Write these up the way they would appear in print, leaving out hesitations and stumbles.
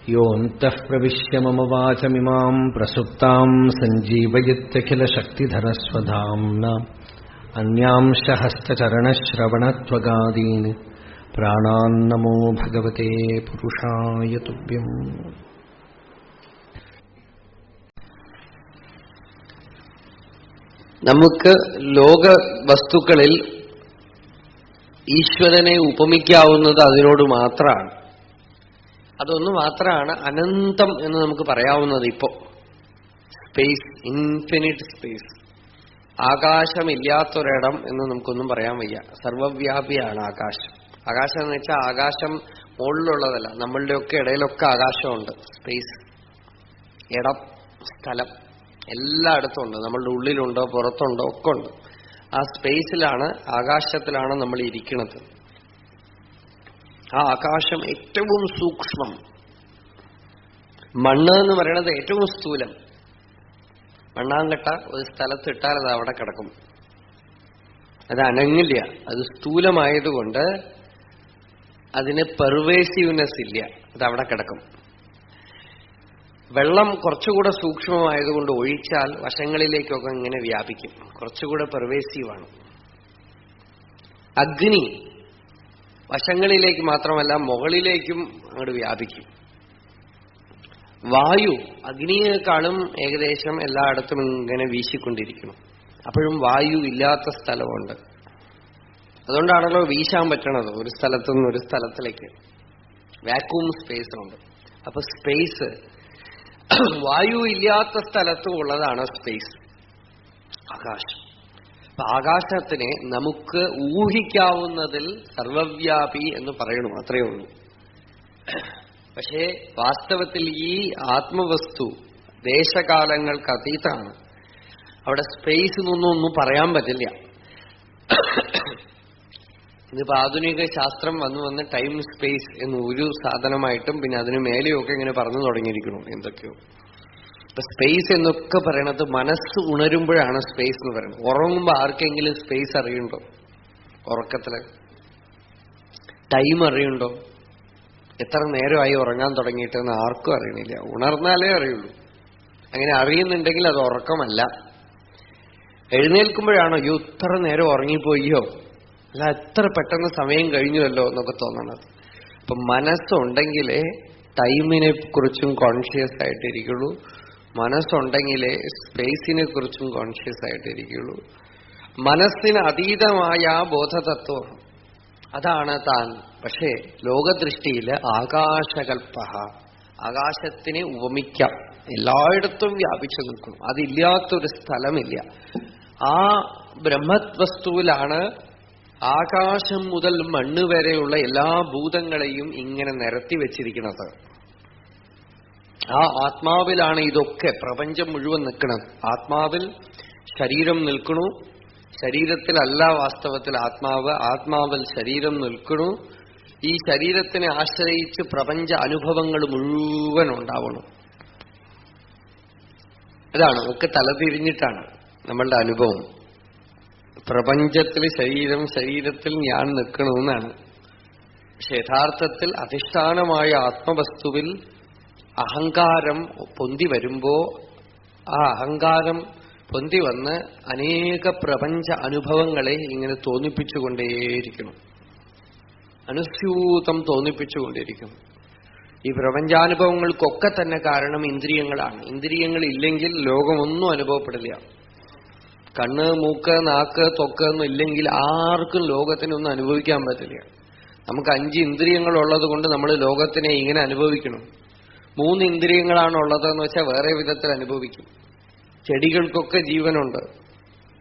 യോऽന്തഃ പ്രവിശ്യ മമ വാചമിമാം പ്രസുപ്താം സഞ്ജീവയത്യഖിലശക്തിധരസ്വധാംന അന്യാംശ ഹസ്തചരണശ്രവണത്വഗാദീൻ പ്രാണാന്നമോ ഭഗവതേ പുരുഷായ തുഭ്യം. നമുക്ക് ലോക വസ്തുക്കളിൽ ഈശ്വരനെ ഉപമിക്കാവുന്നത് അതിനോട് മാത്രമാണ്. അതൊന്നു മാത്രമാണ് അനന്തം എന്ന് നമുക്ക് പറയാവുന്നത്. ഇപ്പോ സ്പേസ്, ഇൻഫിനിറ്റ് സ്പേസ്, ആകാശമില്ലാത്തൊരിടം എന്ന് നമുക്കൊന്നും പറയാൻ വയ്യ. സർവവ്യാപിയാണ് ആകാശം. ആകാശം എന്ന് വെച്ചാൽ ആകാശം മുകളിലുള്ളതല്ല, നമ്മളുടെയൊക്കെ ഇടയിലൊക്കെ ആകാശമുണ്ട്. സ്പേസ്, ഇടം, സ്ഥലം എല്ലായിടത്തും ഉണ്ട്. നമ്മളുടെ ഉള്ളിലുണ്ടോ പുറത്തുണ്ടോ ഒക്കെ ഉണ്ട്. ആ സ്പേസിലാണ്, ആകാശത്തിലാണ് നമ്മൾ ഇരിക്കുന്നത്. ആ ആകാശം ഏറ്റവും സൂക്ഷ്മം. മണ്ണ് എന്ന് പറയുന്നത് ഏറ്റവും സ്ഥൂലം. മണ്ണാങ്കട്ട ഒരു സ്ഥലത്തിട്ടാൽ അത് അവിടെ കിടക്കും, അത് അനങ്ങില്ല. അത് സ്ഥൂലമായതുകൊണ്ട് അതിന് പെർവേസീവ്നെസ് ഇല്ല, അത് അവിടെ കിടക്കും. വെള്ളം കുറച്ചുകൂടെ സൂക്ഷ്മമായതുകൊണ്ട് ഒഴിച്ചാൽ വശങ്ങളിലേക്കൊക്കെ ഇങ്ങനെ വ്യാപിക്കും, കുറച്ചുകൂടെ പെർവേസീവാണ്. അഗ്നി വശങ്ങളിലേക്ക് മാത്രമല്ല മുകളിലേക്കും അങ്ങോട്ട് വ്യാപിക്കും. വായു അഗ്നിയേക്കാളും ഏകദേശം എല്ലായിടത്തും ഇങ്ങനെ വീശിക്കൊണ്ടിരിക്കണം. അപ്പോഴും വായു ഇല്ലാത്ത സ്ഥലമുണ്ട്. അതുകൊണ്ടാണല്ലോ വീശാൻ പറ്റണത് ഒരു സ്ഥലത്തുനിന്ന് ഒരു സ്ഥലത്തിലേക്ക്. വാക്യൂം സ്പേസ് ഉണ്ട്. അപ്പൊ സ്പേസ്, വായു ഇല്ലാത്ത സ്ഥലത്തും ഉള്ളതാണ് സ്പേസ്, ആകാശം. അപ്പൊ ആകാശത്തിനെ നമുക്ക് ഊഹിക്കാവുന്നതിൽ സർവവ്യാപി എന്ന് പറയണു, അത്രയേ ഉള്ളൂ. പക്ഷേ വാസ്തവത്തിൽ ഈ ആത്മവസ്തു ദേശകാലങ്ങൾക്ക് അതീതമാണ്. അവിടെ സ്പേസ് ഒന്നും പറയാൻ പറ്റില്ല. ഇതിപ്പോ ആധുനിക ശാസ്ത്രം വന്ന് ടൈം സ്പേസ് എന്ന് ഒരു സാധനമായിട്ടും പിന്നെ അതിന് മേലെയൊക്കെ ഇങ്ങനെ പറഞ്ഞു തുടങ്ങിയിരിക്കുന്നു എന്തൊക്കെയോ. ഇപ്പൊ സ്പേസ് എന്നൊക്കെ പറയണത് മനസ്സ് ഉണരുമ്പോഴാണ് സ്പേസ് എന്ന് പറയുന്നത്. ഉറങ്ങുമ്പോ ആർക്കെങ്കിലും സ്പേസ് അറിയുണ്ടോ? ഉറക്കത്തില് ടൈം അറിയുണ്ടോ? എത്ര നേരമായി ഉറങ്ങാൻ തുടങ്ങിയിട്ടെന്ന് ആർക്കും അറിയണില്ല. ഉണർന്നാലേ അറിയുള്ളൂ. അങ്ങനെ അറിയുന്നുണ്ടെങ്കിൽ അത് ഉറക്കമല്ല. എഴുന്നേൽക്കുമ്പോഴാണോ അയ്യോ ഇത്ര നേരം ഉറങ്ങിപ്പോയോ, അല്ല എത്ര പെട്ടെന്ന് സമയം കഴിഞ്ഞുവല്ലോ എന്നൊക്കെ തോന്നണത്. അപ്പൊ മനസ്സുണ്ടെങ്കിലേ ടൈമിനെ കുറിച്ചും കോൺഷ്യസ് ആയിട്ടിരിക്കുള്ളൂ. മനസ്സുണ്ടെങ്കിലേ സ്പേസിനെ കുറിച്ചും കോൺഷ്യസ് ആയിട്ടിരിക്കുള്ളൂ. മനസ്സിന് അതീതമായ ആ ബോധതത്വം അതാണ് താൻ. പക്ഷേ ലോകദൃഷ്ടിയിൽ ആകാശകൽപ്പ, ആകാശത്തിനെ ഉപമിക്കാം. എല്ലായിടത്തും വ്യാപിച്ചു നിൽക്കും, അതില്ലാത്തൊരു സ്ഥലമില്ല. ആ ബ്രഹ്മവസ്തുവിലാണ് ആകാശം മുതൽ മണ്ണ് വരെയുള്ള എല്ലാ ഭൂതങ്ങളെയും ഇങ്ങനെ നിരത്തി വെച്ചിരിക്കുന്നത്. ആ ആത്മാവിലാണ് ഇതൊക്കെ, പ്രപഞ്ചം മുഴുവൻ നിൽക്കുന്നത്. ആത്മാവിൽ ശരീരം നിൽക്കണു, ശരീരത്തിലല്ല വാസ്തവത്തിൽ ആത്മാവ്, ആത്മാവിൽ ശരീരം നിൽക്കണു. ഈ ശരീരത്തിനെ ആശ്രയിച്ച് പ്രപഞ്ച അനുഭവങ്ങൾ മുഴുവൻ ഉണ്ടാവണം. ഇതാണ് ഒക്കെ തലതിരിഞ്ഞിട്ടാണ് നമ്മളുടെ അനുഭവം. പ്രപഞ്ചത്തിൽ ശരീരം, ശരീരത്തിൽ ഞാൻ നിൽക്കണമെന്നാണ്. പക്ഷെ യഥാർത്ഥത്തിൽ അധിഷ്ഠാനമായ ആത്മവസ്തുവിൽ അഹങ്കാരം പൊന്തി വരുമ്പോ ആ അഹങ്കാരം പൊന്തി വന്ന് അനേക പ്രപഞ്ച അനുഭവങ്ങളെ ഇങ്ങനെ തോന്നിപ്പിച്ചുകൊണ്ടേയിരിക്കണം, അനുസ്യൂതം തോന്നിപ്പിച്ചുകൊണ്ടിരിക്കണം. ഈ പ്രപഞ്ചാനുഭവങ്ങൾക്കൊക്കെ തന്നെ കാരണം ഇന്ദ്രിയങ്ങളാണ്. ഇന്ദ്രിയങ്ങൾ ഇല്ലെങ്കിൽ ലോകമൊന്നും അനുഭവപ്പെടില്ല. കണ്ണ്, മൂക്ക്, നാക്ക്, ത്വക്ക് ഒന്നും ഇല്ലെങ്കിൽ ആർക്കും ലോകത്തിനൊന്നും അനുഭവിക്കാൻ പറ്റില്ല. നമുക്ക് 5 ഇന്ദ്രിയങ്ങളുള്ളത് കൊണ്ട് നമ്മൾ ലോകത്തിനെ ഇങ്ങനെ അനുഭവിക്കണം. 3 ഇന്ദ്രിയങ്ങളാണുള്ളതെന്ന് വെച്ചാൽ വേറെ വിധത്തിൽ അനുഭവിക്കും. ചെടികൾക്കൊക്കെ ജീവനുണ്ട്,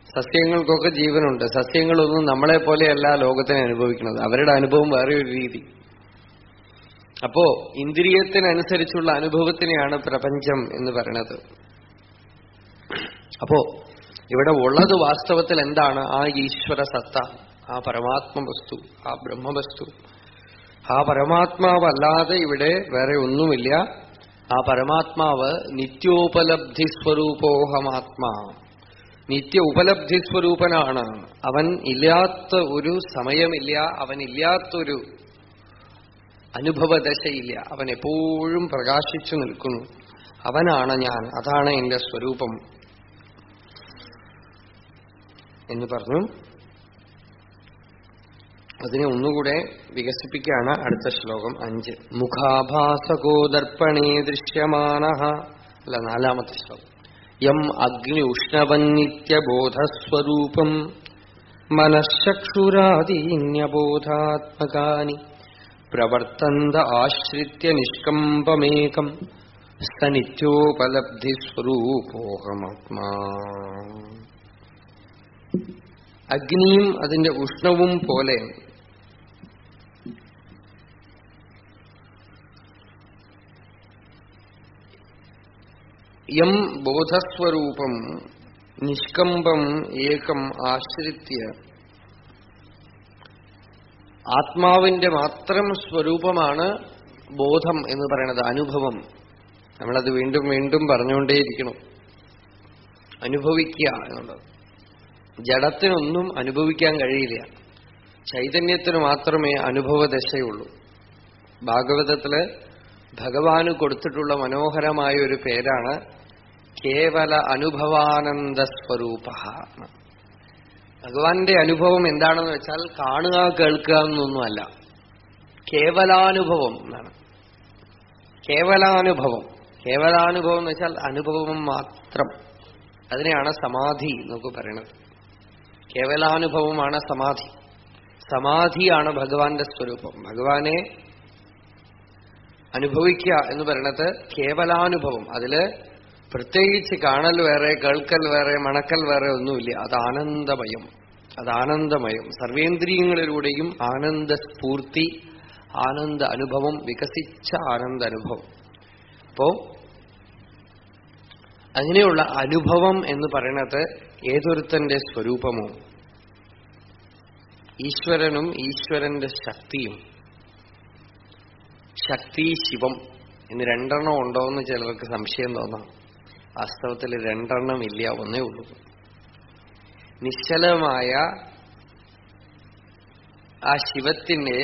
സസ്യങ്ങൾക്കൊക്കെ ജീവനുണ്ട്. സസ്യങ്ങളൊന്നും നമ്മളെ പോലെയല്ല ലോകത്തിനെ അനുഭവിക്കുന്നത്, അവരുടെ അനുഭവം വേറെ ഒരു രീതി. അപ്പോ ഇന്ദ്രിയത്തിനനുസരിച്ചുള്ള അനുഭവത്തിനെയാണ് പ്രപഞ്ചം എന്ന് പറയുന്നത്. അപ്പോ ഇവിടെ ഉള്ളത് വാസ്തവത്തിൽ എന്താണ്? ആ ഈശ്വര സത്ത, ആ പരമാത്മ വസ്തു, ആ ബ്രഹ്മവസ്തു. ആ പരമാത്മാവല്ലാതെ ഇവിടെ വേറെ ഒന്നുമില്ല. ആ പരമാത്മാവ് നിത്യോപലബ്ധി സ്വരൂപോഹമാത്മാ, നിത്യ ഉപലബ്ധി സ്വരൂപനാണ്. അവൻ ഇല്ലാത്ത ഒരു സമയമില്ല, അവനില്ലാത്തൊരു അനുഭവദശയില്ല. അവൻ എപ്പോഴും പ്രകാശിച്ചു നിൽക്കുന്നു. അവനാണ് ഞാൻ, അതാണ് എന്റെ സ്വരൂപം എന്ന് പറഞ്ഞു. അതിനെ ഒന്നുകൂടെ വികസിപ്പിക്കുകയാണ് അടുത്ത ശ്ലോകം 5. മുഖാഭാസകോ ദർപ്പണേ ദൃശ്യമാനഃ. അല്ല, 4ാമത്തെ ശ്ലോകം. യം അഗ്നി ഉഷ്ണവന്നിത്യബോധസ്വരൂപം മനഃചക്ഷുരാദീന്യബോധാത്മകാനി പ്രവർത്തന്ത ആശ്രിത്യ നിഷ്കമ്പമേകം സ നിത്യോപലബ്ധിസ്വരൂപോഹമാത്മാ. അഗ്നിയും അതിന്റെ ഉഷ്ണവും പോലെ യം ബോധസ്വരൂപം നിഷ്കമ്പം ഏകം ആശ്രിത്യ, ആത്മാവിന്റെ മാത്രം സ്വരൂപമാണ് ബോധം എന്ന് പറയുന്നത്, അനുഭവം. നമ്മളത് വീണ്ടും വീണ്ടും പറഞ്ഞുകൊണ്ടേയിരിക്കണം. അനുഭവിക്കുക എന്നുള്ളത്. ജഡത്തിനൊന്നും അനുഭവിക്കാൻ കഴിയില്ല, ചൈതന്യത്തിന് മാത്രമേ അനുഭവദശയുള്ളൂ. ഭാഗവതത്തില് ഭഗവാന് കൊടുത്തിട്ടുള്ള മനോഹരമായ ഒരു പേരാണ് കേവല അനുഭവാനന്ദ സ്വരൂപ. ഭഗവാന്റെ അനുഭവം എന്താണെന്ന് വെച്ചാൽ കാണുക കേൾക്കുക എന്നൊന്നുമല്ല, കേവലാനുഭവം എന്നാണ്. കേവലാനുഭവം. കേവലാനുഭവം എന്ന് വെച്ചാൽ അനുഭവം മാത്രം. അതിനെയാണ് സമാധി എന്നൊക്കെ പറയണത്. കേവലാനുഭവമാണ് സമാധി. സമാധിയാണ് ഭഗവാന്റെ സ്വരൂപം. ഭഗവാനെ അനുഭവിക്കുക എന്ന് പറയുന്നത് കേവലാനുഭവം. അതില് പ്രത്യേകിച്ച് കാണൽ വേറെ, കേൾക്കൽ വേറെ, മണക്കൽ വേറെ ഒന്നുമില്ല. അത് ആനന്ദമയം. അത് ആനന്ദമയം. സർവേന്ദ്രിയങ്ങളിലൂടെയും ആനന്ദസ്ഫൂർത്തി, ആനന്ദ അനുഭവം, വികസിച്ച ആനന്ദ അനുഭവം. അപ്പോ അങ്ങനെയുള്ള അനുഭവം എന്ന് പറയുന്നത് ഏതൊരുത്തന്റെ സ്വരൂപമോ, ഈശ്വരനും ഈശ്വരന്റെ ശക്തിയും. ശക്തി, ശിവം എന്ന് 2 ഉണ്ടോ എന്ന് ചിലർക്ക് സംശയം തോന്നാം. വാസ്തവത്തിൽ 2 ഇല്ല, ഒന്നേ ഉള്ളൂ. നിശ്ചലമായ ആ ശിവത്തിന്റെ,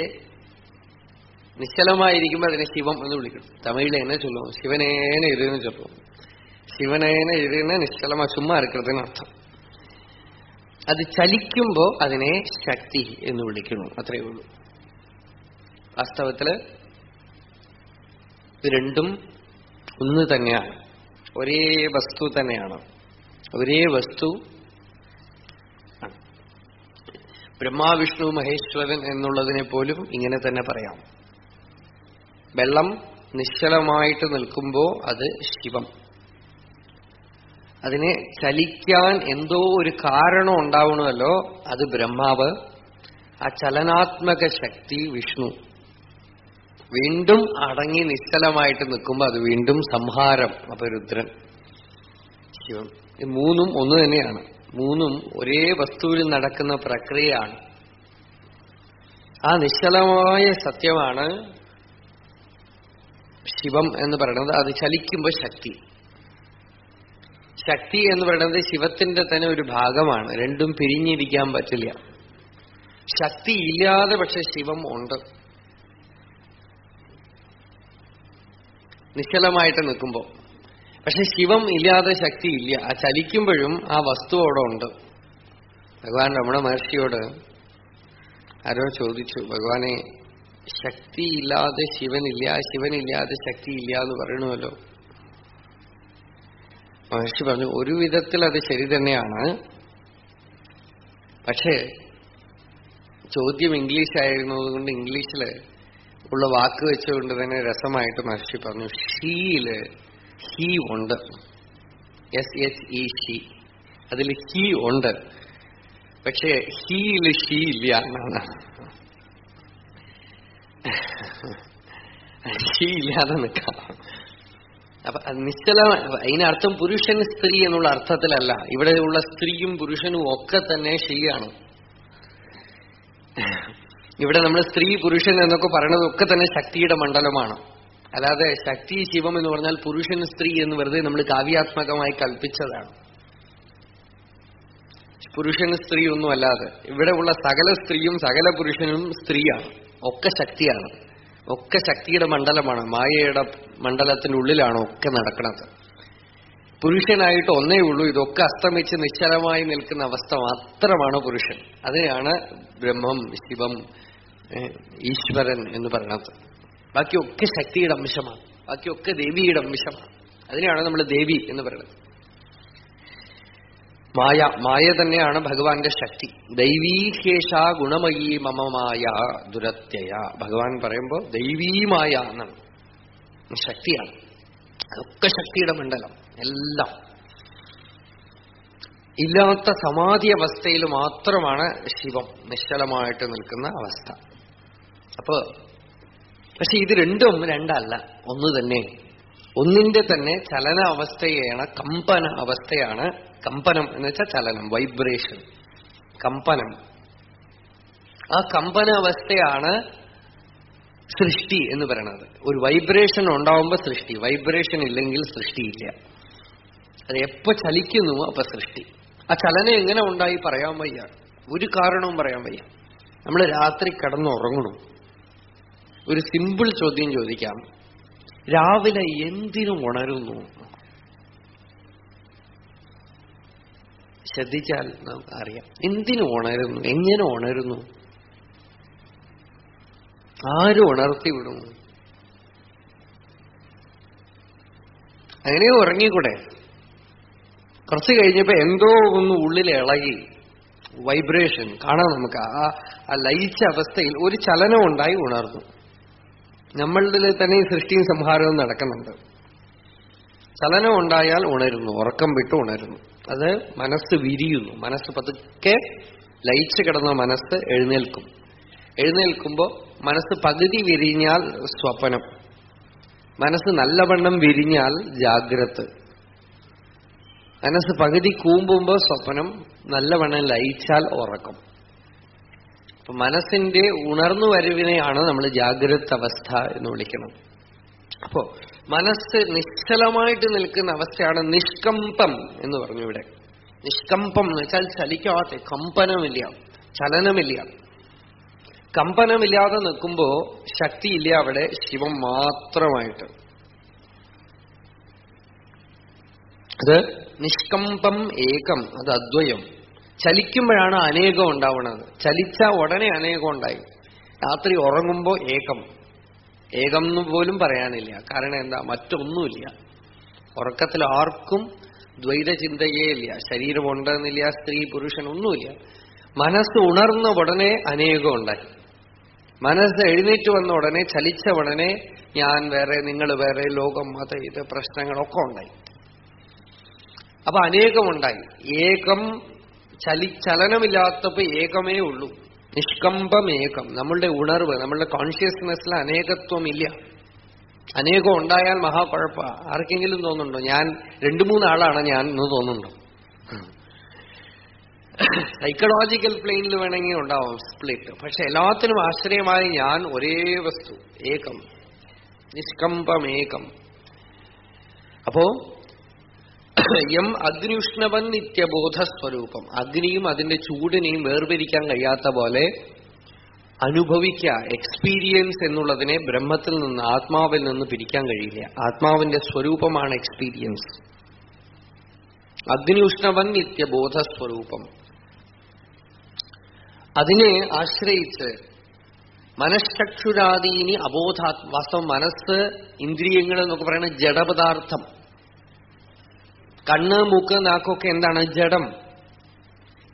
നിശ്ചലമായിരിക്കുമ്പോൾ അതിനെ ശിവം എന്ന് വിളിക്കണം. തമിഴിൽ എന്നെ ചൊല്ലും, ശിവനേന ഇരുന്ന് ചൊല്ലും. ശിവനേന ഇരുന്ന് നിശ്ചലമാ, ചുമ്മാ ഇരിക്കുന്നതിന് അർത്ഥം. അത് ചലിക്കുമ്പോ അതിനെ ശക്തി എന്ന് വിളിക്കുന്നു. അത്രയേ ഉള്ളൂ. വാസ്തവത്തില് ഇത് രണ്ടും ഒന്ന് തന്നെയാണ്, ഒരേ വസ്തു തന്നെയാണ്. ഒരേ വസ്തു. ബ്രഹ്മാവിഷ്ണു മഹേശ്വരൻ എന്നുള്ളതിനെ പോലും ഇങ്ങനെ തന്നെ പറയാം. വെള്ളം നിശ്ചലമായിട്ട് നിൽക്കുമ്പോ അത് ശിവം. അതിനെ ചലിക്കാൻ എന്തോ ഒരു കാരണം ഉണ്ടാവണമല്ലോ, അത് ബ്രഹ്മാവ്. ആ ചലനാത്മക ശക്തി വിഷ്ണു. വീണ്ടും അടങ്ങി നിശ്ചലമായിട്ട് നിൽക്കുമ്പോൾ അത് വീണ്ടും സംഹാരം, അപ്പൊ രുദ്രൻ. ശിവം. ഇത് മൂന്നും ഒന്ന് തന്നെയാണ്. മൂന്നും ഒരേ വസ്തുവിൽ നടക്കുന്ന പ്രക്രിയയാണ്. ആ നിശ്ചലമായ സത്യമാണ് ശിവം എന്ന് പറയുന്നത്. അത് ചലിക്കുമ്പോൾ ശക്തി. ശക്തി എന്ന് പറയുന്നത് ശിവത്തിന്റെ തന്നെ ഒരു ഭാഗമാണ്. രണ്ടും പിരിഞ്ഞിരിക്കാൻ പറ്റില്ല. ശക്തി ഇല്ലാതെ പക്ഷെ ശിവം ഉണ്ട്. നിശ്ചലമായിട്ട് നിൽക്കുമ്പോൾ. പക്ഷെ ശിവം ഇല്ലാതെ ശക്തി ഇല്ല. ആ ചലിക്കുമ്പോഴും ആ വസ്തു അവിടെ ഉണ്ട്. ഭഗവാൻ രമണ മഹർഷിയോട് ആരോ ചോദിച്ചു, ഭഗവാനെ ശക്തിയില്ലാതെ ശിവനില്ല, ശിവനില്ലാതെ ശക്തിയില്ല എന്ന് പറയണമല്ലോ. മഹർഷി പറഞ്ഞു, ഒരു വിധത്തിൽ അത് ശരി തന്നെയാണ്. പക്ഷേ ചോദ്യം ഇംഗ്ലീഷ് ആയിരുന്നതുകൊണ്ട് ഇംഗ്ലീഷില് ഉള്ള വാക്ക് വെച്ചുകൊണ്ട് തന്നെ രസമായിട്ട് മഹർഷി പറഞ്ഞു, ഷീയില് ഹീ ഉണ്ട്. SHE she. അതിൽ ഹീ ഉണ്ട്. പക്ഷേ ഹീയില് ഷീ ഇല്ല എന്നാണ്. ഷീ ഇല്ലാതെ നിൽക്കാം. അപ്പൊ നിശ്ചല, അതിനർത്ഥം പുരുഷൻ സ്ത്രീ എന്നുള്ള അർത്ഥത്തിലല്ല. ഇവിടെയുള്ള സ്ത്രീയും പുരുഷനും ഒക്കെ തന്നെ ഷീയാണ്. ഇവിടെ നമ്മൾ സ്ത്രീ പുരുഷൻ എന്നൊക്കെ പറയുന്നതൊക്കെ തന്നെ ശക്തിയുടെ മണ്ഡലമാണ്. അല്ലാതെ ശക്തി ശിവം എന്ന് പറഞ്ഞാൽ പുരുഷൻ സ്ത്രീ എന്ന് വെറുതെ നമ്മൾ കാവ്യാത്മകമായി കൽപ്പിച്ചതാണ്. പുരുഷൻ സ്ത്രീ ഒന്നും അല്ലാതെ ഇവിടെ ഉള്ള സകല സ്ത്രീയും സകല പുരുഷനും സ്ത്രീയാണ്, ഒക്കെ ശക്തിയാണ്. ഒക്കെ ശക്തിയുടെ മണ്ഡലമാണ്. മായയുടെ മണ്ഡലത്തിനുള്ളിലാണ് ഒക്കെ നടക്കുന്നത്. പുരുഷനായിട്ട് ഒന്നേ ഉള്ളൂ. ഇതൊക്കെ അസ്തമിച്ച് നിശ്ചലമായി നിൽക്കുന്ന അവസ്ഥ മാത്രമാണ് പുരുഷൻ. അതിനെയാണ് ബ്രഹ്മം, ശിവം, ഈശ്വരൻ എന്ന് പറയുന്നത്. ബാക്കിയൊക്കെ ശക്തിയുടെ അംശമാണ്, ബാക്കിയൊക്കെ ദേവിയുടെ അംശമാണ്. അതിനെയാണ് നമ്മൾ ദേവി എന്ന് പറയുന്നത്. മായ തന്നെയാണ് ഭഗവാന്റെ ശക്തി. ദൈവീശേഷ ഗുണമയീ മമ മായ ദുരത്യയ. ഭഗവാൻ പറയുമ്പോൾ ദൈവീമായ എന്നാണ്, ശക്തിയാണ്. അതൊക്കെ ശക്തിയുടെ മണ്ഡലം. എല്ലാം ഇല്ലാത്ത സമാധി അവസ്ഥയിൽ മാത്രമാണ് ശിവം, നിശ്ചലമായിട്ട് നിൽക്കുന്ന അവസ്ഥ. പക്ഷെ ഇത് രണ്ടും രണ്ടല്ല, ഒന്ന് തന്നെ. ഒന്നിന്റെ തന്നെ ചലന അവസ്ഥയാണ്, കമ്പന അവസ്ഥയാണ്. കമ്പനം എന്ന് വെച്ചാൽ ചലനം, വൈബ്രേഷൻ, കമ്പനം. ആ കമ്പന അവസ്ഥയാണ് സൃഷ്ടി എന്ന് പറയുന്നത്. ഒരു വൈബ്രേഷൻ ഉണ്ടാവുമ്പോൾ സൃഷ്ടി, വൈബ്രേഷൻ ഇല്ലെങ്കിൽ സൃഷ്ടിയില്ല. അത് എപ്പോ ചലിക്കുന്നു അപ്പൊ സൃഷ്ടി. ആ ചലനം എങ്ങനെ ഉണ്ടായി പറയാൻ വയ്യ, ഒരു കാരണവും പറയാൻ വയ്യ. നമ്മൾ രാത്രി കിടന്നുറങ്ങണം. ഒരു സിമ്പിൾ ചോദ്യം ചോദിക്കാം, രാവിലെ എന്തിനും ഉണരുന്നു? ശ്രദ്ധിച്ചാൽ നമുക്ക് അറിയാം എന്തിനും ഉണരുന്നു, എങ്ങനെ ഉണരുന്നു, ആരും ഉണർത്തി വിടുന്നു. അങ്ങനെ ഉറങ്ങിക്കൂടെ? കുറച്ച് കഴിഞ്ഞപ്പോ എന്തോ ഒന്ന് ഉള്ളിൽ ഇളകി, വൈബ്രേഷൻ കാണാം നമുക്ക്. ആ ലയിച്ച അവസ്ഥയിൽ ഒരു ചലനം ഉണ്ടായി, ഉണർന്നു. നമ്മളുടെ തന്നെ സൃഷ്ടിയും സംഹാരവും നടക്കുന്നുണ്ട്. ചലനം ഉണ്ടായാൽ ഉണരുന്നു, ഉറക്കം വിട്ട് ഉണരുന്നു. അത് മനസ്സ് വിരിയുന്നു. മനസ്സ് പതുക്കെ ലയിച്ചു കിടന്ന മനസ്സ് എഴുന്നേൽക്കും. എഴുന്നേൽക്കുമ്പോൾ മനസ്സ് പകുതി വിരിഞ്ഞാൽ സ്വപ്നം, മനസ്സ് നല്ലവണ്ണം വിരിഞ്ഞാൽ ജാഗ്രത. മനസ്സ് പകുതി കൂമ്പുമ്പോൾ സ്വപ്നം, നല്ലവണ്ണം ലയിച്ചാൽ ഉറക്കം. അപ്പൊ മനസ്സിന്റെ ഉണർന്നു വരവിനെയാണ് നമ്മൾ ജാഗ്രത അവസ്ഥ എന്ന് വിളിക്കണം. അപ്പോ മനസ്സ് നിശ്ചലമായിട്ട് നിൽക്കുന്ന അവസ്ഥയാണ് നിഷ്കമ്പം എന്ന് പറഞ്ഞു ഇവിടെ. നിഷ്കമ്പം എന്ന് വെച്ചാൽ ചലിക്കാത്ത, കമ്പനമില്ല, ചലനമില്ല. കമ്പനമില്ലാതെ നിൽക്കുമ്പോ ശക്തിയില്ല, അവിടെ ശിവം മാത്രമായിട്ട്. അത് നിഷ്കമ്പം ഏകം, അത് അദ്വയം. ചലിക്കുമ്പോഴാണ് അനേകം ഉണ്ടാവുന്നത്. ചലിച്ച ഉടനെ അനേകം ഉണ്ടായി. രാത്രി ഉറങ്ങുമ്പോ ഏകം, ഏകം എന്ന് പോലും പറയാനില്ല. കാരണം എന്താ? മറ്റൊന്നുമില്ല. ഉറക്കത്തിൽ ആർക്കും ദ്വൈത ചിന്തയേ ഇല്ല. ശരീരമുണ്ടെന്നില്ല, സ്ത്രീ പുരുഷൻ ഒന്നുമില്ല. മനസ്സ് ഉണർന്ന ഉടനെ അനേകം ഉണ്ടായി. മനസ്സ് എഴുന്നേറ്റ് വന്ന ഉടനെ, ചലിച്ച ഉടനെ ഞാൻ വേറെ, നിങ്ങൾ വേറെ, ലോകം, അത് ഇത് പ്രശ്നങ്ങളൊക്കെ ഉണ്ടായി. അപ്പൊ അനേകമുണ്ടായി. ഏകം, ചലനമില്ലാത്തപ്പോ ഏകമേ ഉള്ളൂ. നിഷ്കമ്പമേകം. നമ്മളുടെ ഉണർവ്, നമ്മളുടെ കോൺഷ്യസ്നെസ്സിൽ അനേകത്വമില്ല. അനേകം ഉണ്ടായാൽ മഹാകുഴപ്പ. ആർക്കെങ്കിലും തോന്നുന്നുണ്ടോ ഞാൻ 2-3 ആളാണ് ഞാൻ എന്ന് തോന്നുന്നുണ്ടോ? സൈക്കോളജിക്കൽ പ്ലെയിനിൽ വേണമെങ്കിൽ ഉണ്ടാവും സ്പ്ലിറ്റ്. പക്ഷെ എല്ലാത്തിനും ആശ്രയമായി ഞാൻ ഒരേ വസ്തു, ഏകം, നിഷ്കമ്പമേകം. അപ്പോ യം അഗ്നിയുഷ്ണവൻ നിത്യബോധസ്വരൂപം. അഗ്നിയും അതിന്റെ ചൂടിനെയും വേർതിരിക്കാൻ കഴിയാത്ത പോലെ അനുഭവിക്കുക. എക്സ്പീരിയൻസ് എന്നുള്ളതിനെ ബ്രഹ്മത്തിൽ നിന്ന്, ആത്മാവിൽ നിന്ന് പിരിക്കാൻ കഴിയില്ല. ആത്മാവിന്റെ സ്വരൂപമാണ് എക്സ്പീരിയൻസ്. അഗ്നിയുഷ്ണവൻ നിത്യബോധസ്വരൂപം. അതിനെ ആശ്രയിച്ച് മനഃചക്ഷുരാദീനി അബോധാത്മ. മനസ്സ്, ഇന്ദ്രിയങ്ങൾ എന്നൊക്കെ പറയുന്നത് ജഡപദാർത്ഥം. കണ്ണ്, മൂക്ക്, നാക്കൊക്കെ എന്താണ്? ജഡം.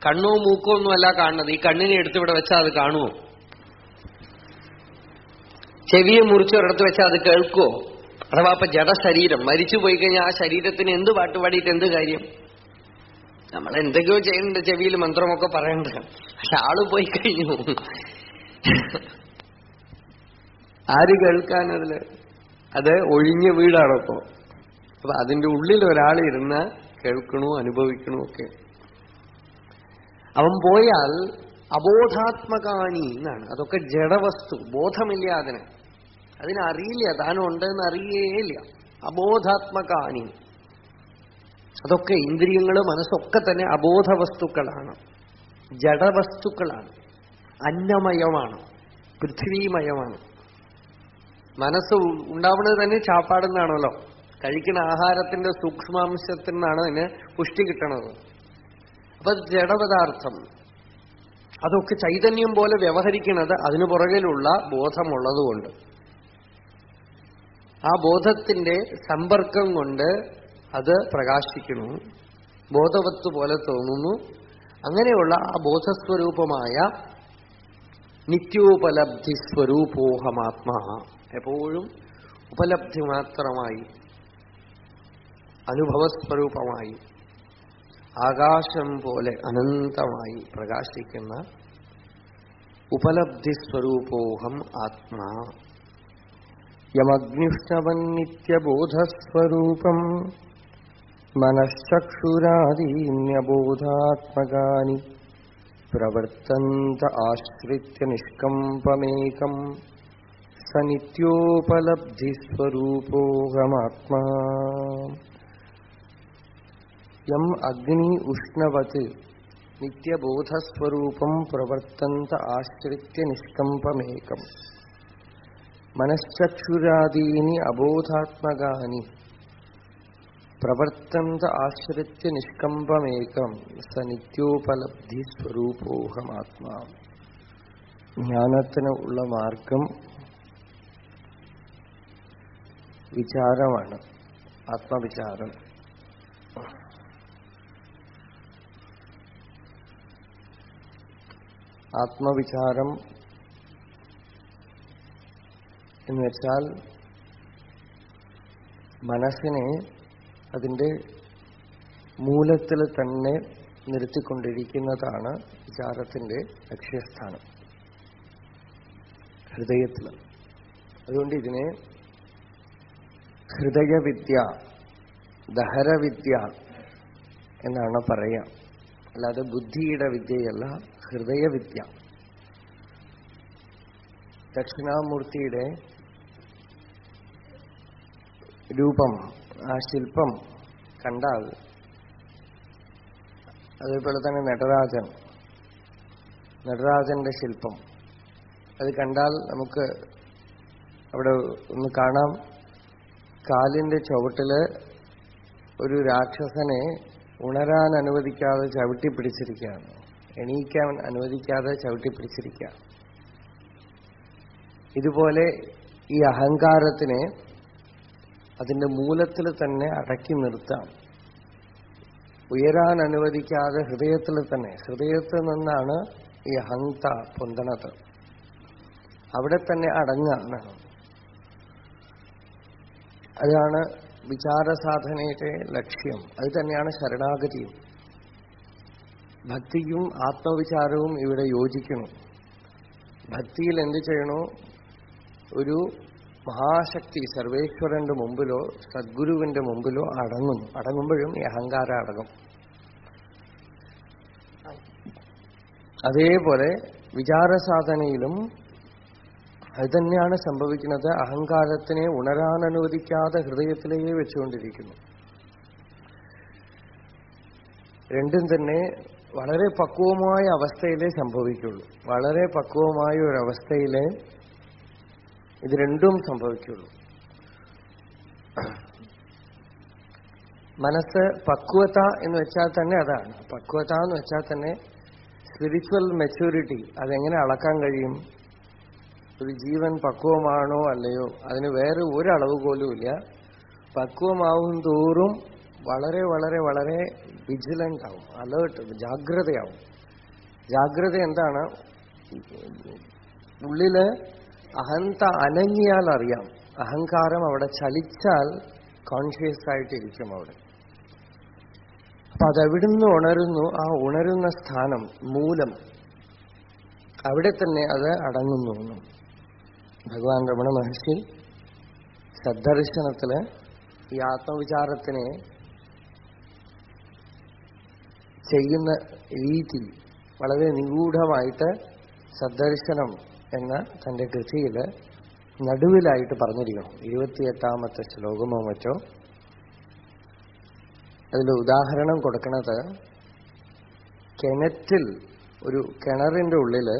കണ്ണോ മൂക്കോ ഒന്നുമല്ല കാണുന്നത്. ഈ കണ്ണിനെ എടുത്തിവിടെ വെച്ചാൽ അത് കാണുമോ? ചെവിയെ മുറിച്ച് ഒരിടത്ത് വെച്ചാൽ അത് കേൾക്കുമോ? അഥവാ ഇപ്പൊ ജഡശരീരം മരിച്ചു പോയി കഴിഞ്ഞാൽ ആ ശരീരത്തിന് എന്ത് പാട്ട് പാടിയിട്ട് എന്ത് കാര്യം? നമ്മൾ എന്തൊക്കെയോ ചെയ്യുന്നുണ്ട്, ചെവിയിൽ മന്ത്രമൊക്കെ പറയണ്ട. പക്ഷെ ആള് പോയി കഴിഞ്ഞു, ആര് കേൾക്കാനതില്? അത് ഒഴിഞ്ഞ വീടാണപ്പോ. അപ്പൊ അതിന്റെ ഉള്ളിൽ ഒരാളിരുന്ന് കേൾക്കണു, അനുഭവിക്കണു ഒക്കെ. അവൻ പോയാൽ അബോധാത്മകാനി എന്നാണ്. അതൊക്കെ ജഡവസ്തു, ബോധമില്ല അതിന്. അതിനറിയില്ല, താനുണ്ടെന്ന് അറിയേയില്ല. അബോധാത്മകാനി. അതൊക്കെ ഇന്ദ്രിയങ്ങൾ, മനസ്സൊക്കെ തന്നെ അബോധ വസ്തുക്കളാണ്, ജഡവസ്തുക്കളാണ്, അന്നമയമാണ്, പൃഥ്വിമയമാണ്. മനസ്സ് ഉണ്ടാവുന്നത് തന്നെ ചാപ്പാടുന്നാണല്ലോ. കഴിക്കുന്ന ആഹാരത്തിന്റെ സൂക്ഷ്മാംശത്തിൽ നിന്നാണ് അതിന് പുഷ്ടി കിട്ടണത്. അപ്പൊ ജഡപദാർത്ഥം അതൊക്കെ ചൈതന്യം പോലെ വ്യവഹരിക്കുന്നത് അതിനു പുറകിലുള്ള ബോധമുള്ളതുകൊണ്ട്, ആ ബോധത്തിന്റെ സമ്പർക്കം കൊണ്ട് അത് പ്രകാശിക്കുന്നു, ബോധവത്ത് പോലെ തോന്നുന്നു. അങ്ങനെയുള്ള ആ ബോധസ്വരൂപമായ നിത്യോപലബ്ധി സ്വരൂപോഹമാത്മാ, എപ്പോഴും ഉപലബ്ധി മാത്രമായി അനുഭവസ്വരൂപമായി ആകാശം പോലെ അനന്തമായി പ്രകാശിക്കുന്ന ഉപലബ്ധി സ്വരൂപോഹം ആത്മാ. യമഗ്നിഷ്ണവൻ നിത്യബോധസ്വരൂപം മനഃചക്ഷുരാദീന്യബോധാത്മകാനി പ്രവർത്തന്ത ആശ്രിത്യ നിഷ്കമ്പമേകം സ നിത്യോപലബ്ധി സ്വരൂപോഹമാത്മാ. യം അഗ്നി ഉഷ്ണവത് നിത്യബോധസ്വരൂപം പ്രവർത്തന്ത ആശ്രിത്യ നിഷ്കമ്പമേകം മനഃചക്ഷുരാദീനി അബോധാത്മകാനി പ്രവർത്തന്ത ആശ്രിത്യ നിഷ്കമ്പമേകം സ നിത്യോപലബ്ധി സ്വരൂപോഹമാത്മാ. ജ്ഞാനത്തിന് ഉള്ള മാർഗം വിചാരമാണ്, ആത്മവിചാരം. ആത്മവിചാരം എന്ന് വെച്ചാൽ മനസ്സിനെ അതിൻ്റെ മൂലത്തിൽ തന്നെ നിർത്തിക്കൊണ്ടിരിക്കുന്നതാണ് വിചാരത്തിൻ്റെ ലക്ഷ്യസ്ഥാനം, ഹൃദയത്തിൽ. അതുകൊണ്ട് ഇതിനെ ഹൃദയവിദ്യ, ദഹരവിദ്യ എന്നാണ് പറയുക. അല്ലാതെ ബുദ്ധിയുടെ വിദ്യയല്ല, ഹൃദയവിദ്യ. ദക്ഷിണാമൂർത്തിയുടെ രൂപം, ആ ശില്പം കണ്ടാൽ, അതേപോലെ തന്നെ നടരാജന്റെ ശില്പം അത് കണ്ടാൽ നമുക്ക് അവിടെ ഒന്ന് കാണാം. കാലിന്റെ ചുവട്ടില് ഒരു രാക്ഷസനെ ഉണരാൻ അനുവദിക്കാതെ ചവിട്ടിപ്പിടിച്ചിരിക്കുകയാണ്, എണീക്കാൻ അനുവദിക്കാതെ ചവിട്ടിപ്പിടിച്ചിരിക്കുക. ഇതുപോലെ ഈ അഹങ്കാരത്തിനെ അതിന്റെ മൂലത്തിൽ തന്നെ അടക്കി നിർത്താം. ഉയരാൻ അനുവദിക്കാതെ ഹൃദയത്തിൽ തന്നെ, ഹൃദയത്തിൽ നിന്നാണ് ഈ അഹങ്ക പൊന്തണത്, അവിടെ തന്നെ അടങ്ങാണ്. അതാണ് വിചാരസാധനയുടെ ലക്ഷ്യം. അത് തന്നെയാണ് ശരണാഗതിയും. ഭക്തിയും ആത്മവിചാരവും ഇവിടെ യോജിക്കുന്നു. ഭക്തിയിൽ എന്ത് ചെയ്യണോ, ഒരു മഹാശക്തി സർവേശ്വരന്റെ മുമ്പിലോ സദ്ഗുരുവിന്റെ മുമ്പിലോ അടങ്ങുന്നു. അടങ്ങുമ്പോഴും ഈ അഹങ്കാരം അടങ്ങും. അതേപോലെ വിചാരസാധനയിലും അത് തന്നെയാണ് സംഭവിക്കുന്നത്. അഹങ്കാരത്തിനെ ഉണരാൻ അനുവദിക്കാതെ ഹൃദയത്തിലേ വെച്ചുകൊണ്ടിരിക്കുന്നു. രണ്ടും തന്നെ വളരെ പക്വമായ അവസ്ഥയിലേ സംഭവിക്കുള്ളൂ. വളരെ പക്വമായ ഒരവസ്ഥയിലേ ഇത് രണ്ടും സംഭവിക്കുള്ളൂ. മനസ്സ് പക്വത എന്ന് വെച്ചാൽ തന്നെ അതാണ്. പക്വത എന്ന് വെച്ചാൽ തന്നെ സ്പിരിച്വൽ മെച്യൂരിറ്റി. അതെങ്ങനെ അളക്കാൻ കഴിയും? ഒരു ജീവൻ പക്വമാണോ അല്ലയോ, അതിന് വേറെ ഒരളവ് പോലും ഇല്ല. പക്വമാവും തോറും വളരെ വളരെ വളരെ വിജിലന്റ് ആവും, അലേർട്ട്, ജാഗ്രതയാവും. ജാഗ്രത എന്താണ്? ഉള്ളില് അഹന്ത അനങ്ങിയാൽ അറിയാം. അഹങ്കാരം അവിടെ ചലിച്ചാൽ കോൺഷ്യസ് ആയിട്ടിരിക്കും അവിടെ. അപ്പൊ അതെവിടുന്ന് ഉണരുന്നു, ആ ഉണരുന്ന സ്ഥാനം, മൂലം, അവിടെ തന്നെ അത് അടങ്ങുന്നു. ഭഗവാൻ രമണ മഹർഷി സദ്ദർശനത്തില് ഈ ആത്മവിചാരത്തിനെ ചെയ്യുന്ന രീതി വളരെ നിഗൂഢമായിട്ട് സദ്ദർശനം എന്ന തന്റെ കൃതിയിൽ നടുവിലായിട്ട് പറഞ്ഞിരിക്കണം. 28ാമത്തെ ശ്ലോകമോ മറ്റോ. അതിൽ ഉദാഹരണം കൊടുക്കുന്നത്, കിണറ്റിൽ, ഒരു കിണറിന്റെ ഉള്ളില്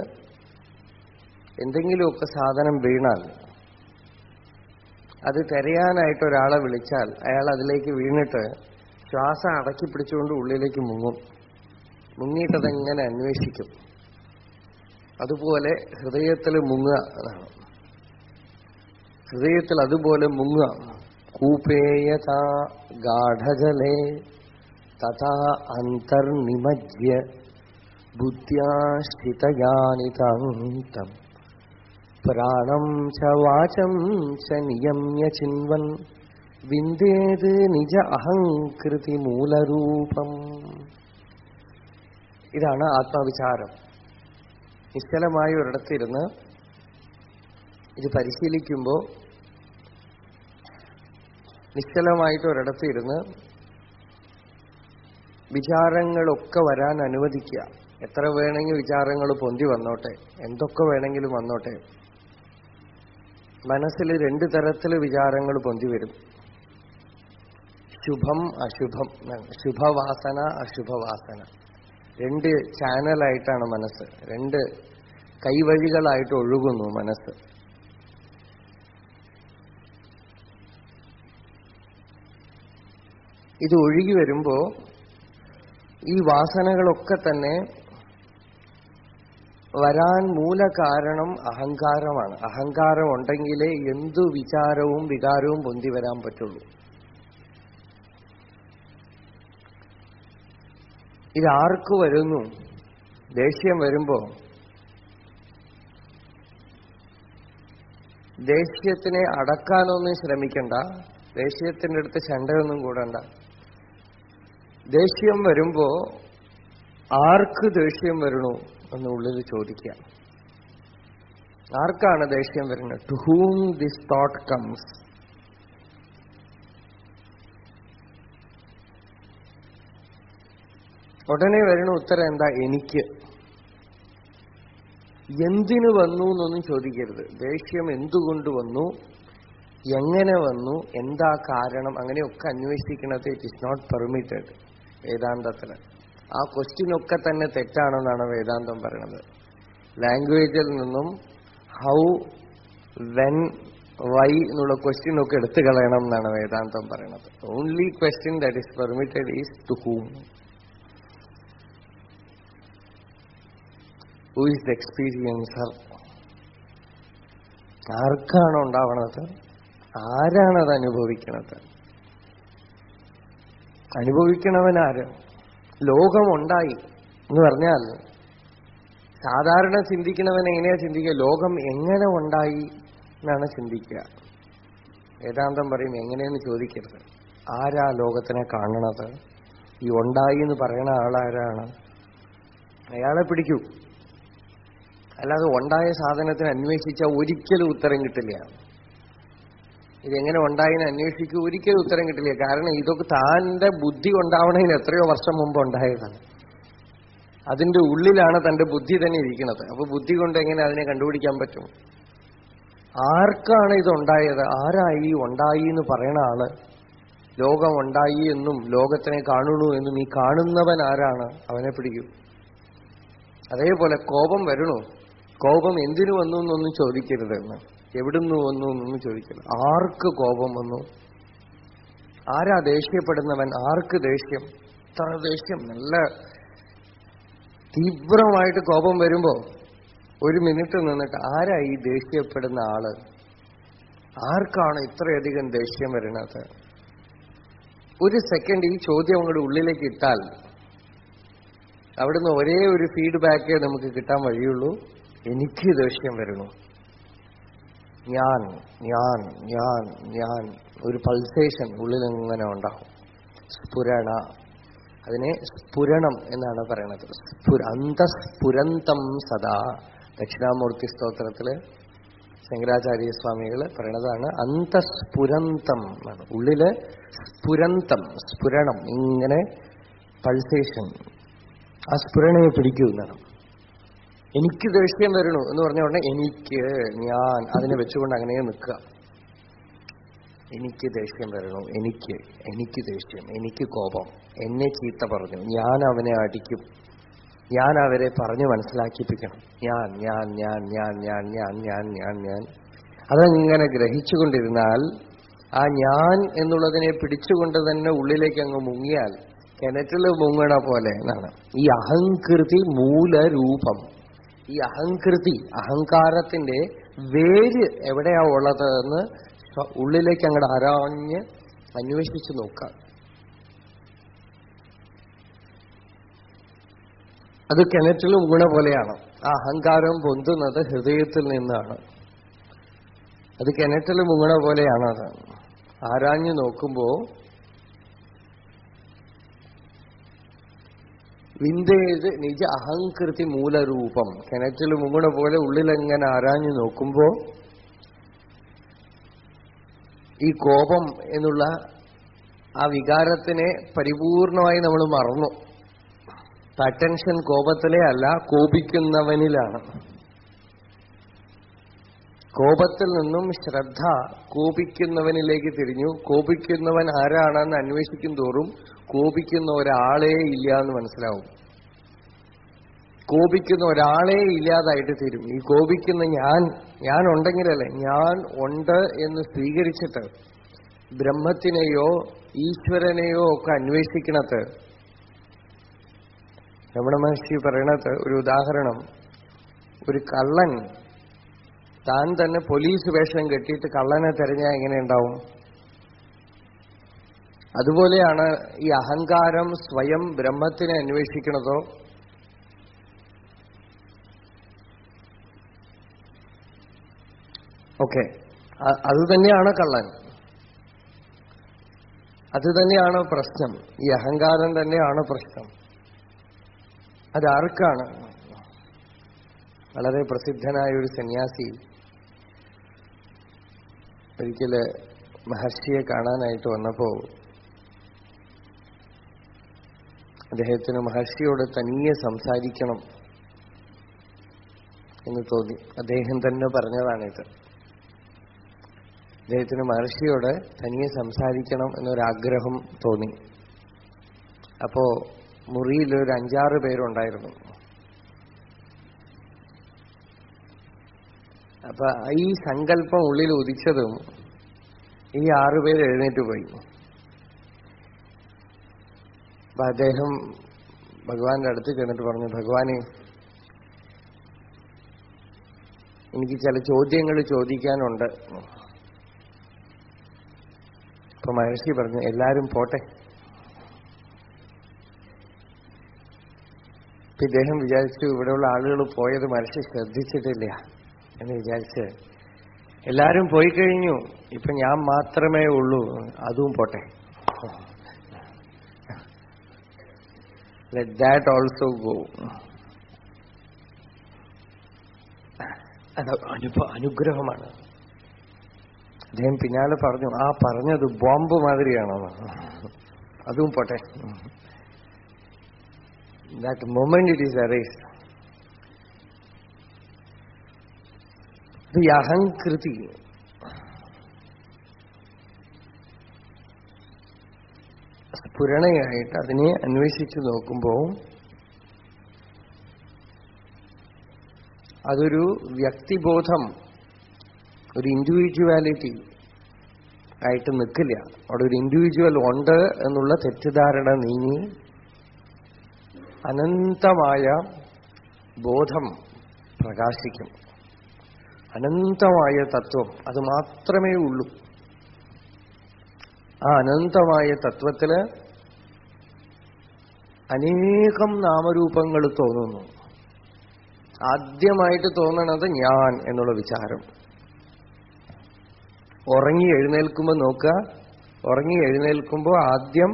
എന്തെങ്കിലുമൊക്കെ സാധനം വീണാൽ അത് തിരയാനായിട്ട് ഒരാളെ വിളിച്ചാൽ അയാൾ അതിലേക്ക് വീണിട്ട് ശ്വാസം അടക്കി പിടിച്ചുകൊണ്ട് ഉള്ളിലേക്ക് മുങ്ങും. മുങ്ങിയിട്ടതെങ്ങനെ അന്വേഷിക്കും. അതുപോലെ ഹൃദയത്തിൽ മുങ്ങുക എന്നാണ്. ഹൃദയത്തിൽ അതുപോലെ മുങ്ങുക. കൂപേയത ഗാഢജലേ തഥാ അന്തർനിമജ്യ ബുദ്ധ്യാശ്രിതയാനിതം പ്രാണം ച വാചം ച നിയമ്യ ചിൻവൻ വിന്ദേത് നിജ അഹംകൃതി മൂലരൂപം. ഇതാണ് ആത്മവിചാരം. നിശ്ചലമായ ഒരിടത്തിരുന്ന് ഇത് പരിശീലിക്കുമ്പോൾ നിശ്ചലമായിട്ട് ഒരിടത്തിരുന്ന് വിചാരങ്ങളൊക്കെ വരാൻ അനുവദിക്കുക. എത്ര വേണമെങ്കിൽ വിചാരങ്ങൾ പൊന്തി വന്നോട്ടെ, എന്തൊക്കെ വേണമെങ്കിലും വന്നോട്ടെ. മനസ്സിൽ 2 തരത്തിൽ വിചാരങ്ങൾ പൊന്തി വരും. ശുഭം അശുഭം, ശുഭവാസന അശുഭവാസന. 2 ചാനലായിട്ടാണ് മനസ്സ്, 2 കൈവഴികളായിട്ട് ഒഴുകുന്നു മനസ്സ്. ഇത് ഒഴുകി വരുമ്പോ ഈ വാസനകളൊക്കെ തന്നെ വരാൻ മൂലകാരണം അഹങ്കാരമാണ്. അഹങ്കാരം ഉണ്ടെങ്കിലേ എന്തു വിചാരവും വികാരവും പൊന്തി വരാൻ പറ്റുള്ളൂ. ഇതാർക്ക് വരുന്നു? ദേഷ്യം വരുമ്പോ ദേഷ്യത്തിനെ അടക്കാനൊന്നും ശ്രമിക്കണ്ട, ദേഷ്യത്തിന്റെ അടുത്ത് ശണ്ടയൊന്നും കൂടണ്ട. ദേഷ്യം വരുമ്പോ ആർക്ക് ദേഷ്യം വരണു എന്ന് ഉള്ളിൽ ചോദിക്കുക. ആർക്കാണ് ദേഷ്യം വരുന്നത്? To whom this thought comes. ഉടനെ വരുന്ന ഉത്തരം എന്താ? എനിക്ക്. എന്തിനു വന്നു എന്നൊന്നും ചോദിക്കരുത്. ദേഷ്യം എന്തുകൊണ്ട് വന്നു, എങ്ങനെ വന്നു, എന്താ കാരണം, അങ്ങനെയൊക്കെ അന്വേഷിക്കുന്നത് ഇറ്റ് ഈസ് നോട്ട് പെർമിറ്റഡ് വേദാന്തത്തിന്. ആ ക്വസ്റ്റ്യനൊക്കെ തന്നെ തെറ്റാണെന്നാണ് വേദാന്തം പറയുന്നത്. ലാംഗ്വേജിൽ നിന്നും ഹൗ, വെൻ, വൈ എന്നുള്ള ക്വസ്റ്റ്യനൊക്കെ എടുത്തു കളയണം എന്നാണ് വേദാന്തം പറയുന്നത്. Only question that is permitted is to whom. Who is the experiencer? ആർക്കാണ് ഉണ്ടാവണത്? ആരാണത് അനുഭവിക്കണത്? അനുഭവിക്കണവനാര്? ലോകമുണ്ടായി എന്ന് പറഞ്ഞാൽ സാധാരണ ചിന്തിക്കണവൻ എങ്ങനെയാ ചിന്തിക്കുക? ലോകം എങ്ങനെ ഉണ്ടായി എന്നാണ് ചിന്തിക്കുക. വേദാന്തം പറയും എങ്ങനെയെന്ന് ചോദിക്കരുത്. ആരാ ലോകത്തിനെ കാണണത്? ഈ ഉണ്ടായി എന്ന് പറയണ ആളാരാണ്? അയാളെ പിടിക്കൂ. അല്ലാതെ ഉണ്ടായ സാധനത്തിന് അന്വേഷിച്ചാൽ ഒരിക്കലും ഉത്തരം കിട്ടില്ല. ഇതെങ്ങനെ ഉണ്ടായിന്ന് അന്വേഷിക്കൂ, ഒരിക്കലും ഉത്തരം കിട്ടില്ല. കാരണം ഇതൊക്കെ താൻ്റെ ബുദ്ധി ഉണ്ടാവണതിന് എത്രയോ വർഷം മുമ്പ് ഉണ്ടായതാണ്. അതിന്റെ ഉള്ളിലാണ് തന്റെ ബുദ്ധി തന്നെ ഇരിക്കുന്നത്. അപ്പൊ ബുദ്ധി കൊണ്ട് എങ്ങനെ അതിനെ കണ്ടുപിടിക്കാൻ പറ്റും? ആർക്കാണ് ഇതുണ്ടായത്? ആരായി ഉണ്ടായി എന്ന് പറയണ ആള്? ലോകം ഉണ്ടായി എന്നും ലോകത്തിനെ കാണുന്നു എന്നും ഈ കാണുന്നവൻ ആരാണ്? അവനെ പിടിക്കൂ. അതേപോലെ കോപം വരണു. കോപം എന്തിനു വന്നു എന്നൊന്നും ചോദിക്കരുതെന്ന്, എവിടുന്ന് വന്നു എന്നൊന്നും ചോദിക്കരുത്. ആർക്ക് കോപം വന്നു? ആരാ ദേഷ്യപ്പെടുന്നവൻ? ആർക്ക് ദേഷ്യം? ഇത്ര ദേഷ്യം, നല്ല തീവ്രമായിട്ട് കോപം വരുമ്പോ 1 മിനിറ്റ് നിന്നിട്ട് ആരാ ഈ ദേഷ്യപ്പെടുന്ന ആള്? ആർക്കാണ് ഇത്രയധികം ദേഷ്യം വരുന്നത്? 1 സെക്കൻഡ് ഈ ചോദ്യം അങ്ങോട്ട് ഉള്ളിലേക്ക് ഇട്ടാൽ അവിടുന്ന് ഒരേ ഒരു ഫീഡ്ബാക്കേ നമുക്ക് കിട്ടാൻ വഴിയുള്ളൂ. എനിക്ക് ദേഷ്യം വരണു. ഞാൻ ഞാൻ ഞാൻ ഞാൻ ഒരു പൾസേഷൻ ഉള്ളിലിങ്ങനെ ഉണ്ടാവും. സ്ഫുരണ, അതിനെ സ്ഫുരണം എന്നാണ് പറയണത്. അന്തസ്ഫുരന്തം സദാ. ദക്ഷിണാമൂർത്തി സ്തോത്രത്തില് ശങ്കരാചാര്യസ്വാമികൾ പറയണതാണ് അന്തസ്ഫുരന്തം എന്നാണ്. ഉള്ളില് സ്ഫുരന്തം, സ്ഫുരണം, ഇങ്ങനെ പൾസേഷൻ. ആ സ്ഫുരണയെ പിടിക്കൂ എന്നാണ്. എനിക്ക് ദേഷ്യം വരണു എന്ന് പറഞ്ഞ ഉടനെ എനിക്ക്, ഞാൻ, അതിനെ വെച്ചുകൊണ്ട് അങ്ങനെ നിൽക്കുക. എനിക്ക് ദേഷ്യം വരണു, എനിക്ക് ദേഷ്യം, എനിക്ക് കോപം, എന്നെ ചീത്ത പറഞ്ഞു, ഞാൻ അവനെ അടിക്കും, ഞാൻ അവരെ പറഞ്ഞു മനസ്സിലാക്കിപ്പിക്കണം. ഞാൻ ഞാൻ ഞാൻ ഞാൻ ഞാൻ ഞാൻ ഞാൻ ഞാൻ ഞാൻ അതങ്ങനെ ഗ്രഹിച്ചുകൊണ്ടിരുന്നാൽ ആ ഞാൻ എന്നുള്ളതിനെ പിടിച്ചുകൊണ്ട് തന്നെ ഉള്ളിലേക്ക് അങ്ങ് മുങ്ങിയാൽ കിണറ്റിൽ മുങ്ങണ പോലെ എന്നാണ്. ഈ അഹങ്കൃതി മൂലരൂപം. ഈ അഹങ്കൃതി, അഹങ്കാരത്തിന്റെ വേര് എവിടെയാ ഉള്ളത് എന്ന് ഉള്ളിലേക്ക് അങ്ങോട്ട് ആരാഞ്ഞ് അന്വേഷിച്ചു നോക്കാം. അത് കിണറ്റിൽ മുങ്ങണ പോലെയാണ്. ആ അഹങ്കാരം പൊന്തുന്നത് ഹൃദയത്തിൽ നിന്നാണ്. അത് കിണറ്റിൽ മുങ്ങണ പോലെയാണ്. അത് ആരാഞ്ഞു നോക്കുമ്പോ വിന്ദേത് നിജ അഹങ്കൃതി മൂലരൂപം. കിണറ്റിൽ മുങ്ങണ പോലെ ഉള്ളിലെങ്ങനെ ആരാഞ്ഞു നോക്കുമ്പോ ഈ കോപം എന്നുള്ള ആ വികാരത്തിനെ പരിപൂർണമായി നമ്മൾ മറന്നു. അറ്റൻഷൻ കോപത്തിലേ അല്ല, കോപിക്കുന്നവനിലാണ്. കോപത്തിൽ നിന്നും ശ്രദ്ധ കോപിക്കുന്നവനിലേക്ക് തിരിഞ്ഞു. കോപിക്കുന്നവൻ ആരാണെന്ന് അന്വേഷിക്കും തോറും കോപിക്കുന്ന ഒരാളേ ഇല്ല എന്ന് മനസ്സിലാവും. കോപിക്കുന്ന ഒരാളേ ഇല്ലാതായിട്ട് തീരും. ഈ കോപിക്കുന്ന ഞാൻ ഉണ്ടെങ്കിലല്ലേ, ഞാൻ ഉണ്ട് എന്ന് സ്വീകരിച്ചിട്ട് ബ്രഹ്മത്തിനെയോ ഈശ്വരനെയോ ഒക്കെ അന്വേഷിക്കണത്. രമണ മഹർഷി പറയണത് ഒരു ഉദാഹരണം, ഒരു കള്ളൻ താൻ തന്നെ പോലീസ് വേഷം കെട്ടിയിട്ട് കള്ളനെ തെരഞ്ഞാൽ എങ്ങനെയുണ്ടാവും? അതുപോലെയാണ് ഈ അഹങ്കാരം സ്വയം ബ്രഹ്മത്തിനെ അന്വേഷിക്കണതോ ഓക്കെ, അതുതന്നെയാണ് കള്ളൻ. അതുതന്നെയാണ് പ്രശ്നം. ഈ അഹങ്കാരം തന്നെയാണ് പ്രശ്നം. അതാർക്കാണ്? വളരെ പ്രസിദ്ധനായ ഒരു സന്യാസി ഒരിക്കല് മഹർഷിയെ കാണാനായിട്ട് വന്നപ്പോ അദ്ദേഹത്തിന് മഹർഷിയോട് തനിയെ സംസാരിക്കണം എന്ന് തോന്നി. അദ്ദേഹം തന്നെ പറഞ്ഞതാണിത്. അദ്ദേഹത്തിന് മഹർഷിയോട് തനിയെ സംസാരിക്കണം എന്നൊരാഗ്രഹം തോന്നി. അപ്പോ മുറിയിൽ ഒരു 5-6 പേരുണ്ടായിരുന്നു. അപ്പൊ ഈ സങ്കല്പം ഉള്ളിൽ ഉദിച്ചതും ഈ 6 പേര് എഴുന്നേറ്റ് പോയി. അപ്പൊ അദ്ദേഹം ഭഗവാന്റെ അടുത്ത് ചെന്നിട്ട് പറഞ്ഞു, ഭഗവാനെ, എനിക്ക് ചില ചോദ്യങ്ങൾ ചോദിക്കാനുണ്ട്. അപ്പൊ മഹർഷി പറഞ്ഞു, എല്ലാരും പോട്ടെ. ഇപ്പൊ ഇദ്ദേഹം വിചാരിച്ചു ഇവിടെയുള്ള ആളുകൾ പോയത് മഹർഷി ശ്രദ്ധിച്ചിട്ടില്ല എന്ന് വിചാരിച്ച് എല്ലാരും പോയി കഴിഞ്ഞു, ഇപ്പൊ ഞാൻ മാത്രമേ ഉള്ളൂ, അതും പോട്ടെ. Let that also go. അത് അനുഗ്രഹമാണ്. അദ്ദേഹം പിന്നാലെ പറഞ്ഞു, ആ പറഞ്ഞത് ബോംബ് മാതിരിയാണെന്ന്, അതും പോട്ടെ. That moment it is erased. ഈ അഹങ്കൃതി സ്ഫുരണയായിട്ട് അതിനെ അന്വേഷിച്ചു നോക്കുമ്പോൾ അതൊരു വ്യക്തിബോധം, ഒരു ഇൻഡിവിജ്വാലിറ്റി ആയിട്ട് നിൽക്കില്ല. അവിടെ ഒരു ഇൻഡിവിജ്വൽ ഉണ്ട് എന്നുള്ള തെറ്റിദ്ധാരണ നീങ്ങി അനന്തമായ ബോധം പ്രകാശിക്കും. അനന്തമായ തത്വം അത് മാത്രമേ ഉള്ളൂ. ആ അനന്തമായ തത്വത്തില് അനേകം നാമരൂപങ്ങൾ തോന്നുന്നു. ആദ്യമായിട്ട് തോന്നണത് ഞാൻ എന്നുള്ള വിചാരം. ഉറങ്ങി എഴുന്നേൽക്കുമ്പോൾ നോക്കുക, ഉറങ്ങി എഴുന്നേൽക്കുമ്പോൾ ആദ്യം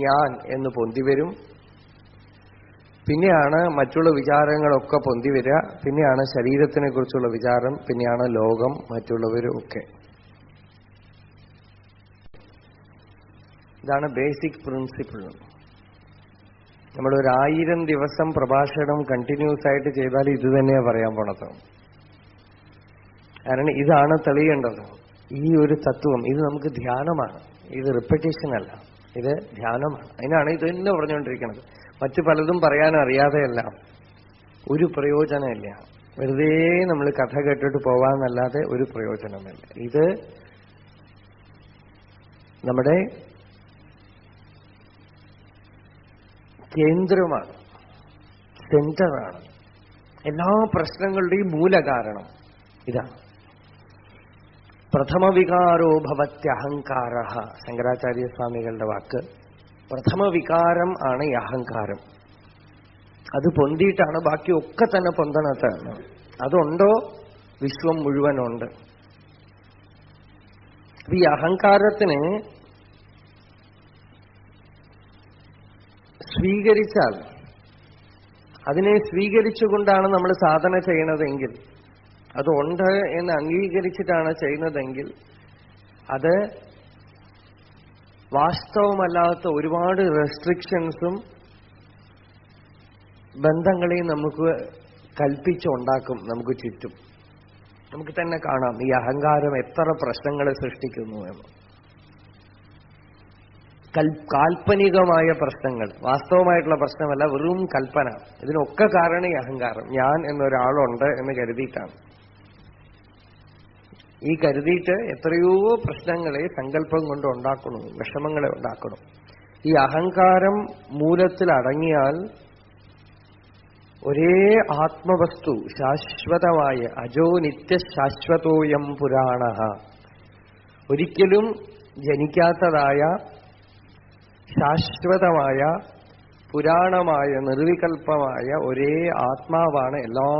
ഞാൻ എന്ന് പൊന്തി വരും. പിന്നെയാണ് മറ്റുള്ള വിചാരങ്ങളൊക്കെ പൊന്തി വരിക. പിന്നെയാണ് ശരീരത്തിനെ കുറിച്ചുള്ള വിചാരം, പിന്നെയാണ് ലോകം, മറ്റുള്ളവരും ഒക്കെ. ഇതാണ് ബേസിക് പ്രിൻസിപ്പിൾ. നമ്മളൊരു 1000 ദിവസം പ്രഭാഷണം കണ്ടിന്യൂസ് ആയിട്ട് ചെയ്താൽ ഇത് തന്നെയാ പറയാൻ പോണത്. കാരണം ഇതാണ് തെളിയേണ്ടത്. ഈ ഒരു തത്വം ഇത് നമുക്ക് ധ്യാനമാണ്. ഇത് റിപ്പറ്റീഷൻ അല്ല, ഇത് ധ്യാനമാണ്. അതിനാണ് ഇത് തന്നെ പറഞ്ഞുകൊണ്ടിരിക്കുന്നത്. മറ്റു പലതും പറയാൻ അറിയാതെയല്ല, ഒരു പ്രയോജനമില്ല. വെറുതെ നമ്മൾ കഥ കേട്ടിട്ട് പോവാന്നല്ലാതെ ഒരു പ്രയോജനമില്ല. ഇത് നമ്മുടെ കേന്ദ്രമാണ്, സെന്ററാണ്. എല്ലാ പ്രശ്നങ്ങളുടെയും മൂലകാരണം ഇതാണ്. പ്രഥമവികാരോ ഭവത്യഹങ്കാര, ശങ്കരാചാര്യസ്വാമികളുടെ വാക്ക്. പ്രഥമവികാരം ആണ് ഈ അഹങ്കാരം. അത് പൊന്തിയിട്ടാണ് ബാക്കിയൊക്കെ തന്നെ പൊന്തണത്. അതുണ്ടോ വിശ്വം മുഴുവനുണ്ട്. ഈ അഹങ്കാരത്തിന് സ്വീകരിച്ചാൽ, അതിനെ സ്വീകരിച്ചുകൊണ്ടാണ് നമ്മൾ സാധന ചെയ്യണതെങ്കിൽ, അതുണ്ട് എന്ന് അംഗീകരിച്ചിട്ടാണ് ചെയ്യുന്നതെങ്കിൽ, അത് വാസ്തവമല്ലാത്ത ഒരുപാട് റെസ്ട്രിക്ഷൻസും ബന്ധങ്ങളെയും നമുക്ക് കൽപ്പിച്ചുണ്ടാക്കും. നമുക്ക് ചുറ്റും നമുക്ക് തന്നെ കാണാം ഈ അഹങ്കാരം എത്ര പ്രശ്നങ്ങളെ സൃഷ്ടിക്കുന്നു എന്ന്. കാൽപ്പനികമായ പ്രശ്നങ്ങൾ, വാസ്തവമായിട്ടുള്ള പ്രശ്നമല്ല, വെറും കൽപ്പന. ഇതിനൊക്കെ കാരണം ഈ അഹങ്കാരം. ഞാൻ എന്നൊരാളുണ്ട് എന്ന് കരുതിയിട്ടാണ്. ഈ കരുതിയിട്ട് എത്രയോ പ്രശ്നങ്ങളെ സങ്കല്പം കൊണ്ട് ഉണ്ടാക്കണം, വിഷമങ്ങളെ ഉണ്ടാക്കണം. ഈ അഹങ്കാരം മൂലത്തിൽ അടങ്ങിയാൽ ഒരേ ആത്മവസ്തു, ശാശ്വതമായ അജോ നിത്യശാശ്വതോയം പുരാണ, ഒരിക്കലും ജനിക്കാത്തതായ ശാശ്വതമായ പുരാണമായ നിർവികൽപ്പമായ ഒരേ ആത്മാവാണ് എല്ലാ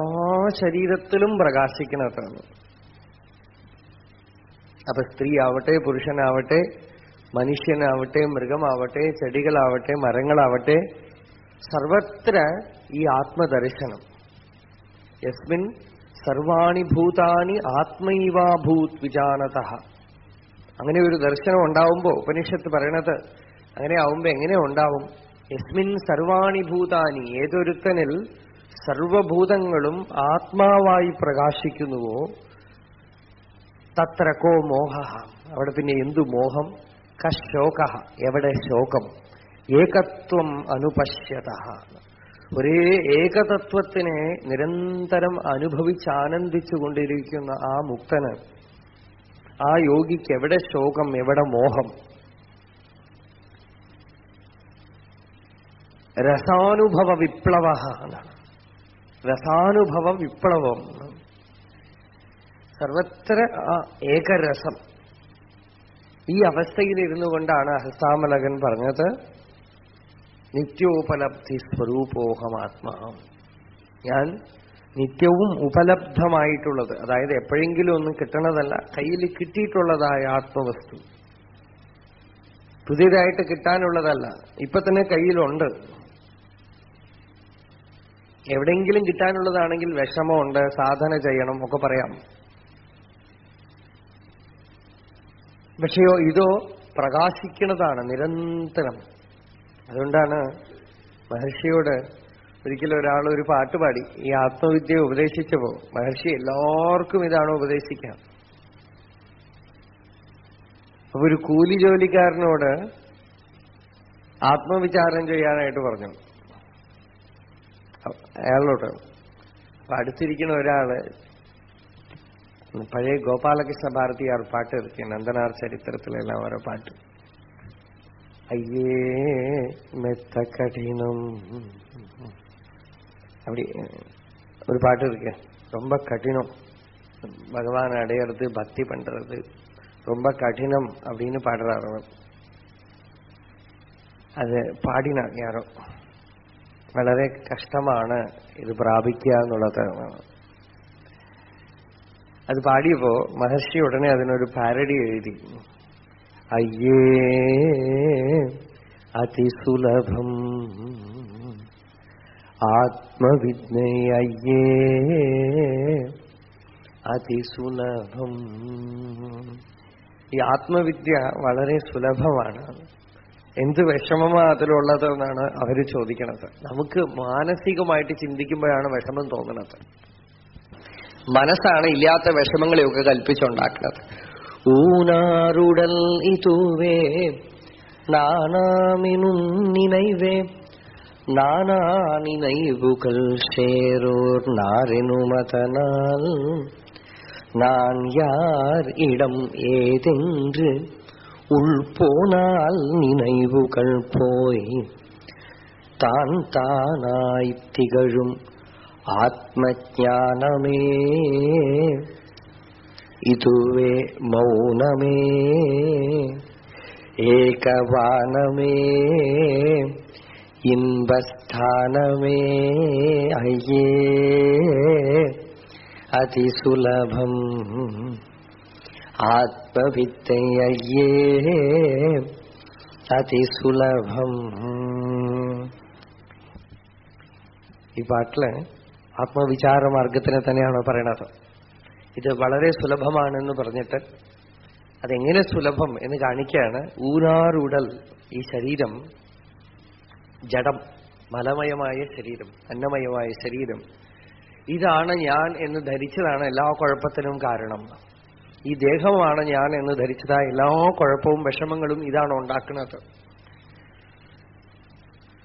ശരീരത്തിലും പ്രകാശിക്കുന്നതെന്ന്. അപ്പൊ സ്ത്രീ ആവട്ടെ, പുരുഷനാവട്ടെ, മനുഷ്യനാവട്ടെ, മൃഗമാവട്ടെ, ചെടികളാവട്ടെ, മരങ്ങളാവട്ടെ, സർവത്ര ഈ ആത്മദർശനം. യസ്മിൻ സർവാണി ഭൂതാനി ആത്മൈവാഭൂത് വിജാനതഃ. അങ്ങനെ ഒരു ദർശനം ഉണ്ടാവുമ്പോ, ഉപനിഷത്ത് പറയണത് അങ്ങനെ ആവുമ്പോ എങ്ങനെ ഉണ്ടാവും? യസ്മിൻ സർവാണി ഭൂതാനി, ഏതൊരുത്തനിൽ സർവഭൂതങ്ങളും ആത്മാവായി പ്രകാശിക്കുന്നുവോ, തത്ര കോ മോഹ, അവിടെ പിന്നെ എന്തു മോഹം? കശോക, എവിടെ ശോകം? ഏകത്വം അനുപശ്യത, ഒരേ ഏകതത്വത്തിനെ നിരന്തരം അനുഭവിച്ച് ആനന്ദിച്ചുകൊണ്ടിരിക്കുന്ന ആ മുക്തന്, ആ യോഗിക്ക് എവിടെ ശോകം, എവിടെ മോഹം? രസാനുഭവ വിപ്ലവ എന്നാണ്. രസാനുഭവ വിപ്ലവം, സർവത്ര ആ ഏകരസം. ഈ അവസ്ഥയിലിരുന്നു കൊണ്ടാണ് ഹസ്താമലകൻ പറഞ്ഞത്, നിത്യോപലബ്ധി സ്വരൂപോഹമാത്മാ. ഞാൻ നിത്യവും ഉപലബ്ധമായിട്ടുള്ളത്, അതായത് എപ്പോഴെങ്കിലും ഒന്നും കിട്ടണതല്ല, കയ്യിൽ കിട്ടിയിട്ടുള്ളതായ ആത്മവസ്തു, പുതിയതായിട്ട് കിട്ടാനുള്ളതല്ല, ഇപ്പൊ തന്നെ കയ്യിലുണ്ട്. എവിടെയെങ്കിലും കിട്ടാനുള്ളതാണെങ്കിൽ വിഷമമുണ്ട്, സാധന ചെയ്യണം ഒക്കെ പറയാം. പക്ഷെയോ ഇതോ പ്രകാശിക്കുന്നതാണ് നിരന്തരം. അതുകൊണ്ടാണ് മഹർഷിയോട് ഒരിക്കലും ഒരാൾ ഒരു പാട്ട് പാടി ഈ ആത്മവിദ്യ ഉപദേശിച്ചപ്പോ മഹർഷി എല്ലാവർക്കും ഇതാണ് ഉപദേശിക്കുക. അപ്പൊ ഒരു കൂലി ജോലിക്കാരനോട് ആത്മവിചാരം ചെയ്യാനായിട്ട് പറഞ്ഞു അയാളോട്. അപ്പൊ അടുത്തിരിക്കുന്ന ഒരാള് പഴയ ഗോപാലകൃഷ്ണ ഭാരതിയാർ പാട്ട് ഇറക്കി, നന്ദനാർ ചരിത്രത്തിലെല്ലാം ഓരോ പാട്ട്. അയ്യേ മെത്ത കഠിനം, அப்படி ஒரு பாட்டு இருக்கு, ரொம்ப கடினம் பகவான் அடையிறது, பக்தி பண்றது ரொம்ப கடினம் அப்படின்னு பாடுறார் அவர். അത് പാടിനാണ് യാരോ, വളരെ കഷ്ടമാണ് ഇത് പ്രാപിക്കുക എന്നുള്ളത്. അത് പാടിയപ്പോ മഹർഷി ഉടനെ അതിനൊരു പാരഡി എഴുതി, അയ്യേ അതിസുലഭം ആത്മവിദ്യൈ, അയ്യേ അതിസുലഭം. ഈ ആത്മവിദ്യ വളരെ സുലഭമാണ്. എന്ത് വിഷമമാ അതിലുള്ളതെന്നാണ് അവര് ചോദിക്കണത്. നമുക്ക് മാനസികമായിട്ട് ചിന്തിക്കുമ്പോഴാണ് വിഷമം തോന്നുന്നത്. മനസ്സാണ് ഇല്ലാത്ത വിഷമങ്ങളെയൊക്കെ കൽപ്പിച്ചുണ്ടാക്കുന്നത്. ഊനാറുടൽ ഇതുവേ നാനാമിനും നിனைவே நானா நினைவுகள் சேரோர் நாரெனுமதனால் நான் யார் இடம் ஏதென்று ഉൾപോനാൽ നിனைവുകൾ പോയി താൻ താനായി തികഴും ആത്മജ്ഞാനമേ ഇതുവേ മൗനമേ ഏകവാനമേ ഇൻപസ്ഥാനമേ അയ്യേ അതിസുലഭം ആത്മവിദ്യയ്യേ അതിസുലഭം. ഈ പാട്ടില് ആത്മവിചാര മാർഗത്തിനെ തന്നെയാണ് പറയണത്. ഇത് വളരെ സുലഭമാണെന്ന് പറഞ്ഞിട്ട് അതെങ്ങനെ സുലഭം എന്ന് കാണിക്കുകയാണ്. ഊരാറുടൽ, ഈ ശരീരം ജഡം, മലമയമായ ശരീരം, അന്നമയമായ ശരീരം, ഇതാണ് ഞാൻ എന്ന് ധരിച്ചതാണ് എല്ലാ കുഴപ്പത്തിനും കാരണം. ഈ ദേഹമാണ് ഞാൻ എന്ന് ധരിച്ചതാ എല്ലാ കുഴപ്പവും വിഷമങ്ങളും ഇതാണ് ഉണ്ടാക്കുന്നത്.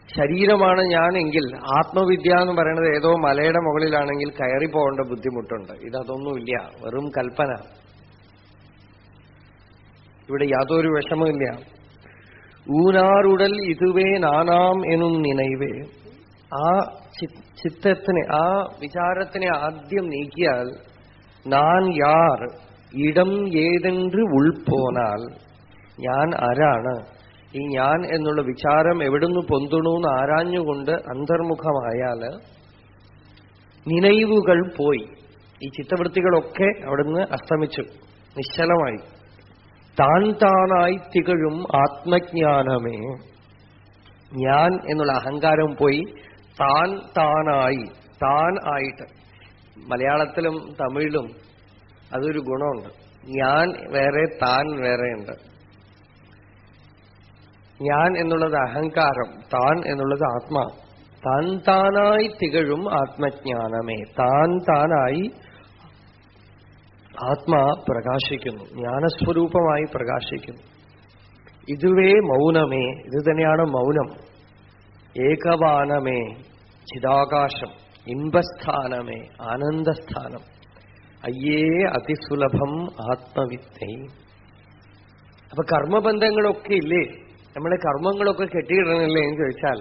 ശരീരമാണ് ഞാനെങ്കിൽ ആത്മവിദ്യ എന്ന് പറയുന്നത് ഏതോ മലയുടെ മുകളിലാണെങ്കിൽ കയറി പോകേണ്ട ബുദ്ധിമുട്ടുണ്ട്. ഇതൊന്നുമില്ല, വെറും കൽപ്പന. ഇവിടെ യാതൊരു വിഷമമില്ല. ഊനാറുടൽ ഇതുവേ നാനാം എന്നും നിனைവേ. ആ ചിത്തത്തിനെ, ആ വിചാരത്തിനെ ആദ്യം നീക്കിയാൽ നാൻ യാർ ഇടം ഏതെன்று ഉൾപോനാൽ, ഞാൻ ആരാണ്, ഈ ഞാൻ എന്നുള്ള വിചാരം എവിടുന്ന് പൊന്തുണൂന്ന് ആരാഞ്ഞുകൊണ്ട് അന്തർമുഖമായാൽ നിனைവുകൾ പോയി, ഈ ചിത്തവൃത്തികളൊക്കെ അവിടുന്ന് അസ്തമിച്ചു, നിശ്ചലമായി. താൻ താനായി തികഴും ആത്മജ്ഞാനമേ, ഞാൻ എന്നുള്ള അഹങ്കാരം പോയി താൻ താനായി, താൻ ആയിട്ട്. മലയാളത്തിലും തമിഴിലും അതൊരു ഗുണമുണ്ട്. ഞാൻ വേറെ, താൻ വേറെയുണ്ട്. ഞാൻ എന്നുള്ളത് അഹങ്കാരം, താൻ എന്നുള്ളത് ആത്മാ. താൻ താനായി തികഴും ആത്മജ്ഞാനമേ, താൻ താനായി ആത്മാ പ്രകാശിക്കുന്നു, ജ്ഞാനസ്വരൂപമായി പ്രകാശിക്കുന്നു. ഇതുവേ മൗനമേ, ഇത് തന്നെയാണ് മൗനം. ഏകവാനമേ, ചിദാകാശം. ഇൻപസ്ഥാനമേ, ആനന്ദസ്ഥാനം. അയ്യേ അതിസുലഭം ആത്മവിദ്യ. അപ്പൊ കർമ്മബന്ധങ്ങളൊക്കെ ഇല്ലേ, നമ്മളെ കർമ്മങ്ങളൊക്കെ കെട്ടിയിടണില്ലേ എന്ന് ചോദിച്ചാൽ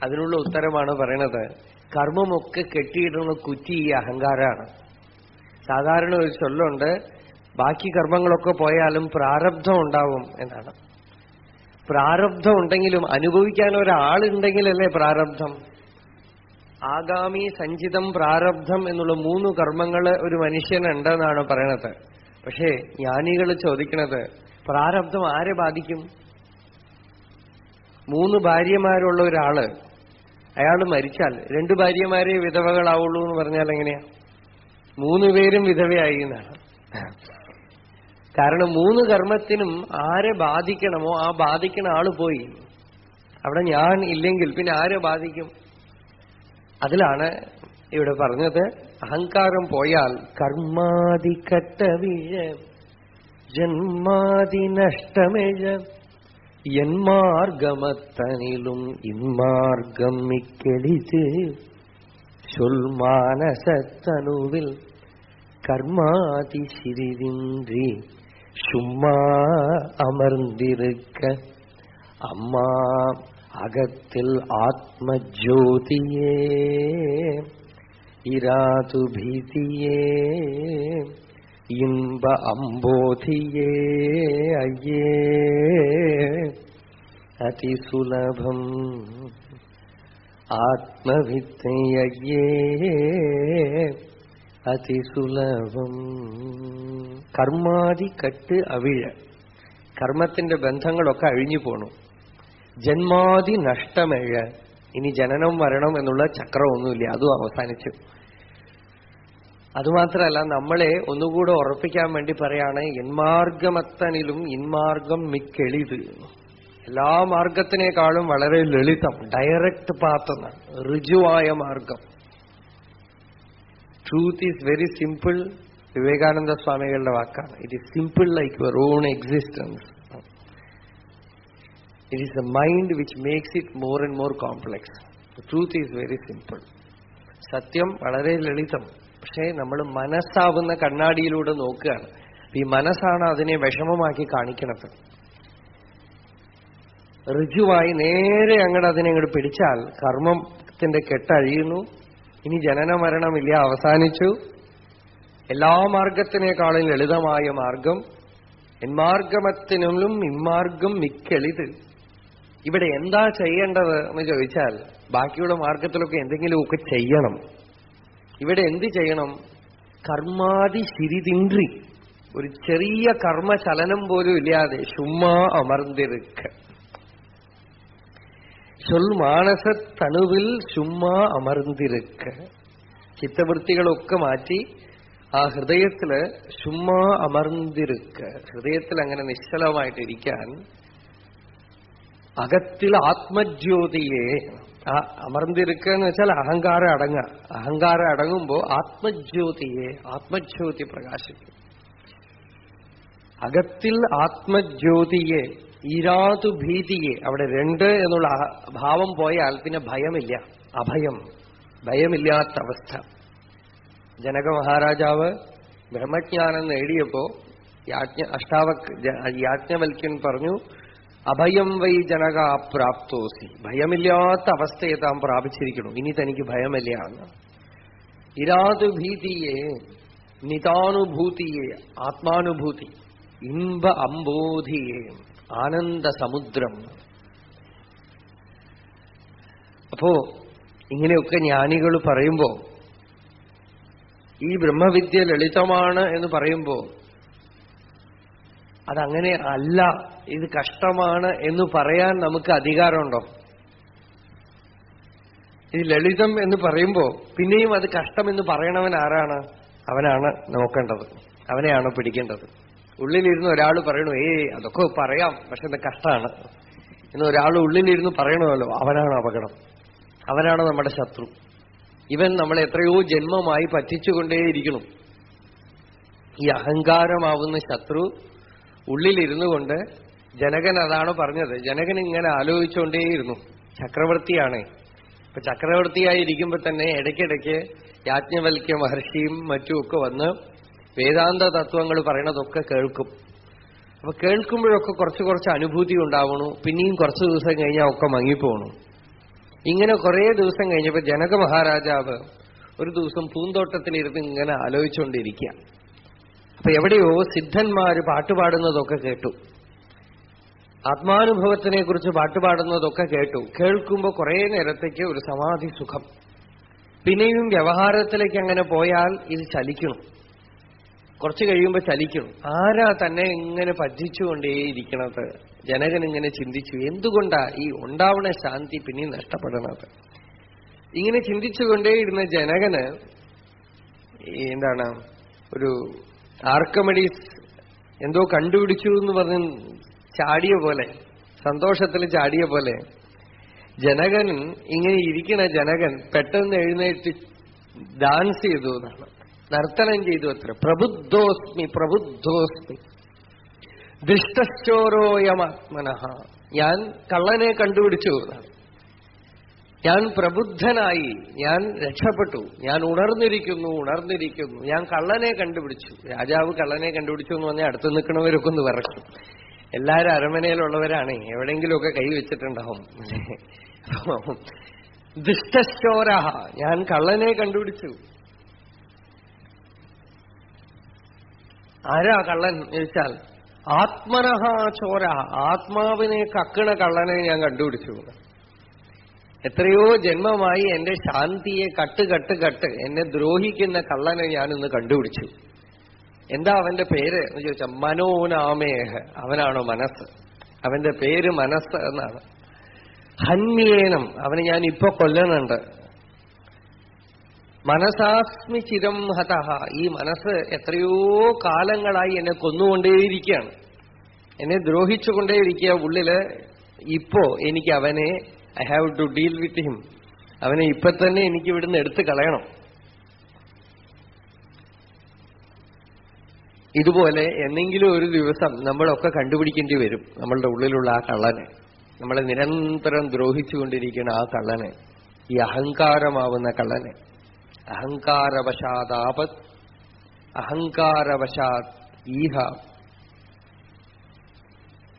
അതിനുള്ള ഉത്തരമാണ് പറയണത്. കർമ്മമൊക്കെ കെട്ടിയിടുന്ന കുറ്റി ഈ അഹങ്കാരമാണ്. സാധാരണ ഒരു ചൊല്ലുണ്ട്, ബാക്കി കർമ്മങ്ങളൊക്കെ പോയാലും പ്രാരബ്ധം ഉണ്ടാവും എന്നാണ്. പ്രാരബ്ധം ഉണ്ടെങ്കിലും അനുഭവിക്കാൻ ഒരാളുണ്ടെങ്കിലല്ലേ പ്രാരബ്ധം. ആഗാമി, സഞ്ചിതം, പ്രാരബ്ധം എന്നുള്ള 3 കർമ്മങ്ങൾ ഒരു മനുഷ്യനുണ്ടെന്നാണ് പറയണത്. പക്ഷേ ജ്ഞാനികൾ ചോദിക്കണത്, പ്രാരബ്ധം ആരെ ബാധിക്കും? 3 ഭാര്യമാരുള്ള ഒരാള്, അയാൾ മരിച്ചാൽ 2 ഭാര്യമാരെ വിധവകളാവുള്ളൂ എന്ന് പറഞ്ഞാൽ എങ്ങനെയാ? 3 പേരും വിധവയായി എന്നാണ്. കാരണം 3 കർമ്മത്തിനും ആരെ ബാധിക്കണമോ ആ ബാധിക്കണ ആള് പോയി. അവിടെ ഞാൻ ഇല്ലെങ്കിൽ പിന്നെ ആരെ ബാധിക്കും? അതിലാണ് ഇവിടെ പറഞ്ഞത്, അഹങ്കാരം പോയാൽ കർമാതി കട്ടവിഴ ജന്മാതി നഷ്ടമിഴ എന്മാർഗമത്തനിലും ഇന്മാർഗം മിക്കെളിച്ച് ചൊൽമാനസത്തനുവിൽ கர்மாதி சிறிதின்றி சும்மா அமர்ந்திருக்க அம்மா அகத்தில் ஆத்ம ஜோதியே இராது பீதியே இன்ப அம்போதியே ஐயே அதிசுலபம் ആത്മവിദ്യയേ അതിസുലഭം. കർമാതി കട്ട് അവിഴ, കർമ്മത്തിന്റെ ബന്ധങ്ങളൊക്കെ അഴിഞ്ഞു പോണു. ജന്മാതി നഷ്ടമഴ, ഇനി ജനനം മരണം എന്നുള്ള ചക്രമൊന്നുമില്ല, അതും അവസാനിച്ചു. അതുമാത്രമല്ല, നമ്മളെ ഒന്നുകൂടെ ഉറപ്പിക്കാൻ വേണ്ടി പറയാണ്, എന്മാർഗമത്തനിലും ഇൻമാർഗം മിക്കെളിത്. എല്ലാ മാർഗത്തിനേക്കാളും വളരെ ലളിതം, ഡയറക്റ്റ് പാത്ത് എന്നാണ്, ഋജുവായ മാർഗം. Truth is very simple, Vivekananda സ്വാമികളുടെ വാക്കാണ്. It is simple like your own existence. It is the mind which makes it more and more complex. Truth is very simple. സത്യം വളരെ ലളിതം. പക്ഷേ നമ്മൾ മനസ്സാവുന്ന കണ്ണാടിയിലൂടെ നോക്കുകയാണ്. ഈ മനസ്സാണ് അതിനെ വിഷമമാക്കി കാണിക്കുന്നത്. ഋജുവായി നേരെ അതിനെ അങ്ങോട്ട് പിടിച്ചാൽ കർമ്മത്തിന്റെ കെട്ടഴിയുന്നു. ഇനി ജനന മരണമില്ല, അവസാനിച്ചു. എല്ലാ മാർഗത്തിനേക്കാളും ലളിതമായ മാർഗം. എന്മാർഗമത്തിനും ഇമ്മാർഗം മിക്കളിത്. ഇവിടെ എന്താ ചെയ്യേണ്ടത് എന്ന് ചോദിച്ചാൽ, ബാക്കിയുള്ള മാർഗത്തിലൊക്കെ എന്തെങ്കിലുമൊക്കെ ചെയ്യണം. ഇവിടെ എന്ത് ചെയ്യണം? കർമാതി ശിരിതിൻറി, ഒരു ചെറിയ കർമ്മചലനം പോലും ഇല്ലാതെ ചുമ്മാ അമർന്നിരിക്ക. ചൊൽ മാനസത്തണുവിൽ ചുമ്മാ അമർന്നിരിക്ക. ചിത്തവൃത്തികളൊക്കെ മാറ്റി ആ ഹൃദയത്തില് ചുമ്മാ അമർന്നിരിക്ക. ഹൃദയത്തിൽ അങ്ങനെ നിശ്ചലമായിട്ടിരിക്കാൻ. അകത്തിൽ ആത്മജ്യോതിയെ, ആ അമർന്നിരിക്കുക എന്ന് വെച്ചാൽ അഹങ്കാരം അടങ്ങുക. അഹങ്കാരം അടങ്ങുമ്പോ ആത്മജ്യോതിയെ, ആത്മജ്യോതി പ്രകാശിക്കും. അകത്തിൽ ആത്മജ്യോതിയെ, ഈരാതു ഭീതിയെ. അവിടെ രണ്ട് എന്നുള്ള ഭാവം പോയാൽ പിന്നെ ഭയമില്ല. അഭയം, ഭയമില്ലാത്ത അവസ്ഥ. ജനക മഹാരാജാവ് ബ്രഹ്മജ്ഞാനം നേടിയപ്പോ യാജ്ഞവൽക്യൻ പറഞ്ഞു, അഭയം വൈ ജനക പ്രാപ്തോസി. ഭയമില്ലാത്ത അവസ്ഥയെ താൻ പ്രാപിച്ചിരിക്കണം. ഇനി തനിക്ക് ഭയമില്ല എന്ന്. ഇരാതുഭീതിയെ, നിതാനുഭൂതിയെ, ആത്മാനുഭൂതി. ഇമ്പ അംബോധിയെ, ആനന്ദ സമുദ്രം. അപ്പോ ഇങ്ങനെയൊക്കെ ജ്ഞാനികൾ പറയുമ്പോ, ഈ ബ്രഹ്മവിദ്യ ലളിതമാണ് എന്ന് പറയുമ്പോ, അതങ്ങനെ അല്ല, ഇത് കഷ്ടമാണ് എന്ന് പറയാൻ നമുക്ക് അധികാരമുണ്ടോ? ഇത് ലളിതം എന്ന് പറയുമ്പോ പിന്നെയും അത് കഷ്ടമെന്ന് പറയണവൻ ആരാണ്? അവനാണ് നോക്കേണ്ടത്, അവനെയാണ് പിടിക്കേണ്ടത്. ഉള്ളിലിരുന്ന് ഒരാൾ പറയണു, അതൊക്കെ പറയാം, പക്ഷെ ഇത് കഷ്ടമാണ് എന്ന് ഒരാൾ ഉള്ളിലിരുന്ന് പറയണമല്ലോ, അവനാണ് അപകടം, അവനാണ് നമ്മുടെ ശത്രു. ഇവൻ നമ്മളെ എത്രയോ ജന്മമായി പറ്റിച്ചുകൊണ്ടേയിരിക്കണം. ഈ അഹങ്കാരമാവുന്ന ശത്രു ഉള്ളിലിരുന്നു കൊണ്ട്, ജനകൻ അതാണ് പറഞ്ഞത്. ജനകൻ ഇങ്ങനെ ആലോചിച്ചുകൊണ്ടേയിരുന്നു. ചക്രവർത്തിയാണേ. ഇപ്പൊ ചക്രവർത്തിയായിരിക്കുമ്പോ തന്നെ ഇടയ്ക്കിടയ്ക്ക് യാജ്ഞവൽക്യ മഹർഷിയും മറ്റുമൊക്കെ വന്ന് വേദാന്ത തത്വങ്ങൾ പറയണതൊക്കെ കേൾക്കും. അപ്പൊ കേൾക്കുമ്പോഴൊക്കെ കുറച്ച് അനുഭൂതി ഉണ്ടാവണു. പിന്നെയും കുറച്ച് ദിവസം കഴിഞ്ഞാൽ ഒക്കെ മങ്ങിപ്പോണു. ഇങ്ങനെ കുറെ ദിവസം കഴിഞ്ഞപ്പോ ജനക മഹാരാജാവ് ഒരു ദിവസം പൂന്തോട്ടത്തിലിരുന്ന് ഇങ്ങനെ ആലോചിച്ചുകൊണ്ടിരിക്കുക. അപ്പൊ എവിടെയോ സിദ്ധന്മാര് പാട്ടുപാടുന്നതൊക്കെ കേട്ടു. ആത്മാനുഭവത്തിനെ കുറിച്ച് പാട്ടുപാടുന്നതൊക്കെ കേട്ടു. കേൾക്കുമ്പോ കുറെ നേരത്തേക്ക് ഒരു സമാധി സുഖം. പിന്നെയും വ്യവഹാരത്തിലേക്ക് അങ്ങനെ പോയാൽ ഇത് ചലിക്കണം. കുറച്ച് കഴിയുമ്പോ ചലിക്കണം. ആരാ തന്നെ ഇങ്ങനെ പറ്റിച്ചുകൊണ്ടേയിരിക്കണത്? ജനകൻ ഇങ്ങനെ ചിന്തിച്ചു, എന്തുകൊണ്ടാ ഈ ഉണ്ടാവണ ശാന്തി പിന്നെയും നഷ്ടപ്പെടണത്? ഇങ്ങനെ ചിന്തിച്ചുകൊണ്ടേയിരുന്ന ജനകന് എന്താണ്, ഒരു ആർക്കമിഡീസ് എന്തോ കണ്ടുപിടിച്ചു എന്ന് പറഞ്ഞ് ചാടിയ പോലെ, സന്തോഷത്തിൽ ചാടിയ പോലെ, ജനകൻ ഇങ്ങനെ ഇരിക്കണ ജനകൻ പെട്ടെന്ന് എഴുന്നേറ്റ് ഡാൻസ് ചെയ്തു എന്നാണ്, നർത്തനം ചെയ്തു അത്ര. പ്രബുദ്ധോസ്മി പ്രബുദ്ധോസ്മി ദൃഷ്ടശ്ചോരോയമാത്മനഃ. ഞാൻ കള്ളനെ കണ്ടുപിടിച്ചു എന്നാണ്. ഞാൻ പ്രബുദ്ധനായി, ഞാൻ രക്ഷപ്പെട്ടു, ഞാൻ ഉണർന്നിരിക്കുന്നു, ഞാൻ കള്ളനെ കണ്ടുപിടിച്ചു. രാജാവ് കള്ളനെ കണ്ടുപിടിച്ചു എന്ന് പറഞ്ഞാൽ അടുത്ത് നിൽക്കണവരൊക്കെ ഒന്ന് വിറക്കും. എല്ലാവരും അരമനയിലുള്ളവരാണ്, എവിടെയെങ്കിലുമൊക്കെ കൈവച്ചിട്ടുണ്ടാവും. ദുഷ്ടശ്ചോര, ഞാൻ കള്ളനെ കണ്ടുപിടിച്ചു. ആരാ കള്ളൻ ചോദിച്ചാൽ, ആത്മനഃ ചോര, ആത്മാവിനെ കക്കണ കള്ളനെ ഞാൻ കണ്ടുപിടിച്ചു. എത്രയോ ജന്മമായി എന്റെ ശാന്തിയെ കട്ട് എന്നെ ദ്രോഹിക്കുന്ന കള്ളനെ ഞാനിന്ന് കണ്ടുപിടിച്ചു. എന്താ അവന്റെ പേര് എന്ന് ചോദിച്ചാൽ മനോനാമേഹ, അവനാണോ മനസ്സ്. അവന്റെ പേര് മനസ്സ് എന്നാണ്. ഹന്യേനം, അവനെ ഞാൻ ഇപ്പൊ കൊല്ലണുണ്ട്. മനസാസ്മി ചിരം ഹതഃ, ഈ മനസ്സ് എത്രയോ കാലങ്ങളായി എന്നെ കൊന്നുകൊണ്ടേയിരിക്കുകയാണ്, എന്നെ ദ്രോഹിച്ചുകൊണ്ടേയിരിക്കുക ഉള്ളില്. ഇപ്പോ എനിക്ക് അവനെ, I have to deal with him, അവനെ ഇപ്പൊ തന്നെ എനിക്ക് ഇവിടുന്ന് എടുത്തു കളയണം. ഇതുപോലെ എന്നെങ്കിലും ഒരു ദിവസം നമ്മളൊക്കെ കണ്ടുപിടിക്കേണ്ടി വരും നമ്മളുടെ ഉള്ളിലുള്ള ആ കള്ളനെ, നമ്മളെ നിരന്തരം ദ്രോഹിച്ചുകൊണ്ടിരിക്കുന്ന ആ കള്ളനെ, ഈ അഹങ്കാരമാവുന്ന കള്ളനെ. അഹങ്കാരവശാദാപത് അഹങ്കാരവശാത് ഈഹ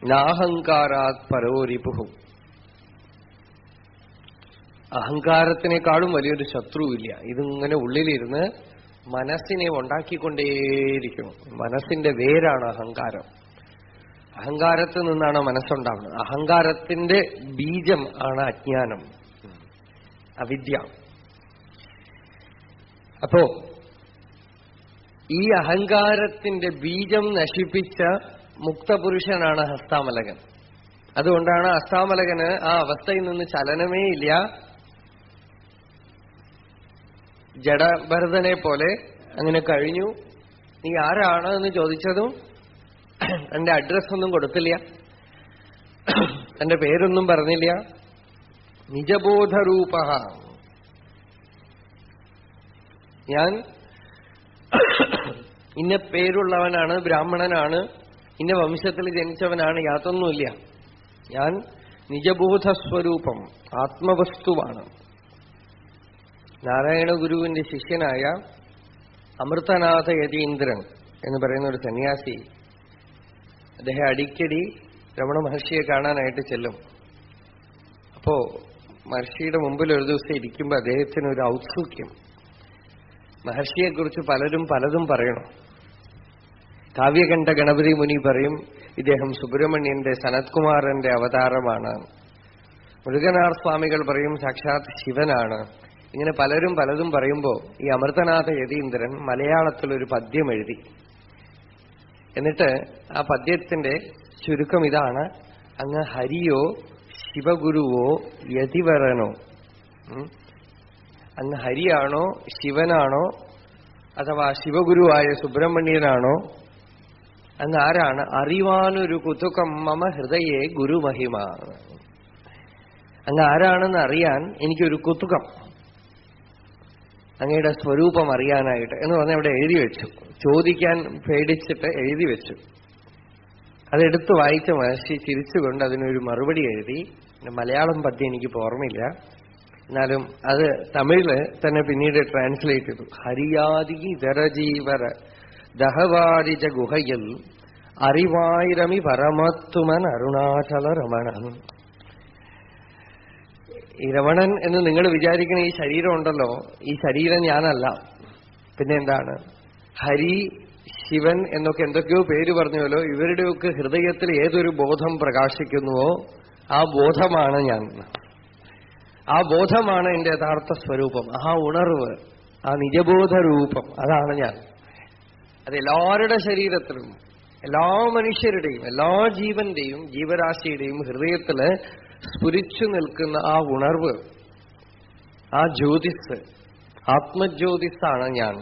നാഹങ്കാരാത് പരോരിപുഹു. അഹങ്കാരത്തിനേക്കാളും വലിയൊരു ശത്രുവില്ല. ഇതിങ്ങനെ ഉള്ളിലിരുന്ന് മനസ്സിനെ ഉണ്ടാക്കിക്കൊണ്ടേയിരിക്കും. മനസ്സിന്റെ വേരാണ് അഹങ്കാരം. അഹങ്കാരത്തിൽ നിന്നാണ് മനസ്സുണ്ടാവുന്നത്. അഹങ്കാരത്തിന്റെ ബീജം ആണ് അജ്ഞാനം, അവിദ്യ. അപ്പോ ഈ അഹങ്കാരത്തിന്റെ ബീജം നശിപ്പിച്ച മുക്തപുരുഷനാണ് ഹസ്താമലകൻ. അതുകൊണ്ടാണ് ഹസ്താമലകന് ആ അവസ്ഥയിൽ നിന്ന് ചലനമേ ഇല്ല. ജഡഭരതനെ പോലെ അങ്ങനെ കഴിഞ്ഞു. നീ ആരാണ് എന്ന് ചോദിച്ചതും തന്റെ അഡ്രസ്സൊന്നും കൊടുത്തില്ല, തന്റെ പേരൊന്നും പറഞ്ഞില്ല. നിജബോധരൂപ, ഞാൻ ഇന്ന പേരുള്ളവനാണ്, ബ്രാഹ്മണനാണ്, ഇന്ന വംശത്തിൽ ജനിച്ചവനാണ്, യാതൊന്നുമില്ല. ഞാൻ നിജബോധസ്വരൂപം, ആത്മവസ്തുവാണ്. നാരായണ ഗുരുവിന്റെ ശിഷ്യനായ അമൃതനാഥ യതീന്ദ്രൻ എന്ന് പറയുന്ന ഒരു സന്യാസി, അദ്ദേഹം അടിക്കടി രമണ മഹർഷിയെ കാണാനായിട്ട് ചെല്ലും. അപ്പോ മഹർഷിയുടെ മുമ്പിൽ ഒരു ദിവസം ഇരിക്കുമ്പോൾ അദ്ദേഹത്തിന് ഒരു ഔത്സുക്യം. മഹർഷിയെക്കുറിച്ച് പലരും പലതും പറയണം. കാവ്യകണ്ഠ ഗണപതി മുനി പറയും ഇദ്ദേഹം സുബ്രഹ്മണ്യന്റെ സനത്കുമാരന്റെ അവതാരമാണ്. മുരുകനാർ സ്വാമികൾ പറയും സാക്ഷാത് ശിവനാണ്. ഇങ്ങനെ പലരും പലതും പറയുമ്പോ ഈ അമൃതനാഥ യതീന്ദ്രൻ മലയാളത്തിലൊരു പദ്യം എഴുതി. എന്നിട്ട് ആ പദ്യത്തിന്റെ ചുരുക്കം ഇതാണ്: അങ്ങ് ഹരിയോ ശിവഗുരുവോ യതിവരനോ, അങ്ങ് ഹരിയാണോ ശിവനാണോ അഥവാ ശിവഗുരുവായ സുബ്രഹ്മണ്യനാണോ, അങ്ങ് ആരാണ്? അറിവാനൊരു കുതുകം മമ ഹൃദയേ ഗുരുമഹിമ. അങ്ങ് ആരാണെന്ന് അറിയാൻ എനിക്കൊരു കുതുകം, അങ്ങയുടെ സ്വരൂപം അറിയാനായിട്ട് എന്ന് പറഞ്ഞ് അവിടെ എഴുതി വെച്ചു. ചോദിക്കാൻ പേടിച്ചിട്ട് എഴുതി വെച്ചു. അതെടുത്ത് വായിച്ച മഹർഷി ചിരിച്ചുകൊണ്ട് അതിനൊരു മറുപടി എഴുതി. മലയാളം പദ്യം എനിക്കിപ്പോ ഓർമ്മയില്ല, എന്നാലും അത് തമിഴില് തന്നെ പിന്നീട് ട്രാൻസ്ലേറ്റ് ചെയ്തു. ഹരിയാദി ഇതരജീവര ദഹവാരിജ ഗുഹയിൽ അറിവായിരമി പരമാത്മൻ അരുണാചല രമണൻ. ഈ രമണൻ എന്ന് നിങ്ങൾ വിചാരിക്കുന്ന ഈ ശരീരം ഉണ്ടല്ലോ, ഈ ശരീരം ഞാനല്ല. പിന്നെ എന്താണ്? ഹരി, ശിവൻ എന്നൊക്കെ എന്തൊക്കെയോ പേര് പറഞ്ഞുവല്ലോ. ഇവരുടെയൊക്കെ ഹൃദയത്തിൽ ഏതൊരു ബോധം പ്രകാശിക്കുന്നുവോ ആ ബോധമാണ് ഞാൻ. ആ ബോധമാണ് എന്റെ യഥാർത്ഥ സ്വരൂപം. ആ ഉണർവ്, ആ നിജബോധ രൂപം, അതാണ് ഞാൻ. അത് എല്ലാവരുടെ ശരീരത്തിലും, എല്ലാ മനുഷ്യരുടെയും, എല്ലാ ജീവന്റെയും, ജീവരാശിയുടെയും ഹൃദയത്തില് സ്ഫുരിച്ചു നിൽക്കുന്ന ആ ഉണർവ്, ആ ജ്യോതിസ്, ആത്മജ്യോതിസാണ് ഞാൻ.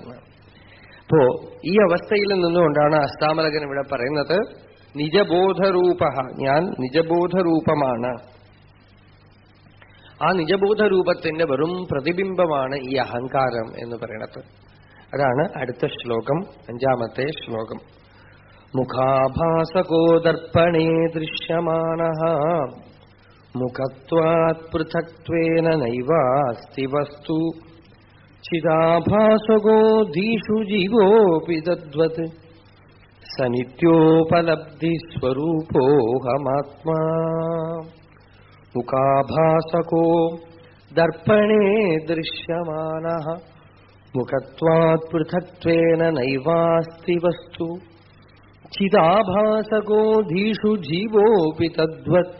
അപ്പോ ഈ അവസ്ഥയിൽ നിന്നുകൊണ്ടാണ് അഷ്ടാമലകൻ ഇവിടെ പറയുന്നത് നിജബോധരൂപ, ഞാൻ നിജബോധരൂപമാണ്. ആ നിജബോധരൂപത്തിന്റെ വെറും പ്രതിബിംബമാണ് ഈ അഹങ്കാരം എന്ന് പറയുന്നത്. അതാണ് അടുത്ത ശ്ലോകം, 5-ാമത്തെ ശ്ലോകം. മുഖാഭാസകോ ദർപ്പണേ ദൃശ്യമാനഃ മുഖത്വാത് പൃഥക്ത്വേന നൈവാസ്തി വസ്തു ചിദാഭാസകോ ധീഷു ജീവോപി തദ്വത് സനിത്യോപലബ്ധി സ്വരൂപോഹമാത്മാ. മുഖാഭാസകോ ദർപ്പണേ ദൃശ്യമാനഃ മുഖത്വാത് പൃഥക്ത്വേന നൈവാസ്തി വസ്തു ചിദാഭാസകോ ധീഷു ജീവോപി തദ്വത്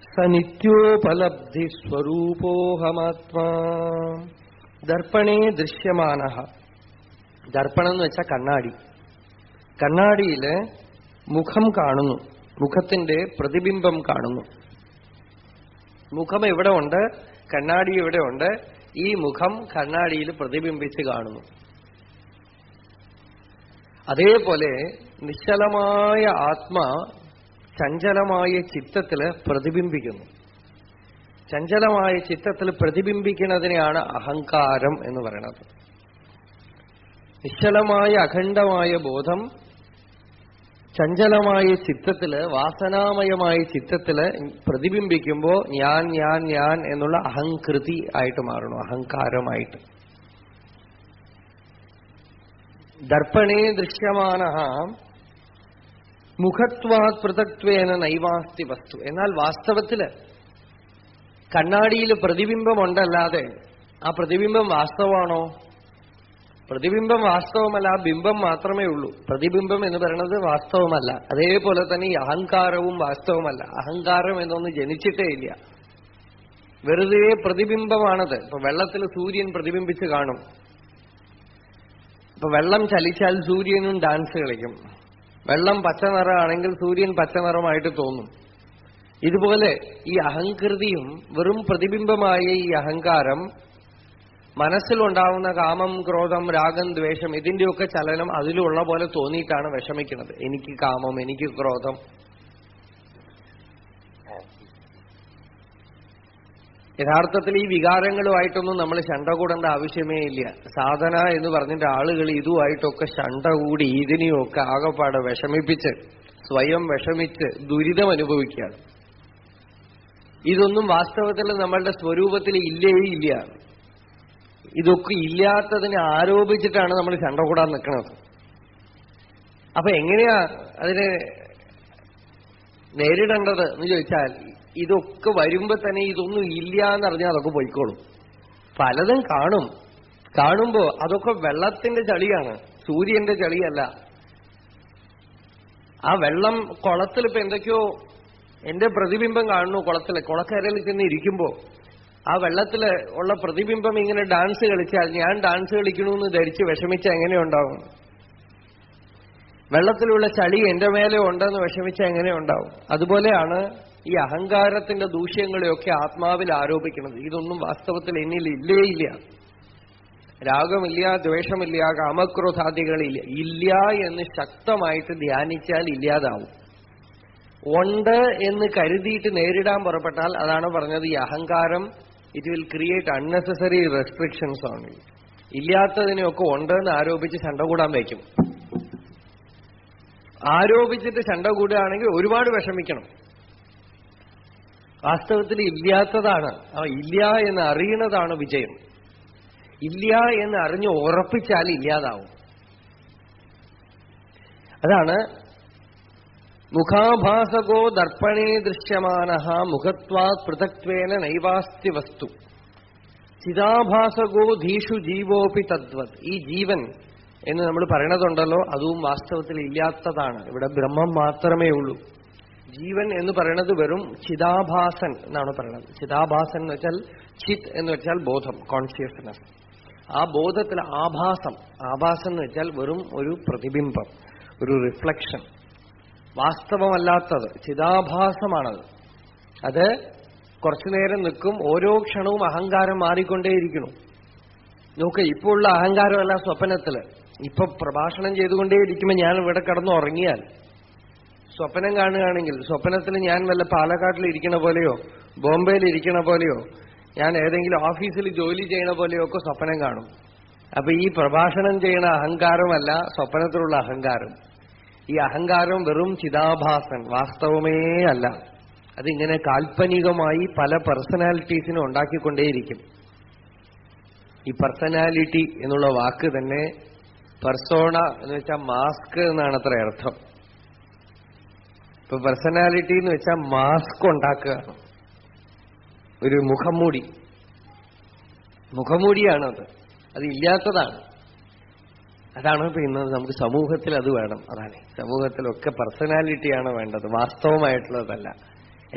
സനിത്യോപലബ്ധി സ്വരൂപോഹമാത്മാ. ദർപ്പണേ ദൃശ്യമാനഃ. ദർപ്പണം എന്ന് വെച്ചാൽ കണ്ണാടി. കണ്ണാടിയില് മുഖം കാണുന്നു, മുഖത്തിന്റെ പ്രതിബിംബം കാണുന്നു. മുഖം എവിടെ ഉണ്ട്? കണ്ണാടി എവിടെ ഉണ്ട്? ഈ മുഖം കണ്ണാടിയിൽ പ്രതിബിംബിച്ച് കാണുന്നു. അതേപോലെ നിശ്ചലമായ ആത്മാ ചഞ്ചലമായ ചിത്തത്തില് പ്രതിബിംബിക്കുന്നു. ചഞ്ചലമായ ചിത്തത്തിൽ പ്രതിബിംബിക്കുന്നതിനെയാണ് അഹങ്കാരം എന്ന് പറയുന്നത്. നിശ്ചലമായ അഖണ്ഡമായ ബോധം ചഞ്ചലമായ ചിത്തത്തില്, വാസനാമയമായ ചിത്തത്തില് പ്രതിബിംബിക്കുമ്പോ ഞാൻ ഞാൻ ഞാൻ എന്നുള്ള അഹങ്കൃതി ആയിട്ട് മാറണം, അഹങ്കാരമായിട്ട്. ദർപ്പണേ ദൃശ്യമാനഃ മുഖത്വാത് പൃഥക്ത്വേന നൈവാസ്തി വസ്തു. എന്നാൽ വാസ്തവത്തില് കണ്ണാടിയിൽ പ്രതിബിംബമുണ്ടല്ലാതെ ആ പ്രതിബിംബം വാസ്തവമാണോ? പ്രതിബിംബം വാസ്തവമല്ല, ആ ബിംബം മാത്രമേ ഉള്ളൂ. പ്രതിബിംബം എന്ന് പറയുന്നത് വാസ്തവമല്ല. അതേപോലെ തന്നെ ഈ അഹങ്കാരവും വാസ്തവമല്ല. അഹങ്കാരം എന്നൊന്നും ജനിച്ചിട്ടേ ഇല്ല, വെറുതെ പ്രതിബിംബമാണത്. ഇപ്പൊ വെള്ളത്തിൽ സൂര്യൻ പ്രതിബിംബിച്ച് കാണും. ഇപ്പൊ വെള്ളം ചലിച്ചാൽ സൂര്യനും ഡാൻസ് കളിക്കും. വെള്ളം പച്ച നിറമാണെങ്കിൽ സൂര്യൻ പച്ച നിറമായിട്ട് തോന്നും. ഇതുപോലെ ഈ അഹങ്കൃതിയും വെറും പ്രതിബിംബമായ ഈ അഹങ്കാരം, മനസ്സിലുണ്ടാവുന്ന കാമം, ക്രോധം, രാഗം, ദ്വേഷം, ഇതിന്റെയൊക്കെ ചലനം അതിലുള്ള പോലെ തോന്നിയിട്ടാണ് വിഷമിക്കുന്നത്. എനിക്ക് കാമം, എനിക്ക് ക്രോധം. യഥാർത്ഥത്തിൽ ഈ വികാരങ്ങളുമായിട്ടൊന്നും നമ്മൾ ശണ്ട കൂടേണ്ട ആവശ്യമേ ഇല്ല. സാധന എന്ന് പറഞ്ഞിട്ട് ആളുകൾ ഇതുമായിട്ടൊക്കെ ശണ്ട കൂടി ഇതിനെയൊക്കെ ആകെപ്പാടെ വിഷമിപ്പിച്ച് സ്വയം വിഷമിച്ച് ദുരിതം അനുഭവിക്കുകയാണ്. ഇതൊന്നും വാസ്തവത്തിൽ നമ്മളുടെ സ്വരൂപത്തിൽ ഇല്ലേ ഇല്ല. ഇതൊക്കെ ഇല്ലാത്തതിനെ ആരോപിച്ചിട്ടാണ് നമ്മൾ ശണ്ട കൂടാൻ നിൽക്കുന്നത്. അപ്പൊ എങ്ങനെയാ അതിനെ നേരിടേണ്ടത് എന്ന് ചോദിച്ചാൽ, ഇതൊക്കെ വരുമ്പോ തന്നെ ഇതൊന്നും ഇല്ല എന്നറിഞ്ഞാൽ അതൊക്കെ പോയിക്കോളും. പലതും കാണും. കാണുമ്പോ അതൊക്കെ വെള്ളത്തിന്റെ ചളിയാണ്, സൂര്യന്റെ ചളിയല്ല. ആ വെള്ളം കുളത്തിൽ ഇപ്പൊ എന്തൊക്കെയോ എന്റെ പ്രതിബിംബം കാണുന്നു. കുളക്കരയിൽ ചെന്ന് ഇരിക്കുമ്പോ ആ വെള്ളത്തില് ഉള്ള പ്രതിബിംബം ഇങ്ങനെ ഡാൻസ് കളിച്ചാൽ ഞാൻ ഡാൻസ് കളിക്കണമെന്ന് ധരിച്ച് വിഷമിച്ചാൽ എങ്ങനെയുണ്ടാവും? വെള്ളത്തിലുള്ള ചളി എന്റെ മേലെ ഉണ്ടെന്ന് വിഷമിച്ചാൽ എങ്ങനെയുണ്ടാവും? അതുപോലെയാണ് ഈ അഹങ്കാരത്തിന്റെ ദൂഷ്യങ്ങളെയൊക്കെ ആത്മാവിൽ ആരോപിക്കുന്നത്. ഇതൊന്നും വാസ്തവത്തിൽ എന്നിൽ ഇല്ലേ ഇല്ല. രാഗമില്ല, ദ്വേഷമില്ല, കാമക്രോധാദികളില്ല. ഇല്ല എന്ന് ശക്തമായിട്ട് ധ്യാനിച്ചാൽ ഇല്ലാതാവും. ഉണ്ട് എന്ന് കരുതിയിട്ട് നേരിടാൻ പുറപ്പെട്ടാൽ, അതാണ് പറഞ്ഞത്, ഈ അഹങ്കാരം it will create unnecessary restrictions on you. ഇല്ലാത്തതിനെയൊക്കെ ഉണ്ടെന്ന് ആരോപിച്ച് ശണ്ട കൂടാൻ വയ്ക്കും. ആരോപിച്ചിട്ട് ശണ്ട കൂടുകയാണെങ്കിൽ ഒരുപാട് വിഷമിക്കണം. വാസ്തവത്തിൽ ഇല്ലാത്തതാണ്, ഇല്ല എന്ന് അറിയണതാണ് വിജയം. ഇല്ല എന്ന് അറിഞ്ഞ് ഉറപ്പിച്ചാൽ ഇല്ലാതാവും. അതാണ് മുഖാഭാസകോ ദർപ്പണേ ദൃശ്യമാനഃ മുഖത്വാത് പൃഥക്ത്വേന നൈവാസ്തി വസ്തു ചിദാഭാസകോ ധീഷു ജീവോപി തദ്വത്. ഈ ജീവൻ എന്ന് നമ്മൾ പറയണതുണ്ടല്ലോ, അതും വാസ്തവത്തിൽ ഇല്ലാത്തതാണ്. ഇവിടെ ബ്രഹ്മം മാത്രമേ ഉള്ളൂ. ജീവൻ എന്ന് പറയുന്നത് വെറും ചിദാഭാസൻ എന്നാണ് പറയുന്നത്. ചിദാഭാസൻ എന്ന് വെച്ചാൽ ചിത് എന്ന് വെച്ചാൽ ബോധം, കോൺഷ്യസ്നെസ്. ആ ബോധത്തിൽ ആഭാസം, ആഭാസം എന്ന് വെച്ചാൽ വെറും ഒരു പ്രതിബിംബം, ഒരു റിഫ്ലക്ഷൻ, വാസ്തവമല്ലാത്തത്, ചിദാഭാസമാണത്. അത് കുറച്ചുനേരം നിൽക്കും, ഓരോ ക്ഷണവും അഹങ്കാരം മാറിക്കൊണ്ടേയിരിക്കണം. നോക്ക്, ഇപ്പോൾ ഉള്ള അഹങ്കാരമല്ല സ്വപ്നത്തില്. ഇപ്പൊ പ്രഭാഷണം ചെയ്തുകൊണ്ടേയിരിക്കുമ്പോൾ ഞാൻ ഇവിടെ കിടന്ന് ഉറങ്ങിയാൽ സ്വപ്നം കാണുകയാണെങ്കിൽ, സ്വപ്നത്തിൽ ഞാൻ വല്ല പാലക്കാട്ടിൽ ഇരിക്കണ പോലെയോ ബോംബെയിൽ ഇരിക്കണ പോലെയോ ഞാൻ ഏതെങ്കിലും ഓഫീസിൽ ജോലി ചെയ്യണ പോലെയോ ഒക്കെ സ്വപ്നം കാണും. അപ്പൊ ഈ പ്രഭാഷണം ചെയ്യണ അഹങ്കാരമല്ല സ്വപ്നത്തിലുള്ള അഹങ്കാരം. ഈ അഹങ്കാരം വെറും ചിദാഭാസൻ, വാസ്തവമേ അല്ല. അതിങ്ങനെ കാൽപ്പനികമായി പല പേഴ്സണാലിറ്റീസിനെ ഉണ്ടാക്കിക്കൊണ്ടേയിരിക്കും. ഈ പേഴ്സണാലിറ്റി എന്നുള്ള വാക്ക് തന്നെ പെർസോണ എന്ന് വെച്ചാൽ മാസ്ക് എന്നാണ് അത്ര അർത്ഥം. ഇപ്പൊ പേഴ്സണാലിറ്റി എന്ന് വെച്ചാൽ മാസ്ക് ഉണ്ടാക്കുക, ഒരു മുഖംമൂടി. മുഖംമൂടിയാണത്, അത് ഇല്ലാത്തതാണ്. അതാണ് ഇപ്പൊ ഇന്ന് നമുക്ക് സമൂഹത്തിൽ അത് വേണം. അതാണ് സമൂഹത്തിലൊക്കെ പേഴ്സണാലിറ്റിയാണ് വേണ്ടത്, വാസ്തവമായിട്ടുള്ളതല്ല.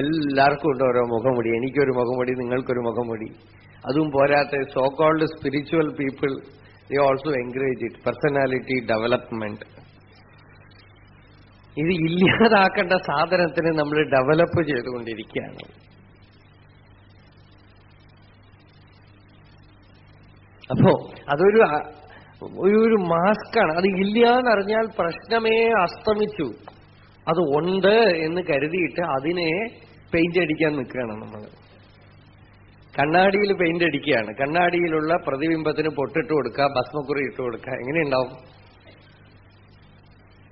എല്ലാവർക്കും ഉണ്ട് ഓരോ മുഖംമൂടി. എനിക്കൊരു മുഖംമൂടി, നിങ്ങൾക്കൊരു മുഖംമൂടി. അതും പോരാത്ത so called spiritual people, they also encourage it, personality development. ഇത് ഇല്ലാതാക്കേണ്ട സാധനത്തിന് നമ്മൾ ഡെവലപ്പ് ചെയ്തുകൊണ്ടിരിക്കുകയാണ്. അപ്പോ അതൊരു മാസ്കാണ്. അത് ഇല്ല എന്നറിഞ്ഞാൽ പ്രശ്നമേ അസ്തമിച്ചു. അത് ഉണ്ട് എന്ന് കരുതിയിട്ട് അതിനെ പെയിന്റ് അടിക്കാൻ നിൽക്കുകയാണ് നമ്മൾ. കണ്ണാടിയിൽ പെയിന്റ് അടിക്കുകയാണ്. കണ്ണാടിയിലുള്ള പ്രതിബിംബത്തിന് പൊട്ടിട്ട് കൊടുക്കുക, ഭസ്മക്കുറി ഇട്ട് കൊടുക്കുക. എങ്ങനെയുണ്ടാവും?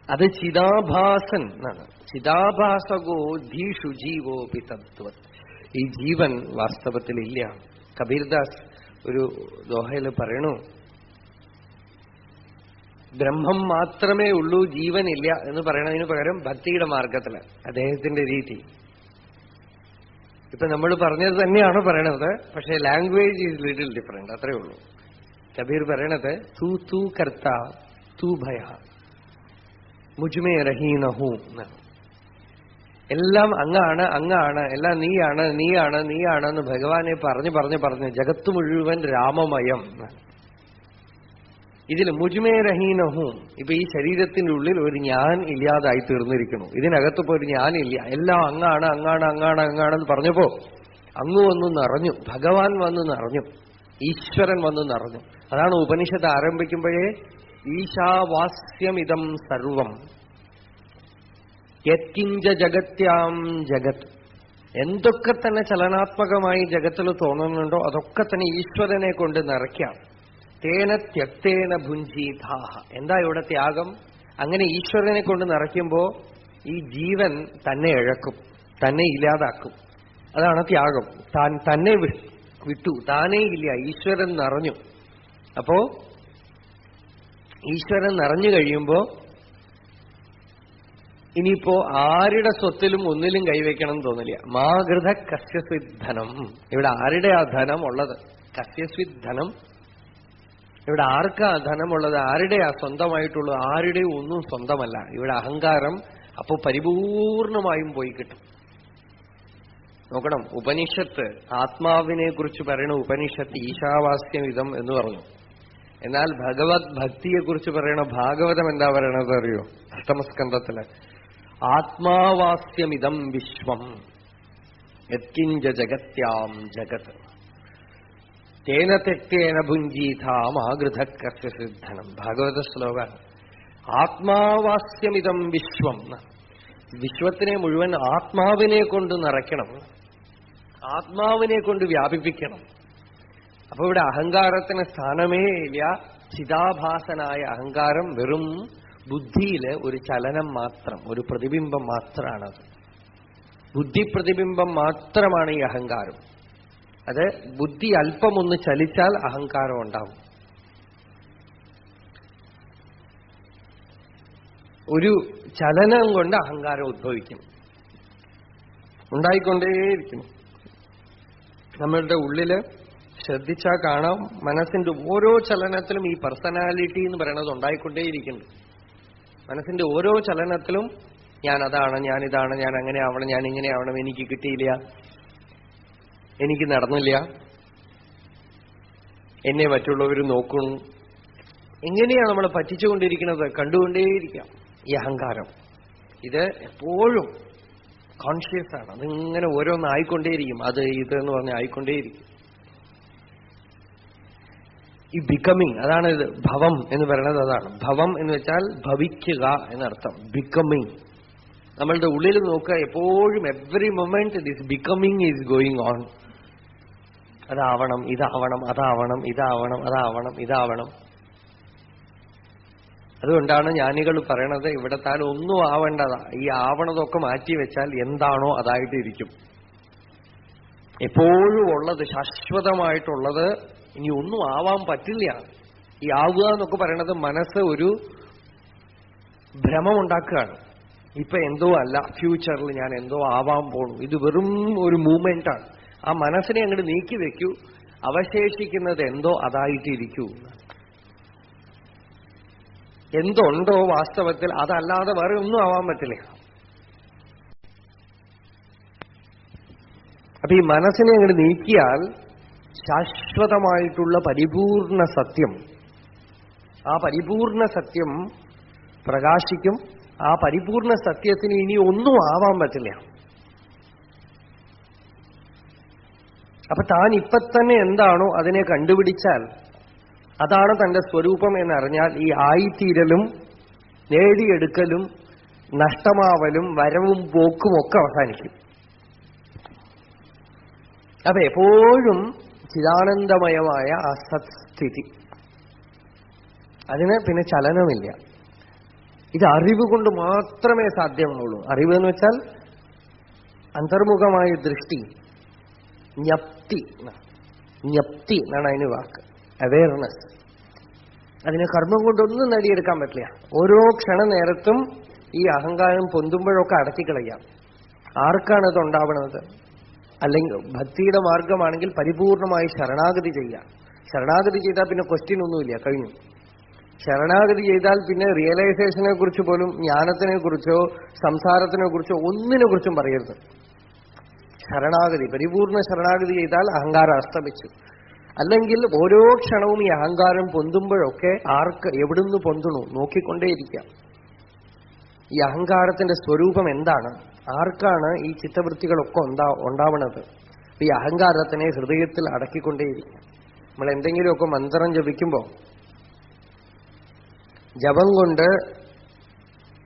അത് ചിദാഭാസൻ എന്നാണ്. ചിദാഭാസകോ ധീഷു ജീവോപി തത്വത്. ഈ ജീവൻ വാസ്തവത്തിൽ ഇല്ല. കബീർദാസ് ഒരു ദോഹയിൽ പറയണു, ബ്രഹ്മം മാത്രമേ ഉള്ളൂ, ജീവനില്ല എന്ന് പറയണതിന് പകരം ഭക്തിയുടെ മാർഗത്തില് അദ്ദേഹത്തിന്റെ രീതി. ഇപ്പൊ നമ്മൾ പറഞ്ഞത് തന്നെയാണ് പറയണത്, പക്ഷേ ലാംഗ്വേജ് ഈസ് ലിറ്റിൽ ഡിഫറെന്റ്, അത്രേ ഉള്ളൂ. കബീർ പറയണത് തൂ തൂ കർത്ത തൂ ഭയ മുജ്മേ റഹീനഹൂ എന്നാണ്. എല്ലാം അങ്ങാണ് അങ്ങാണ്, എല്ലാം നീയാണ് നീയാണ് നീയാണെന്ന് ഭഗവാനെ പറഞ്ഞ് ജഗത്ത് മുഴുവൻ രാമമയം. ഇതിൽ മുജ്മേ റഹീനഹും, ഇപ്പൊ ഈ ശരീരത്തിന്റെ ഉള്ളിൽ ഒരു ഞാൻ ഇല്ലാതായി തീർന്നിരിക്കുന്നു. ഇതിനകത്തിപ്പോ ഒരു ഞാനില്ല, എല്ലാം അങ്ങാണ് അങ്ങാണ് അങ്ങാണ് അങ്ങാണെന്ന് പറഞ്ഞപ്പോ അങ്ങ് വന്നു നിറഞ്ഞു, ഭഗവാൻ വന്നു നിറഞ്ഞു, ഈശ്വരൻ വന്നു നിറഞ്ഞു. അതാണ് ഉപനിഷത്ത് ആരംഭിക്കുമ്പോഴേ ഈശാവാസ്യമിതം സർവം യത്കിഞ്ച ജഗത്യാം ജഗത്. എന്തൊക്കെ തന്നെ ചലനാത്മകമായി ജഗത്തിൽ തോന്നുന്നുണ്ടോ അതൊക്കെ തന്നെ ഈശ്വരനെ കൊണ്ട് നിറയ്ക്കാം. തേന ത്യക്തേന ഭുഞ്ചീതാഹ. എന്താ ഇവിടെ ത്യാഗം? അങ്ങനെ ഈശ്വരനെ കൊണ്ട് നിറയ്ക്കുമ്പോ ഈ ജീവൻ തന്നെ ഇഴക്കും, തന്നെ ഇല്ലാതാക്കും. അതാണ് ത്യാഗം. തന്നെ വിട്ടു, താനേ ഇല്ല, ഈശ്വരൻ നിറഞ്ഞു. അപ്പോ ഈശ്വരൻ നിറഞ്ഞു കഴിയുമ്പോ ഇനിയിപ്പോ ആരുടെ സ്വത്തിലും ഒന്നിലും കൈവയ്ക്കണം തോന്നില്ല. മാഗൃത കസ്യസ്വിത് ധനം. ഇവിടെ ആരുടെ ആ ധനം ഉള്ളത്? കസ്യസ്വിത് ധനം. ഇവിടെ ആർക്കാ ധനമുള്ളത്? ആരുടെ ആ സ്വന്തമായിട്ടുള്ളത്? ആരുടെയും ഒന്നും സ്വന്തമല്ല. ഇവിടെ അഹങ്കാരം അപ്പോ പരിപൂർണമായും പോയി കിട്ടും. നോക്കണം, ഉപനിഷത്ത് ആത്മാവിനെ കുറിച്ച് പറയണ ഉപനിഷത്ത് ഈശാവാസ്യമിതം എന്ന് പറഞ്ഞു. എന്നാൽ ഭഗവത് ഭക്തിയെക്കുറിച്ച് പറയണ ഭാഗവതം എന്താ പറയണത് അറിയോ? അഷ്ടമസ്കന്ധത്തില് ആത്മാവാസ്യമിതം വിശ്വം യത്കിഞ്ച ജഗത്യാം ജഗത് തേന തെക്തേന ഭുഞ്ചീതാമാഗൃത കസ്യസിദ്ധനം. ഭാഗവത ശ്ലോകാണ്. ആത്മാവാസ്യമിതം വിശ്വം, വിശ്വത്തിനെ മുഴുവൻ ആത്മാവിനെ കൊണ്ട് നിറയ്ക്കണം, ആത്മാവിനെ കൊണ്ട് വ്യാപിപ്പിക്കണം. അപ്പൊ ഇവിടെ അഹങ്കാരത്തിന് സ്ഥാനമേ ഇല്ല. ചിതാഭാസനായ അഹങ്കാരം വെറും ബുദ്ധിയില് ഒരു ചലനം മാത്രം, ഒരു പ്രതിബിംബം മാത്രമാണത്. ബുദ്ധിപ്രതിബിംബം മാത്രമാണ് ഈ അഹങ്കാരം. അത് ബുദ്ധി അല്പമൊന്ന് ചലിച്ചാൽ അഹങ്കാരം ഉണ്ടാവും. ഒരു ചലനം കൊണ്ട് അഹങ്കാരം ഉദ്ഭവിക്കും, ഉണ്ടായിക്കൊണ്ടേയിരിക്കും. നമ്മളുടെ ഉള്ളില് ശ്രദ്ധിച്ചാൽ കാണാം, മനസ്സിന്റെ ഓരോ ചലനത്തിലും ഈ പേഴ്സണാലിറ്റി എന്ന് പറയുന്നത് ഉണ്ടായിക്കൊണ്ടേയിരിക്കുന്നു. മനസ്സിന്റെ ഓരോ ചലനത്തിലും ഞാൻ അതാണ്, ഞാൻ ഇതാണ്, ഞാൻ അങ്ങനെ ആവണം, ഞാൻ ഇങ്ങനെ ആവണം, എനിക്ക് കിട്ടിയില്ല, എനിക്ക് നടന്നില്ല, എന്നെ മറ്റുള്ളവർ നോക്കുന്നു. എങ്ങനെയാണ് നമ്മൾ പറ്റിച്ചുകൊണ്ടിരിക്കുന്നത്? കണ്ടുകൊണ്ടേയിരിക്കാം ഈ അഹങ്കാരം. ഇത് എപ്പോഴും കോൺഷ്യസ് ആണ്. അതിങ്ങനെ ഓരോന്നായിക്കൊണ്ടേയിരിക്കും. അത് ഇത് എന്ന് പറഞ്ഞ് ആയിക്കൊണ്ടേയിരിക്കും. ഈ ബിക്കമിങ്, അതാണ് ഇത്. ഭവം എന്ന് പറയുന്നത് അതാണ്. ഭവം എന്ന് വെച്ചാൽ ഭവിക്കുക എന്നർത്ഥം. ബിക്കമിങ്. നമ്മളുടെ ഉള്ളിൽ നോക്കുക, എപ്പോഴും every moment this becoming is going on. അതാവണം, ഇതാവണം, അതാവണം, ഇതാവണം, അതാവണം, ഇതാവണം. അതുകൊണ്ടാണ് ജ്ഞാനികൾ പറയണത്, ഇവിടെ താൻ ഒന്നും ആവേണ്ടതാ, ഈ ആവണതൊക്കെ മാറ്റിവെച്ചാൽ എന്താണോ അതായിട്ടിരിക്കും. എപ്പോഴും ഉള്ളത്, ശാശ്വതമായിട്ടുള്ളത്, ഇനി ഒന്നും ആവാൻ പറ്റില്ല. ഈ ആവുക എന്നൊക്കെ പറയണത് മനസ്സ് ഒരു ഭ്രമം ഉണ്ടാക്കുകയാണ്. ഇപ്പൊ എന്തോ അല്ല, ഫ്യൂച്ചറിൽ ഞാൻ എന്തോ ആവാൻ പോണു. ഇത് വെറും ഒരു മൂവ്മെന്റാണ്. ആ മനസ്സിനെ അങ്ങോട്ട് നീക്കി വെക്കൂ, അവശേഷിക്കുന്നത് എന്തോ അതായിട്ടിരിക്കൂ. എന്തുണ്ടോ വാസ്തവത്തിൽ അതല്ലാതെ വേറെ ഒന്നും ആവാൻ പറ്റില്ല. അപ്പൊ ഈ മനസ്സിനെ അങ്ങോട്ട് നീക്കിയാൽ ശാശ്വതമായിട്ടുള്ള പരിപൂർണ സത്യം, ആ പരിപൂർണ സത്യം പ്രകാശിക്കും. ആ പരിപൂർണ സത്യത്തിന് ഇനി ഒന്നും ആവാൻ പറ്റില്ല. അപ്പൊ താൻ ഇപ്പൊ തന്നെ എന്താണോ അതിനെ കണ്ടുപിടിച്ചാൽ അതാണ് തന്റെ സ്വരൂപം എന്നറിഞ്ഞാൽ ഈ ആയിത്തീരലും നേടിയെടുക്കലും നഷ്ടമാവലും വരവും പോക്കും ഒക്കെ അവസാനിക്കും. അപ്പൊ എപ്പോഴും ചിദാനന്ദമയമായ ആ സത്സ്ഥിതി, അതിന് പിന്നെ ചലനമില്ല. ഇത് അറിവ് കൊണ്ട് മാത്രമേ സാധ്യമുള്ളൂ. അറിവ് എന്ന് വെച്ചാൽ അന്തർമുഖമായ ദൃഷ്ടി, ജ്ഞപ്തി. ജ്ഞപ്തി എന്നാണ് അതിന് വാക്ക്. അവെയർനെസ്. അതിന് കർമ്മം കൊണ്ടൊന്നും നേടിയെടുക്കാൻ പറ്റില്ല. ഓരോ ക്ഷണനേരത്തും ഈ അഹങ്കാരം പൊന്തുമ്പോഴൊക്കെ അടക്കിക്കളയാം. ആർക്കാണ് അത് ഉണ്ടാവുന്നത്? അല്ലെങ്കിൽ ഭക്തിയുടെ മാർഗമാണെങ്കിൽ പരിപൂർണമായി ശരണാഗതി ചെയ്യാം. ശരണാഗതി ചെയ്താൽ പിന്നെ ക്വസ്റ്റ്യൻ ഒന്നുമില്ല, കഴിഞ്ഞു. ശരണാഗതി ചെയ്താൽ പിന്നെ റിയലൈസേഷനെ കുറിച്ച് പോലും, ജ്ഞാനത്തിനെ കുറിച്ചോ സംസാരത്തിനെ കുറിച്ചോ ഒന്നിനെ കുറിച്ചും പറയരുത്. ശരണാഗതി, പരിപൂർണ ശരണാഗതി ചെയ്താൽ അഹങ്കാരം അസ്തമിച്ചു. അല്ലെങ്കിൽ ഓരോ ക്ഷണവും ഈ അഹങ്കാരം പൊന്തുമ്പോഴൊക്കെ ആർക്ക് എവിടുന്ന് പൊന്തുണു നോക്കിക്കൊണ്ടേയിരിക്കാം. ഈ അഹങ്കാരത്തിന്റെ സ്വരൂപം എന്താണ്, ആർക്കാണ് ഈ ചിത്തവൃത്തികളൊക്കെ ഉണ്ടാവണത്? ഈ അഹങ്കാരത്തിനെ ഹൃദയത്തിൽ അടക്കിക്കൊണ്ടേയിരിക്കാം. നമ്മൾ എന്തെങ്കിലുമൊക്കെ മന്ത്രം ജപിക്കുമ്പോൾ ജപം കൊണ്ട്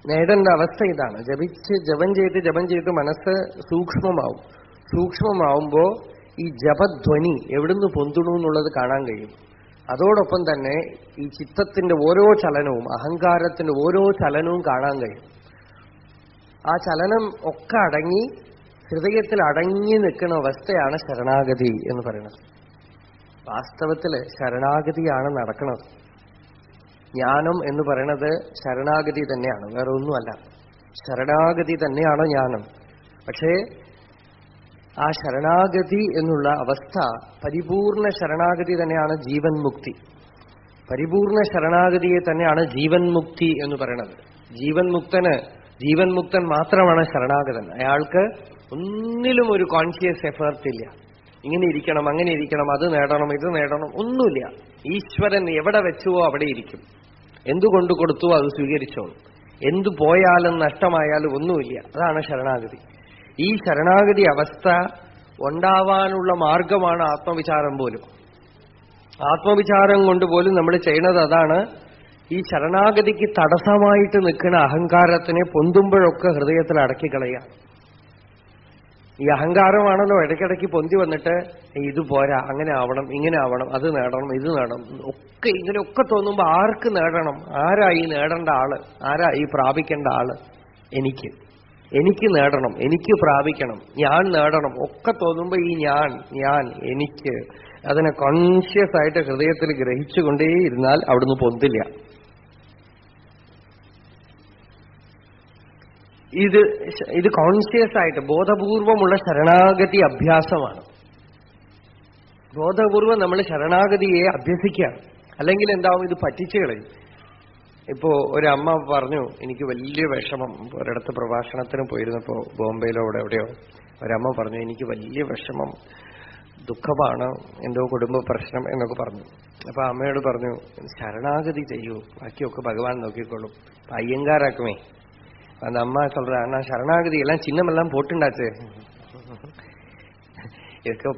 നേടേണ്ട അവസ്ഥ ഇതാണ്. ജപം ചെയ്ത് മനസ്സ് സൂക്ഷ്മമാവും. സൂക്ഷ്മമാവുമ്പോ ഈ ജപധ്വനി എവിടുന്ന് പൊന്തുണു എന്നുള്ളത് കാണാൻ കഴിയും. അതോടൊപ്പം തന്നെ ഈ ചിത്തത്തിന്റെ ഓരോ ചലനവും, അഹങ്കാരത്തിന്റെ ഓരോ ചലനവും കാണാൻ കഴിയും. ആ ചലനം ഒക്കെ അടങ്ങി ഹൃദയത്തിൽ അടങ്ങി നിൽക്കുന്ന അവസ്ഥയാണ് ശരണാഗതി എന്ന് പറയുന്നത്. വാസ്തവത്തില് ശരണാഗതിയാണ് നടക്കുന്നത്. ജ്ഞാനം എന്ന് പറയുന്നത് ശരണാഗതി തന്നെയാണ്, വേറെ ഒന്നുമല്ല. ശരണാഗതി തന്നെയാണ് ജ്ഞാനം. പക്ഷേ ആ ശരണാഗതി എന്നുള്ള അവസ്ഥ, പരിപൂർണ ശരണാഗതി തന്നെയാണ് ജീവൻ മുക്തി. പരിപൂർണ ശരണാഗതിയെ തന്നെയാണ് ജീവൻ മുക്തി എന്ന് പറയുന്നത്. ജീവൻ മുക്തൻ മാത്രമാണ് ശരണാഗതൻ. അയാൾക്ക് ഒന്നിലും ഒരു കോൺഷ്യസ് എഫേർട്ട് ഇല്ല. ഇങ്ങനെ ഇരിക്കണം, അങ്ങനെ ഇരിക്കണം, അത് നേടണം, ഇത് നേടണം, ഒന്നുമില്ല. ഈശ്വരൻ എവിടെ വെച്ചുവോ അവിടെ ഇരിക്കും. എന്തുകൊണ്ട് കൊടുത്തുവോ അത് സ്വീകരിച്ചോളും. എന്തു പോയാലും നഷ്ടമായാലും ഒന്നുമില്ല. അതാണ് ശരണാഗതി. ഈ ശരണാഗതി അവസ്ഥ ഉണ്ടാവാനുള്ള മാർഗമാണ് ആത്മവിചാരം പോലും. ആത്മവിചാരം കൊണ്ട് പോലും നമ്മൾ ചെയ്യുന്നത് അതാണ്. ഈ ശരണാഗതിക്ക് തടസ്സമായിട്ട് നിൽക്കുന്ന അഹങ്കാരത്തിനെ പൊന്തുമ്പോഴൊക്കെ ഹൃദയത്തിൽ അടക്കിക്കളയുക. ഈ അഹങ്കാരമാണല്ലോ ഇടയ്ക്കിടയ്ക്ക് പൊന്തി വന്നിട്ട് ഇത് പോരാ, അങ്ങനെ ആവണം, ഇങ്ങനെ ആവണം, അത് നേടണം, ഇത് നേടണം ഒക്കെ ഇങ്ങനെയൊക്കെ തോന്നുമ്പോ ആർക്ക് നേടണം? ആരാ ഈ നേടേണ്ട ആള്? ആരാ ഈ പ്രാപിക്കേണ്ട ആള്? എനിക്ക് നേടണം, എനിക്ക് പ്രാപിക്കണം, ഞാൻ നേടണം ഒക്കെ തോന്നുമ്പോ ഈ ഞാൻ എനിക്ക് അതിനെ കോൺഷ്യസ് ആയിട്ട് ഹൃദയത്തിൽ ഗ്രഹിച്ചുകൊണ്ടേയിരുന്നാൽ അവിടുന്ന് പൊന്തില്ല. ഇത് കോൺഷ്യസ് ആയിട്ട് ബോധപൂർവമുള്ള ശരണാഗതി അഭ്യാസമാണ്. ബോധപൂർവം നമ്മൾ ശരണാഗതിയെ അഭ്യസിക്കുകയാണ്. അല്ലെങ്കിൽ എന്താവും, ഇത് പറ്റിച്ചു കളയും. ഇപ്പോ ഒരമ്മ പറഞ്ഞു, എനിക്ക് വലിയ വിഷമം. ഒരിടത്ത് പ്രഭാഷണത്തിന് പോയിരുന്നപ്പോ ബോംബെയിലോ എവിടെയോ ഒരമ്മ പറഞ്ഞു, എനിക്ക് വലിയ വിഷമം, ദുഃഖമാണ്, എന്തോ കുടുംബ പ്രശ്നം എന്നൊക്കെ പറഞ്ഞു. അപ്പൊ അമ്മയോട് പറഞ്ഞു, ശരണാഗതി ചെയ്യൂ, ബാക്കിയൊക്കെ ഭഗവാൻ നോക്കിക്കോളും, അയ്യങ്കാരാക്കുമേ. அந்த அம்மா சொல்ற, அண்ணா சரணாகதி எல்லாம் சின்னமெல்லாம் போட்டுண்டாச்சு, இதுக்கு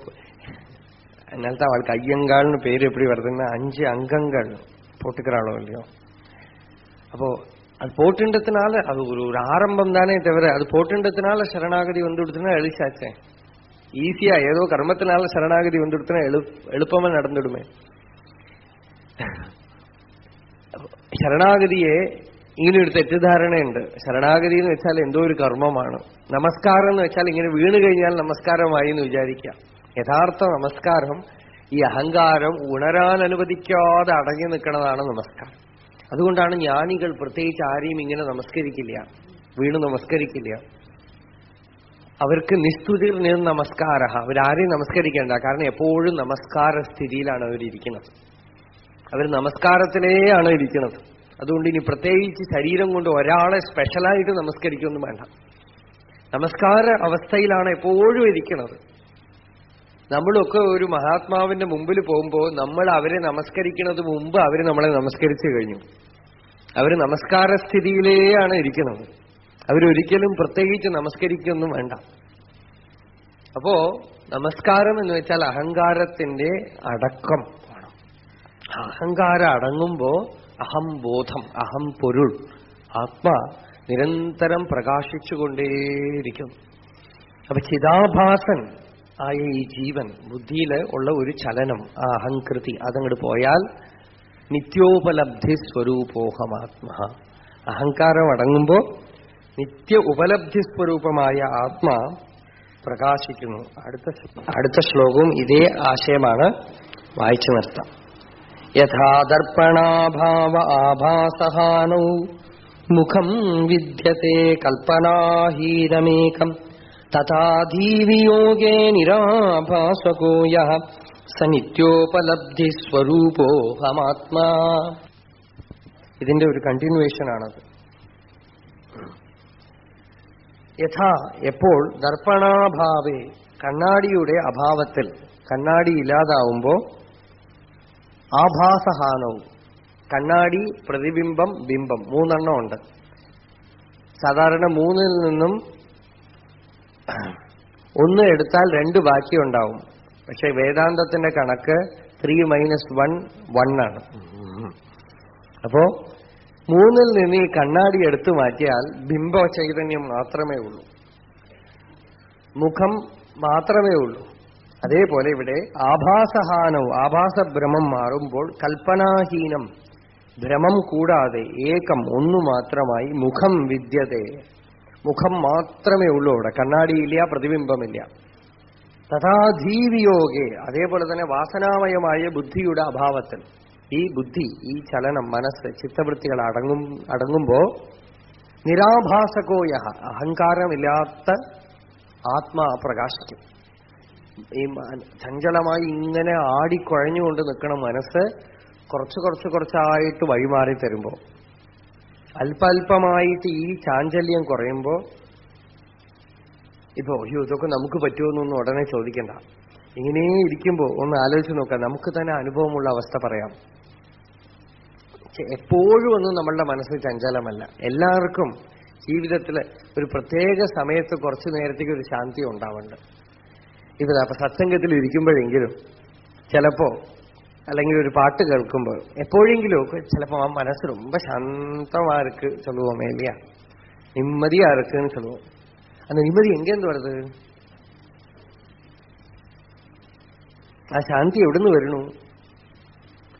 அதனால்தான் அவளுக்கு ஐயங்கால்னு பேரு எப்படி வருதுன்னா 5 அங்கங்கள் போட்டுக்கிறாளோ இல்லையோ. அப்போ அது போட்டுன்றதுனால அது ஒரு ஆரம்பம் தானே தவிர, அது போட்டுன்றதுனால சரணாகதி வந்து கொடுத்துனா எளிச்சாச்சே. ஈஸியா ஏதோ கர்மத்தினால சரணாகதி வந்து கொடுத்தனா எളുப்பமா நடந்துடுமே. ശരണാഗതിയെ ഇങ്ങനെ ഒരു തെറ്റിദ്ധാരണയുണ്ട്. ശരണാഗതി എന്ന് വെച്ചാൽ എന്തോ ഒരു കർമ്മമാണ്. നമസ്കാരം എന്ന് വെച്ചാൽ ഇങ്ങനെ വീണ് കഴിഞ്ഞാൽ നമസ്കാരമായി എന്ന് വിചാരിക്കാം. യഥാർത്ഥ നമസ്കാരം ഈ അഹങ്കാരം ഉണരാൻ അനുവദിക്കാതെ അടങ്ങി നിൽക്കുന്നതാണ് നമസ്കാരം. അതുകൊണ്ടാണ് ജ്ഞാനികൾ പ്രത്യേകിച്ച് ആരെയും ഇങ്ങനെ നമസ്കരിക്കില്ല, വീണ് നമസ്കരിക്കില്ല. അവർക്ക് നിസ്തുതിർ നമസ്കാര, അവരാരെയും നമസ്കരിക്കേണ്ട. കാരണം എപ്പോഴും നമസ്കാര സ്ഥിതിയിലാണ് അവരിയ്ക്കുന്നത്. അവർ നമസ്കാരത്തിലേയാണ് ഇരിക്കുന്നത്. അതുകൊണ്ട് ഇനി പ്രത്യേകിച്ച് ശരീരം കൊണ്ട് ഒരാളെ സ്പെഷ്യലായിട്ട് നമസ്കരിക്കൊന്നും വേണ്ട. നമസ്കാര അവസ്ഥയിലാണ് എപ്പോഴും ഇരിക്കുന്നത്. നമ്മളൊക്കെ ഒരു മഹാത്മാവിന്റെ മുമ്പിൽ പോകുമ്പോൾ നമ്മൾ അവരെ നമസ്കരിക്കുന്നത് മുമ്പ് അവർ നമ്മളെ നമസ്കരിച്ചു കഴിഞ്ഞു. അവർ നമസ്കാര സ്ഥിതിയിലേയാണ് ഇരിക്കുന്നത്. അവരൊരിക്കലും പ്രത്യേകിച്ച് നമസ്കരിക്കൊന്നും വേണ്ട. അപ്പോ നമസ്കാരം എന്ന് വെച്ചാൽ അഹങ്കാരത്തിന്റെ അടക്കം വേണം. അഹങ്കാരം അടങ്ങുമ്പോ അഹംബോധം, അഹം പൊരുൾ, ആത്മ നിരന്തരം പ്രകാശിച്ചുകൊണ്ടേയിരിക്കും. അപ്പൊ ചിദാഭാസൻ ആയ ഈ ജീവൻ ബുദ്ധിയിൽ ഉള്ള ഒരു ചലനം, ആ അഹങ്കൃതി അതങ്ങോട്ട് പോയാൽ നിത്യോപലബ്ധി സ്വരൂപോഹമാത്മ. അഹങ്കാരം അടങ്ങുമ്പോ നിത്യ ഉപലബ്ധി സ്വരൂപമായ ആത്മ പ്രകാശിക്കുന്നു. അടുത്ത ശ്ലോകവും ഇതേ ആശയമാണ്. വായിച്ചു നിർത്താം. യഥാ ദർപ്പണാഭാവ ആഭാസഹാനൗ മുഖം വിദ്യത്തെ കൽപ്പനാഹീനമേകം തഥാ ധീവിയോഗേ നിരാഭാസകോ യഃ സ നിത്യോപലബ്ധി സ്വരൂപോഹമാത്മാ. ഇതിന്റെ ഒരു കണ്ടിന്യൂവേഷൻ ആണത്. യഥാ എപ്പോൾ ദർപ്പണാഭാവേ കണ്ണാടിയുടെ അഭാവത്തിൽ, കണ്ണാടി ഇല്ലാതാവുമ്പോ ആഭാസഹാനവും കണ്ണാടി പ്രതിബിംബം ബിംബം മൂന്നെണ്ണം ഉണ്ട്. സാധാരണ മൂന്നിൽ നിന്നും ഒന്ന് എടുത്താൽ രണ്ട് ബാക്കി ഉണ്ടാവും. പക്ഷെ വേദാന്തത്തിന്റെ കണക്ക് 3 - 1 1 ആണ്. അപ്പോ മൂന്നിൽ നിന്ന് ഈ കണ്ണാടി എടുത്തു മാറ്റിയാൽ ബിംബ ചൈതന്യം മാത്രമേ ഉള്ളൂ, മുഖം മാത്രമേ ഉള്ളൂ. അതേപോലെ ഇവിടെ ആഭാസഹാനവും ആഭാസഭ്രമം മാറുമ്പോൾ കൽപ്പനാഹീനം ഭ്രമം കൂടാതെ ഏകം ഒന്നു മാത്രമായി മുഖം വിദ്യതേ, മുഖം മാത്രമേ ഉള്ളൂ. അവിടെ കണ്ണാടിയില്ല, പ്രതിബിംബമില്ല. തഥാ ധീവിയോഗേ അതേപോലെ തന്നെ വാസനാമയമായ ബുദ്ധിയുടെ അഭാവത്തിൽ ഈ ബുദ്ധി, ഈ ചലനം, മനസ്സ്, ചിത്തവൃത്തികൾ അടങ്ങുമ്പോ നിരാഭാസകോയ അഹങ്കാരമില്ലാത്ത ആത്മാ പ്രകാശിക്കും. ഈ ചഞ്ചലമായി ഇങ്ങനെ ആടിക്കുഴഞ്ഞുകൊണ്ട് നിൽക്കണ മനസ്സ് കുറച്ചായിട്ട് വഴിമാറി തരുമ്പോ, അല്പമായിട്ട് ഈ ചാഞ്ചല്യം കുറയുമ്പോ, ഇപ്പോ ഇതൊക്കെ നമുക്ക് പറ്റുമെന്നൊന്നും ഉടനെ ചോദിക്കണ്ട. ഇങ്ങനെ ഇരിക്കുമ്പോ ഒന്ന് ആലോചിച്ച് നോക്കാം. നമുക്ക് തന്നെ അനുഭവമുള്ള അവസ്ഥ പറയാം. എപ്പോഴും ഒന്നും നമ്മളുടെ മനസ്സ് ചഞ്ചലമല്ല. എല്ലാവർക്കും ജീവിതത്തിൽ ഒരു പ്രത്യേക സമയത്ത് കുറച്ചു നേരത്തേക്ക് ഒരു ശാന്തി ഉണ്ടാവുന്നുണ്ട്. അപ്പൊ സത്സംഗത്തിൽ ഇരിക്കുമ്പോഴെങ്കിലും ചിലപ്പോ, അല്ലെങ്കിൽ ഒരു പാട്ട് കേൾക്കുമ്പോൾ എപ്പോഴെങ്കിലും ഒക്കെ ചിലപ്പോ ആ മനസ്സ് ரொம்ப ശാന്തമാ இருக்கு சொல்லுவோமே இல்லையா, நிம்மதியா இருக்குன்னு சொல்லுவோம். அந்த நிம்மதி எங்கேருந்து வருது? ആ ശാന്തി എവിടുന്ന് വരണു?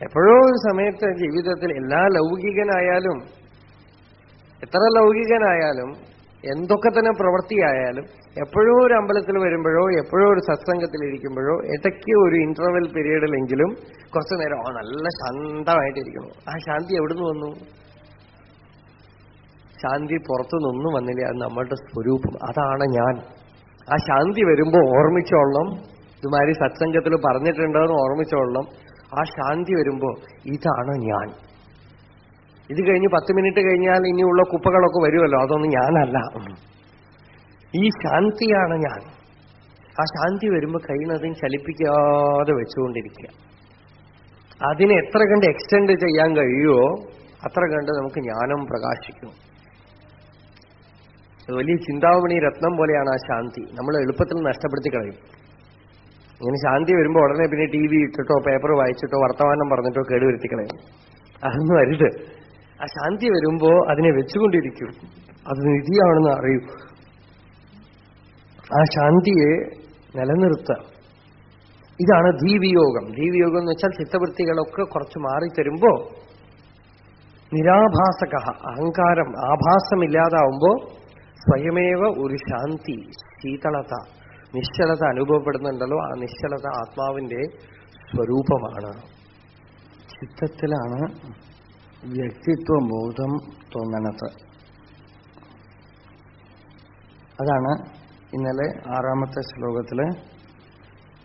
എപ്പോഴോ ഒരു സമയത്ത് ജീവിതത്തിൽ എല്ലാ ലൗകികനായാലും, എത്ര ലൗകികനായാലും, എന്തൊക്കെ തന്നെ പ്രവൃത്തിയായാലും, എപ്പോഴോ ഒരു അമ്പലത്തിൽ വരുമ്പോഴോ എപ്പോഴോ ഒരു സത്സംഗത്തിൽ ഇരിക്കുമ്പോഴോ ഇടയ്ക്ക് ഒരു ഇന്റർവെൽ പീരീഡിലെങ്കിലും കുറച്ചു നേരം നല്ല ശാന്തമായിട്ടിരിക്കുന്നു. ആ ശാന്തി എവിടുന്ന് വന്നു? ശാന്തി പുറത്തുനിന്നൊന്നും വന്നില്ല. അത് നമ്മളുടെ സ്വരൂപം, അതാണ് ഞാൻ. ആ ശാന്തി വരുമ്പോ ഓർമ്മിച്ചോളണം, ഇതുമാതിരി സത്സംഗത്തിൽ പറഞ്ഞിട്ടുണ്ടെന്ന് ഓർമ്മിച്ചോളണം. ആ ശാന്തി വരുമ്പോ ഇതാണ് ഞാൻ. ഇത് കഴിഞ്ഞ് 10 മിനിറ്റ് കഴിഞ്ഞാൽ ഇനിയുള്ള കുപ്പകളൊക്കെ വരുമല്ലോ, അതൊന്നും ഞാനല്ല. ഈ ശാന്തിയാണ് ഞാൻ. ആ ശാന്തി വരുമ്പോ കഴിയുന്നതും ചലിപ്പിക്കാതെ വെച്ചുകൊണ്ടിരിക്കുക. അതിനെ എത്ര കണ്ട് എക്സ്റ്റെൻഡ് ചെയ്യാൻ കഴിയുമോ അത്ര കണ്ട് നമുക്ക് ജ്ഞാനം പ്രകാശിക്കും. വലിയ ചിന്താമണി രത്നം പോലെയാണ് ആ ശാന്തി. നമ്മൾ എളുപ്പത്തിൽ നഷ്ടപ്പെടുത്തി കളയും. ഇങ്ങനെ ശാന്തി വരുമ്പോ ഉടനെ പിന്നെ TV ഇട്ടിട്ടോ പേപ്പർ വായിച്ചിട്ടോ വർത്തമാനം പറഞ്ഞിട്ടോ കേടുവരുത്തി കളയും. അതൊന്നും അരുത്. ആ ശാന്തി വരുമ്പോ അതിനെ വെച്ചുകൊണ്ടിരിക്കും. അത് നിധിയാണെന്ന് അറിയൂ. ആ ശാന്തിയെ നിലനിർത്തുക. ഇതാണ് ധീവിയോഗം. ധീവിയോഗം എന്ന് വെച്ചാൽ ചിത്തവൃത്തികളൊക്കെ കുറച്ച് മാറിത്തരുമ്പോ നിരാഭാസക, അഹങ്കാരം ആഭാസമില്ലാതാവുമ്പോ സ്വയമേവ ഒരു ശാന്തി, ശീതളത, നിശ്ചലത അനുഭവപ്പെടുന്നുണ്ടല്ലോ. ആ നിശ്ചലത ആത്മാവിന്റെ സ്വരൂപമാണ്. ചിത്തത്തിലാണ് വ്യക്തിത്വബോധം തോന്നണത്. അതാണ് ഇന്നലെ 6ാമത്തെ ശ്ലോകത്തില്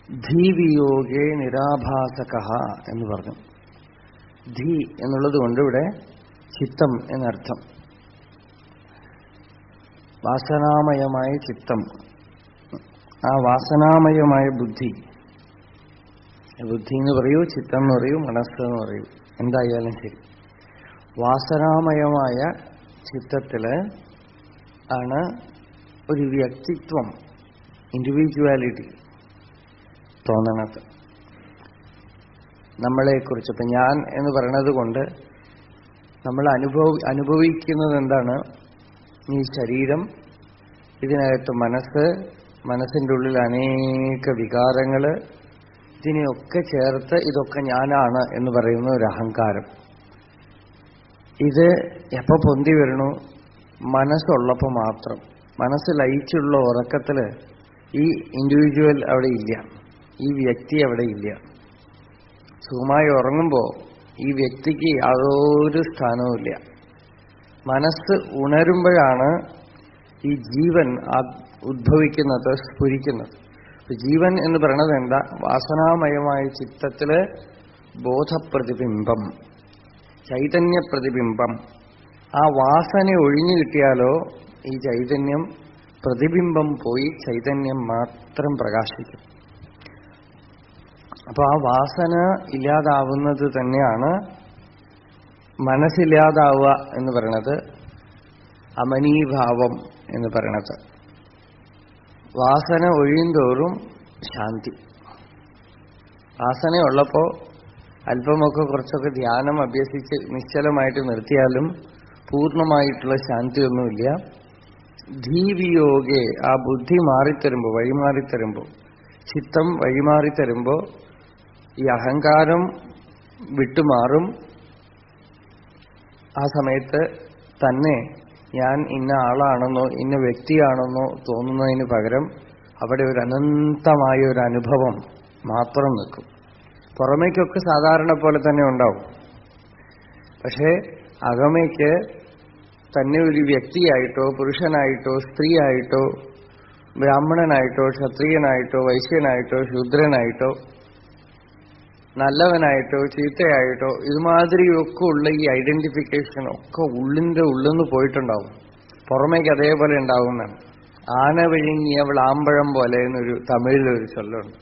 ധീവിയോഗേ നിരാഭാസക എന്ന് പറഞ്ഞു. ധീ എന്നുള്ളത് കൊണ്ട് ഇവിടെ ചിത്തം എന്നർത്ഥം. വാസനാമയമായ ചിത്തം, ആ വാസനാമയമായ ബുദ്ധി, ബുദ്ധി എന്ന് പറയൂ, ചിത്തം എന്ന് പറയൂ, മനസ്സെന്ന് പറയൂ, എന്തായാലും ശരി. വാസനാമയമായ ചിത്തത്തില് ആണ് ഒരു വ്യക്തിത്വം, ഇൻഡിവിജ്വാലിറ്റി തോന്നണത്. നമ്മളെക്കുറിച്ച് ഇപ്പൊ ഞാൻ എന്ന് പറയുന്നത് കൊണ്ട് നമ്മൾ അനുഭവിക്കുന്നത് എന്താണ്? ഈ ശരീരം, ഇതിനകത്ത് മനസ്സ്, മനസ്സിൻ്റെ ഉള്ളിൽ അനേക വികാരങ്ങള്, ഇതിനെയൊക്കെ ചേർത്ത് ഇതൊക്കെ ഞാനാണ് എന്ന് പറയുന്ന ഒരു അഹങ്കാരം. ഇത് എപ്പോ പൊന്തി വരണു? മനസ്സുള്ളപ്പോ മാത്രം. മനസ്സ് ലയിച്ചുള്ള ഉറക്കത്തില് ഈ ഇൻഡിവിജ്വൽ അവിടെ ഇല്ല, ഈ വ്യക്തി അവിടെ ഇല്ല. സുഖമായി ഉറങ്ങുമ്പോ ഈ വ്യക്തിക്ക് യാതൊരു സ്ഥാനവുമില്ല. മനസ്സ് ഉണരുമ്പോഴാണ് ഈ ജീവൻ ഉദ്ഭവിക്കുന്നത്, സ്ഫുരിക്കുന്നത്. ജീവൻ എന്ന് പറയുന്നത് എന്താ? വാസനാമയമായ ചിത്തത്തില് ബോധപ്രതിബിംബം, ചൈതന്യ പ്രതിബിംബം. ആ വാസന ഒഴിഞ്ഞു കിട്ടിയാലോ ഈ ചൈതന്യം പ്രതിബിംബം പോയി ചൈതന്യം മാത്രം പ്രകാശിക്കും. അപ്പൊ ആ വാസന ഇല്ലാതാവുന്നത് തന്നെയാണ് മനസ്സില്ലാതാവുക എന്ന് പറയണത്, അമനീഭാവം എന്ന് പറയണത്. വാസന ഒഴിയുന്തോറും ശാന്തി. വാസനയുള്ളപ്പോ അല്പമൊക്കെ കുറച്ചൊക്കെ ധ്യാനം അഭ്യസിച്ച് നിശ്ചലമായിട്ട് നിർത്തിയാലും പൂർണ്ണമായിട്ടുള്ള ശാന്തിയൊന്നുമില്ല. ധീവിയോഗെ, ആ ബുദ്ധി മാറിത്തരുമ്പോ, വഴിമാറിത്തരുമ്പോ, ചിത്തം വഴിമാറിത്തരുമ്പോ ഈ അഹങ്കാരം വിട്ടുമാറും. ആ സമയത്ത് തന്നെ ഞാൻ ഇന്ന ആളാണെന്നോ ഇന്ന വ്യക്തിയാണെന്നോ തോന്നുന്നതിന് പകരം അവിടെ ഒരു അനന്തമായ ഒരു അനുഭവം മാത്രം നിൽക്കും. പുറമേക്കൊക്കെ സാധാരണ പോലെ തന്നെ ഉണ്ടാവും. പക്ഷേ അകമയ്ക്ക് തന്നെ ഒരു വ്യക്തിയായിട്ടോ പുരുഷനായിട്ടോ സ്ത്രീയായിട്ടോ ബ്രാഹ്മണനായിട്ടോ ക്ഷത്രിയനായിട്ടോ വൈശ്യനായിട്ടോ ശൂദ്രനായിട്ടോ നല്ലവനായിട്ടോ ചീത്തയായിട്ടോ ഇതുമാതിരിയൊക്കെ ഉള്ള ഈ ഐഡന്റിഫിക്കേഷൻ ഒക്കെ ഉള്ളിന്റെ ഉള്ളിന്ന് പോയിട്ടുണ്ടാവും. പുറമേക്ക് അതേപോലെ ഉണ്ടാവുന്നതാണ്. ആന വിഴുങ്ങിയ വ്ളാമ്പഴം പോലെ എന്നൊരു തമിഴിലൊരു ചൊല്ലുണ്ട്.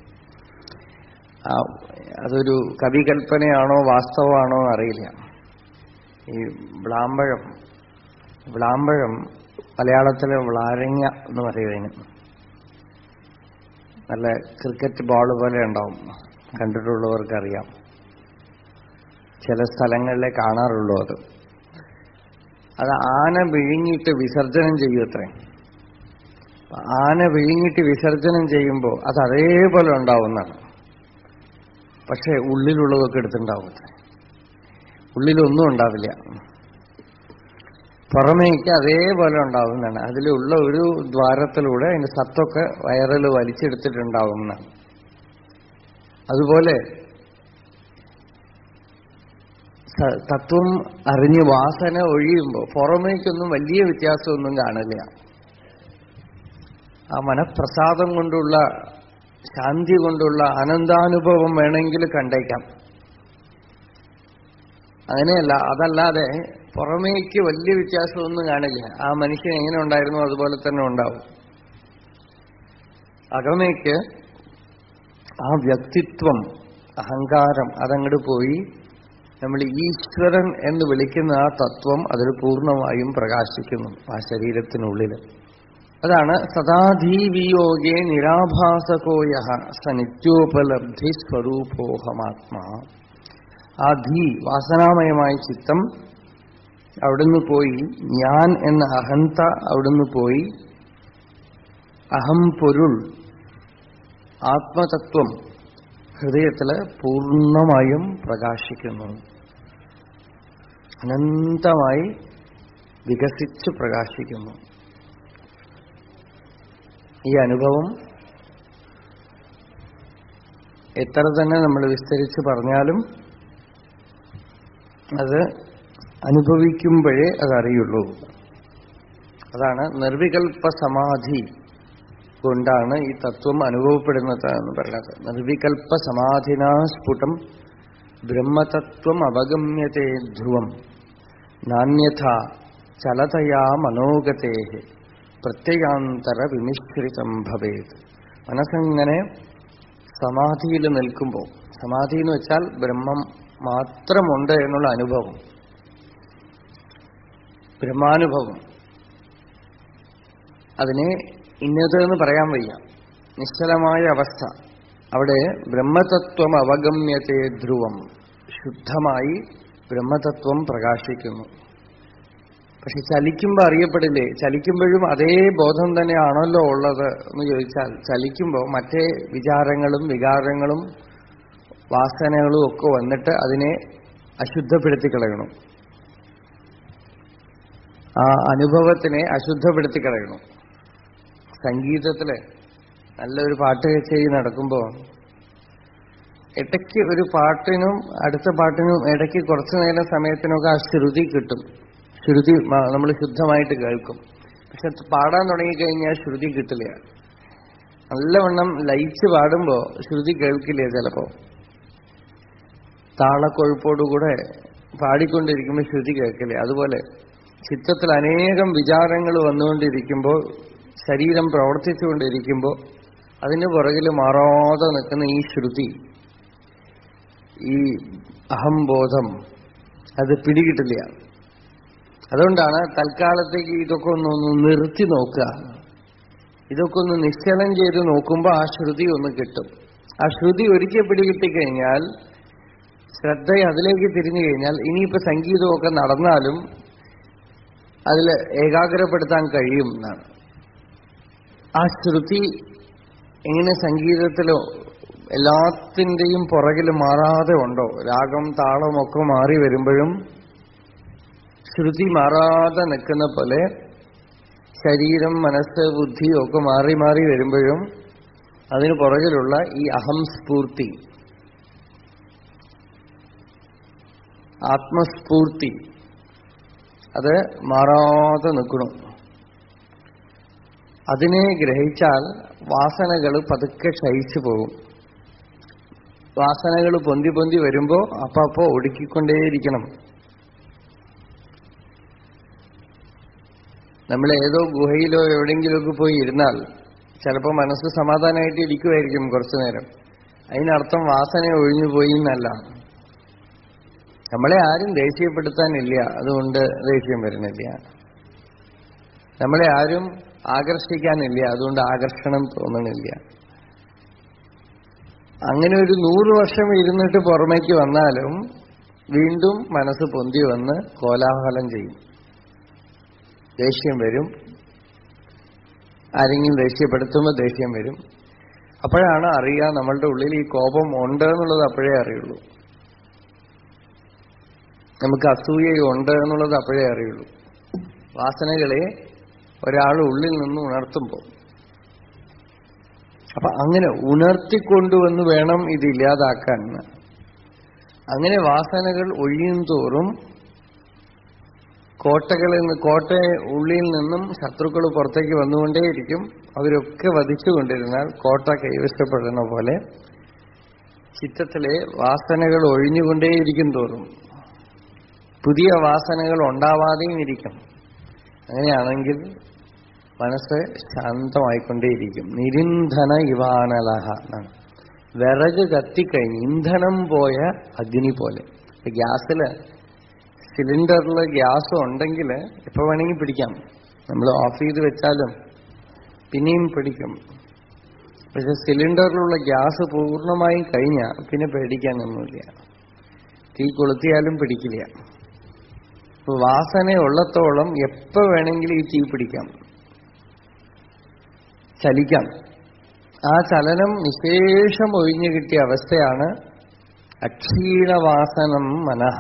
അതൊരു കവികൽപ്പനയാണോ വാസ്തവമാണോ അറിയില്ല. ഈ വ്ളാമ്പഴം മലയാളത്തിലെ വ്ളാരങ്ങ എന്ന് പറയുന്നതിന് നല്ല ക്രിക്കറ്റ് ബോൾ പോലെ ഉണ്ടാവും. കണ്ടിട്ടുള്ളവർക്കറിയാം. ചില സ്ഥലങ്ങളിലെ കാണാറുള്ളൂ. അത് ആന വിഴുങ്ങിയിട്ട് വിസർജനം ചെയ്യൂത്രേ. ആന വിഴുങ്ങിയിട്ട് വിസർജനം ചെയ്യുമ്പോൾ അത് അതേപോലെ ഉണ്ടാവുന്നതാണ്. പക്ഷെ ഉള്ളിലുള്ളതൊക്കെ എടുത്തുണ്ടാവും. ഉള്ളിലൊന്നും ഉണ്ടാവില്ല. പുറമേക്ക് അതേപോലെ ഉണ്ടാവുന്നതാണ്. അതിലുള്ള ഒരു ദ്വാരത്തിലൂടെ അതിന്റെ സത്തൊക്കെ വയറിൽ വലിച്ചെടുത്തിട്ടുണ്ടാവുന്നതാണ്. അതുപോലെ തത്വം അറിഞ്ഞ് വാസന ഒഴിയുമ്പോൾ പുറമേക്കൊന്നും വലിയ വ്യത്യാസമൊന്നും കാണില്ല. ആ മനഃപ്രസാദം കൊണ്ടുള്ള ശാന്തി കൊണ്ടുള്ള ആനന്ദാനുഭവം വേണമെങ്കിൽ കണ്ടേക്കാം. അങ്ങനെയല്ല. അതല്ലാതെ പുറമേക്ക് വലിയ വ്യത്യാസമൊന്നും കാണില്ല. ആ മനുഷ്യൻ എങ്ങനെ ഉണ്ടായിരുന്നു അതുപോലെ തന്നെ ഉണ്ടാവും. അകമേക്ക് ആ വ്യക്തിത്വം, അഹങ്കാരം അതങ്ങോട്ട് പോയി നമ്മൾ ഈശ്വരൻ എന്ന് വിളിക്കുന്ന ആ തത്വം അതിൽ പൂർണ്ണമായും പ്രകാശിക്കുന്നു ആ ശരീരത്തിനുള്ളിൽ. അതാണ് സദാധീവിയോഗേ നിരാഭാസകോയ സ നിത്യോപലബ്ധി സ്വരൂപോഹമാത്മാ. ആ ധീ, വാസനാമയമായ ചിത്തം അവിടുന്ന് പോയി, ഞാൻ എന്ന അഹന്ത അവിടുന്ന് പോയി, അഹം പൊരുൾ ആത്മതത്വം ഹൃദയത്തില് പൂർണ്ണമായും പ്രകാശിക്കുന്നു. അനന്തമായി വികസിച്ച് പ്രകാശിക്കുന്നു. ഈ അനുഭവം എത്ര തന്നെ നമ്മൾ വിസ്തരിച്ച് പറഞ്ഞാലും അത് അനുഭവിക്കുമ്പോഴേ അതറിയുള്ളൂ. അതാണ് നിർവികൽപ്പ സമാധി കൊണ്ടാണ് ഈ തത്വം അനുഭവപ്പെടുന്നത് എന്ന് പറയുന്നത്. നിർവികൽപ്പ സമാധിനാ സ്ഫുടം ബ്രഹ്മതത്വം അവഗമ്യത്തെ ധ്രുവം നാന്യഥ ചലതയാ മനോഗതേ പ്രത്യയാന്തര വിമിശ്രിതം ഭവേത്. മനസ്സങ്ങനെ സമാധിയിൽ നിൽക്കുമ്പോൾ, സമാധി എന്ന് വെച്ചാൽ ബ്രഹ്മം മാത്രമുണ്ട് എന്നുള്ള അനുഭവം, ബ്രഹ്മാനുഭവം. അതിനെ ഇന്നത് എന്ന് പറയാൻ വയ്യ. നിശ്ചലമായ അവസ്ഥ. അവിടെ ബ്രഹ്മതത്വം അവഗമ്യത്തെ ധ്രുവം, ശുദ്ധമായി ബ്രഹ്മതത്വം പ്രകാശിക്കുന്നു. പക്ഷെ ചലിക്കുമ്പോൾ അറിയപ്പെടില്ലേ? ചലിക്കുമ്പോഴും അതേ ബോധം തന്നെയാണല്ലോ ഉള്ളത് എന്ന് ചോദിച്ചാൽ, ചലിക്കുമ്പോൾ മറ്റേ വിചാരങ്ങളും വികാരങ്ങളും വാസനകളും ഒക്കെ വന്നിട്ട് അതിനെ അശുദ്ധപ്പെടുത്തി കളയണം. ആ അനുഭവത്തിനെ അശുദ്ധപ്പെടുത്തി കളയണം. സംഗീതത്തില് നല്ലൊരു പാട്ട് കച്ചേരി നടക്കുമ്പോൾ ഇടയ്ക്ക് ഒരു പാട്ടിനും അടുത്ത പാട്ടിനും ഇടയ്ക്ക് കുറച്ചു നേരം സമയത്തിനൊക്കെ ആ ശ്രുതി കിട്ടും. ശ്രുതി നമ്മൾ ശുദ്ധമായിട്ട് കേൾക്കും. പക്ഷെ പാടാൻ തുടങ്ങിക്കഴിഞ്ഞാൽ ശ്രുതി കിട്ടില്ല. നല്ലവണ്ണം ലയിച്ച് പാടുമ്പോ ശ്രുതി കേൾക്കില്ല. ചിലപ്പോ താളക്കൊഴുപ്പോടുകൂടെ പാടിക്കൊണ്ടിരിക്കുമ്പോൾ ശ്രുതി കേൾക്കില്ല. അതുപോലെ ചിത്തത്തിൽ അനേകം വിചാരങ്ങൾ വന്നുകൊണ്ടിരിക്കുമ്പോൾ, ശരീരം പ്രവർത്തിച്ചുകൊണ്ടിരിക്കുമ്പോൾ അതിന് പുറകിൽ മാറാതെ നിൽക്കുന്ന ഈ ശ്രുതി, ഈ അഹംബോധം, അത് പിടികിട്ടില്ല. അതുകൊണ്ടാണ് തൽക്കാലത്തേക്ക് ഇതൊക്കെ ഒന്ന് നിർത്തി നോക്കുക. ഇതൊക്കെ ഒന്ന് നിശ്ചലം ചെയ്ത് നോക്കുമ്പോൾ ആ ശ്രുതി ഒന്ന് കിട്ടും. ആ ശ്രുതി ഒരിക്കൽ പിടികിട്ടിക്കഴിഞ്ഞാൽ, ശ്രദ്ധ അതിലേക്ക് തിരിഞ്ഞു കഴിഞ്ഞാൽ, ഇനിയിപ്പോ സംഗീതമൊക്കെ നടന്നാലും അതിൽ ഏകാഗ്രപ്പെടുത്താൻ കഴിയും എന്നാണ്. ആ ശ്രുതി എങ്ങനെ സംഗീതത്തിലോ എല്ലാത്തിൻ്റെയും പുറകിൽ മാറാതെ ഉണ്ടോ, രാഗം താളമൊക്കെ മാറി വരുമ്പോഴും ശ്രുതി മാറാതെ നിൽക്കുന്ന പോലെ ശരീരം, മനസ്സ്, ബുദ്ധിയും ഒക്കെ മാറി മാറി വരുമ്പോഴും അതിന് പുറകിലുള്ള ഈ അഹംസ്ഫൂർത്തി, ആത്മസ്ഫൂർത്തി, അത് മാറാതെ നിൽക്കണം. അതിനെ ഗ്രഹിച്ചാൽ വാസനകൾ പതുക്കെ ക്ഷയിച്ചു പോകും. വാസനകൾ പൊന്തി പൊന്തി വരുമ്പോ അപ്പോ ഒടുക്കിക്കൊണ്ടേയിരിക്കണം. നമ്മൾ ഏതോ ഗുഹയിലോ എവിടെയെങ്കിലുമൊക്കെ പോയി ഇരുന്നാൽ ചിലപ്പോൾ മനസ്സ് സമാധാനമായിട്ട് ഇരിക്കുമായിരിക്കും കുറച്ചു നേരം. അതിനർത്ഥം വാസന ഒഴിഞ്ഞു പോയി എന്നല്ല. നമ്മളെ ആരും ദേഷ്യപ്പെടുത്താനില്ല, അതുകൊണ്ട് ദേഷ്യം വരുന്നില്ല. നമ്മളെ ആരും ആകർഷിക്കാനില്ല, അതുകൊണ്ട് ആകർഷണം തോന്നണില്ല. അങ്ങനെ ഒരു 100 വർഷം ഇരുന്നിട്ട് പുറമേക്ക് വന്നാലും വീണ്ടും മനസ്സ് പൊന്തി വന്ന് കോലാഹലം ചെയ്യും. ദേഷ്യം വരും. ആരെങ്കിലും ദേഷ്യപ്പെടുത്തുമ്പോൾ ദേഷ്യം വരും. അപ്പോഴാണ് അറിയുക നമ്മളുടെ ഉള്ളിൽ ഈ കോപം ഉണ്ട് എന്നുള്ളത്. അപ്പോഴേ അറിയുള്ളൂ. നമുക്ക് അസൂയയുണ്ട് എന്നുള്ളത് അപ്പോഴേ അറിയുള്ളൂ. വാസനകളെ ഒരാൾ ഉള്ളിൽ നിന്ന് ഉണർത്തുമ്പോൾ. അപ്പൊ അങ്ങനെ ഉണർത്തിക്കൊണ്ടുവന്ന് വേണം ഇതില്ലാതാക്കാൻ. അങ്ങനെ വാസനകൾ ഒഴിയും തോറും കോട്ട ഉള്ളിൽ നിന്നും ശത്രുക്കൾ പുറത്തേക്ക് വന്നുകൊണ്ടേയിരിക്കും. അവരൊക്കെ വധിച്ചുകൊണ്ടിരുന്നാൽ കോട്ട കൈവശപ്പെടുന്ന പോലെ ചിത്തത്തിലെ വാസനകൾ ഒഴിഞ്ഞുകൊണ്ടേയിരിക്കും തോറും പുതിയ വാസനകൾ ഉണ്ടാവാതെയും ഇരിക്കും. അങ്ങനെയാണെങ്കിൽ മനസ്സ് ശാന്തമായിക്കൊണ്ടേയിരിക്കും. നിരിന്ധന ഇവാനലഹ എന്നാണ്. വിറക് കത്തിക്കഴിഞ്ഞ് ഇന്ധനം പോയ അഗ്നി പോലെ. ഗ്യാസില് സിലിണ്ടറിൽ ഗ്യാസ് ഉണ്ടെങ്കിൽ എപ്പോൾ വേണമെങ്കിൽ പിടിക്കാം. നമ്മൾ ഓഫ് ചെയ്ത് വെച്ചാലും പിന്നെയും പിടിക്കും. പക്ഷെ സിലിണ്ടറിലുള്ള ഗ്യാസ് പൂർണ്ണമായും കഴിഞ്ഞാൽ പിന്നെ പേടിക്കാനൊന്നുമില്ല. തീ കൊളുത്തിയാലും പിടിക്കില്ല. ഇപ്പൊ വാസന ഉള്ളത്തോളം എപ്പോൾ വേണമെങ്കിലും ഈ തീ പിടിക്കാം, ചലിക്കാം. ആ ചലനം നിശേഷം ഒഴിഞ്ഞു കിട്ടിയ അവസ്ഥയാണ് അക്ഷീണവാസനം മനഃ.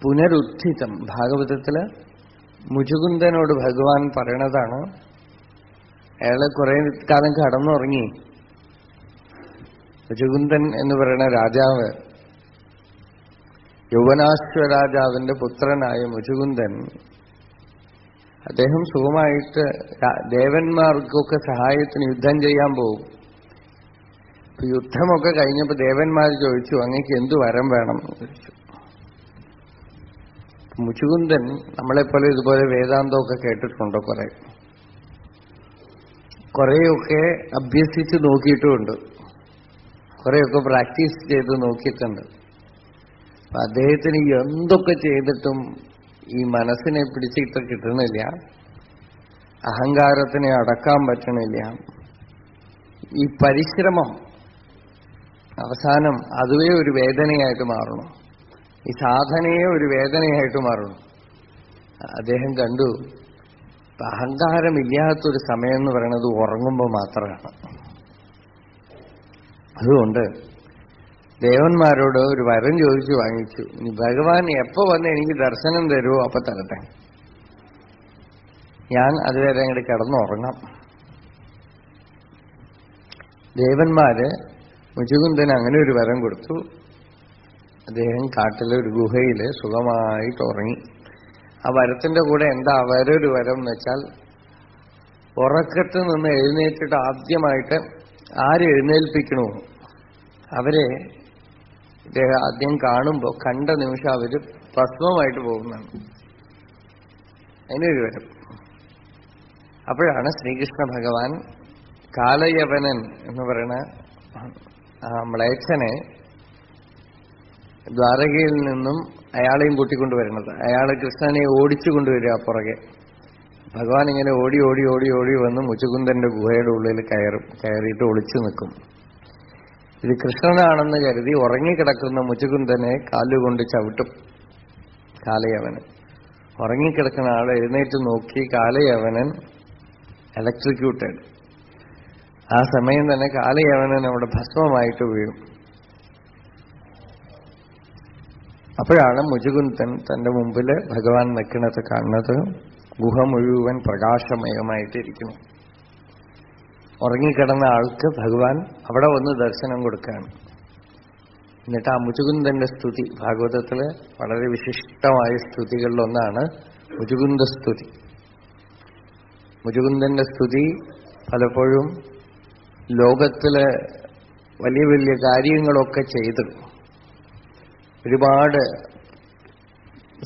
പുനരുത്ഥിതം. ഭാഗവതത്തില് മുചുകുന്ദനോട് ഭഗവാൻ പറയണതാണ്. അയാള് കുറെ കാലം കടന്നുറങ്ങി. മുചുകുന്ദൻ എന്ന് പറയുന്ന രാജാവ്, യൗവനാശ്വരാജാവിന്റെ പുത്രനായ മുചുകുന്ദൻ, അദ്ദേഹം സുഖമായിട്ട് ദേവന്മാർക്കൊക്കെ സഹായത്തിന് യുദ്ധം ചെയ്യാൻ പോകും. യുദ്ധമൊക്കെ കഴിഞ്ഞപ്പോൾ ദേവന്മാർ ചോദിച്ചു, അങ്ങേക്ക് എന്തു വരം വേണം എന്ന് ചോദിച്ചു. മുചുകുന്ദൻ നമ്മളെപ്പോലെ ഇതുപോലെ വേദാന്തമൊക്കെ കേട്ടിട്ടുണ്ടോ? കുറേയൊക്കെ അഭ്യസിച്ച് നോക്കിയിട്ടുമുണ്ട്, കുറേയൊക്കെ പ്രാക്ടീസ് ചെയ്ത് നോക്കിയിട്ടുണ്ട്. അദ്ദേഹത്തിന് എന്തൊക്കെ ചെയ്തിട്ടും ഈ മനസ്സിനെ പിടിച്ചിട്ട് കിട്ടണില്ല, അഹങ്കാരത്തിനെ അടക്കാൻ പറ്റണില്ല. ഈ പരിശ്രമം അവസാനം അതുവേ ഒരു വേദനയായിട്ട് മാറണം. ഈ സാധനയെ ഒരു വേദനയായിട്ട് മാറണം. അദ്ദേഹം കണ്ടു, അഹങ്കാരമില്ലാത്തൊരു സമയം എന്ന് പറയുന്നത് ഉറങ്ങുമ്പോൾ മാത്രമാണ്. അതുകൊണ്ട് ദേവന്മാരോട് ഒരു വരം ചോദിച്ചു വാങ്ങിച്ചു. ഇനി ഭഗവാൻ എപ്പോ വന്ന് എനിക്ക് ദർശനം തരുമോ അപ്പൊ തരട്ടെ, ഞാൻ അതുവരെ അങ്ങോട്ട് കിടന്നുറങ്ങാം. ദേവന്മാര് മുചുകുന്ദന് അങ്ങനെ ഒരു വരം കൊടുത്തു. അദ്ദേഹം കാട്ടിലെ ഒരു ഗുഹയില് സുഖമായിട്ട് ഉറങ്ങി. ആ വരത്തിന്റെ കൂടെ എന്താ വേറൊരു വരം എന്ന് വെച്ചാൽ, ഉറക്കത്ത് നിന്ന് എഴുന്നേറ്റിട്ട് ആദ്യമായിട്ട് ആര് എഴുന്നേൽപ്പിക്കണോ അവരെ ഇദ്ദേഹം ആദ്യം കാണുമ്പോൾ കണ്ട നിമിഷം അവര് ഭസ്മമായിട്ട് പോകുന്നതാണ്. അതിനൊരു വരം. അപ്പോഴാണ് ശ്രീകൃഷ്ണ ഭഗവാൻ കാലയവനൻ എന്ന് പറയുന്ന ആ മ്ലേച്ഛനെ ദ്വാരകയിൽ നിന്നും അയാളെയും കൂട്ടിക്കൊണ്ടുവരുന്നത്. അയാള് കൃഷ്ണനെ ഓടിച്ചു കൊണ്ടുവരിക പുറകെ. ഭഗവാൻ ഇങ്ങനെ ഓടി ഓടി ഓടി ഓടി വന്ന് മുചുകുന്ദന്റെ ഗുഹയുടെ ഉള്ളിൽ കയറിയിട്ട് ഒളിച്ചു നിൽക്കും. ഇത് കൃഷ്ണനാണെന്ന് കരുതി ഉറങ്ങിക്കിടക്കുന്ന മുചുകുന്ദനെ കാലുകൊണ്ട് ചവിട്ടും കാലയവനൻ. ഉറങ്ങിക്കിടക്കുന്ന ആൾ എഴുന്നേറ്റ് നോക്കി കാലയവനൻ ഇലക്ട്രിക്യൂട്ടഡ്. ആ സമയം തന്നെ കാലയവനൻ അവിടെ ഭസ്മമായിട്ട് വീഴും. അപ്പോഴാണ് മുചുകുന്ദൻ തന്റെ മുമ്പിൽ ഭഗവാൻ നിൽക്കുന്നത് കാണുന്നത്. ഗുഹ മുഴുവൻ പ്രകാശമയമായിട്ടിരിക്കുന്നു. ഉറങ്ങിക്കിടന്ന ആൾക്ക് ഭഗവാൻ അവിടെ വന്ന് ദർശനം കൊടുക്കുകയാണ്. എന്നിട്ട് ആ മുചുകുന്ദന്റെ സ്തുതി, ഭാഗവതത്തില് വളരെ വിശിഷ്ടമായ സ്തുതികളിലൊന്നാണ് മുചുകുന്ദ സ്തുതി. മുചുകുന്ദന്റെ സ്തുതി പലപ്പോഴും ലോകത്തിലെ വലിയ വലിയ കാര്യങ്ങളൊക്കെ ചെയ്ത് ഒരുപാട്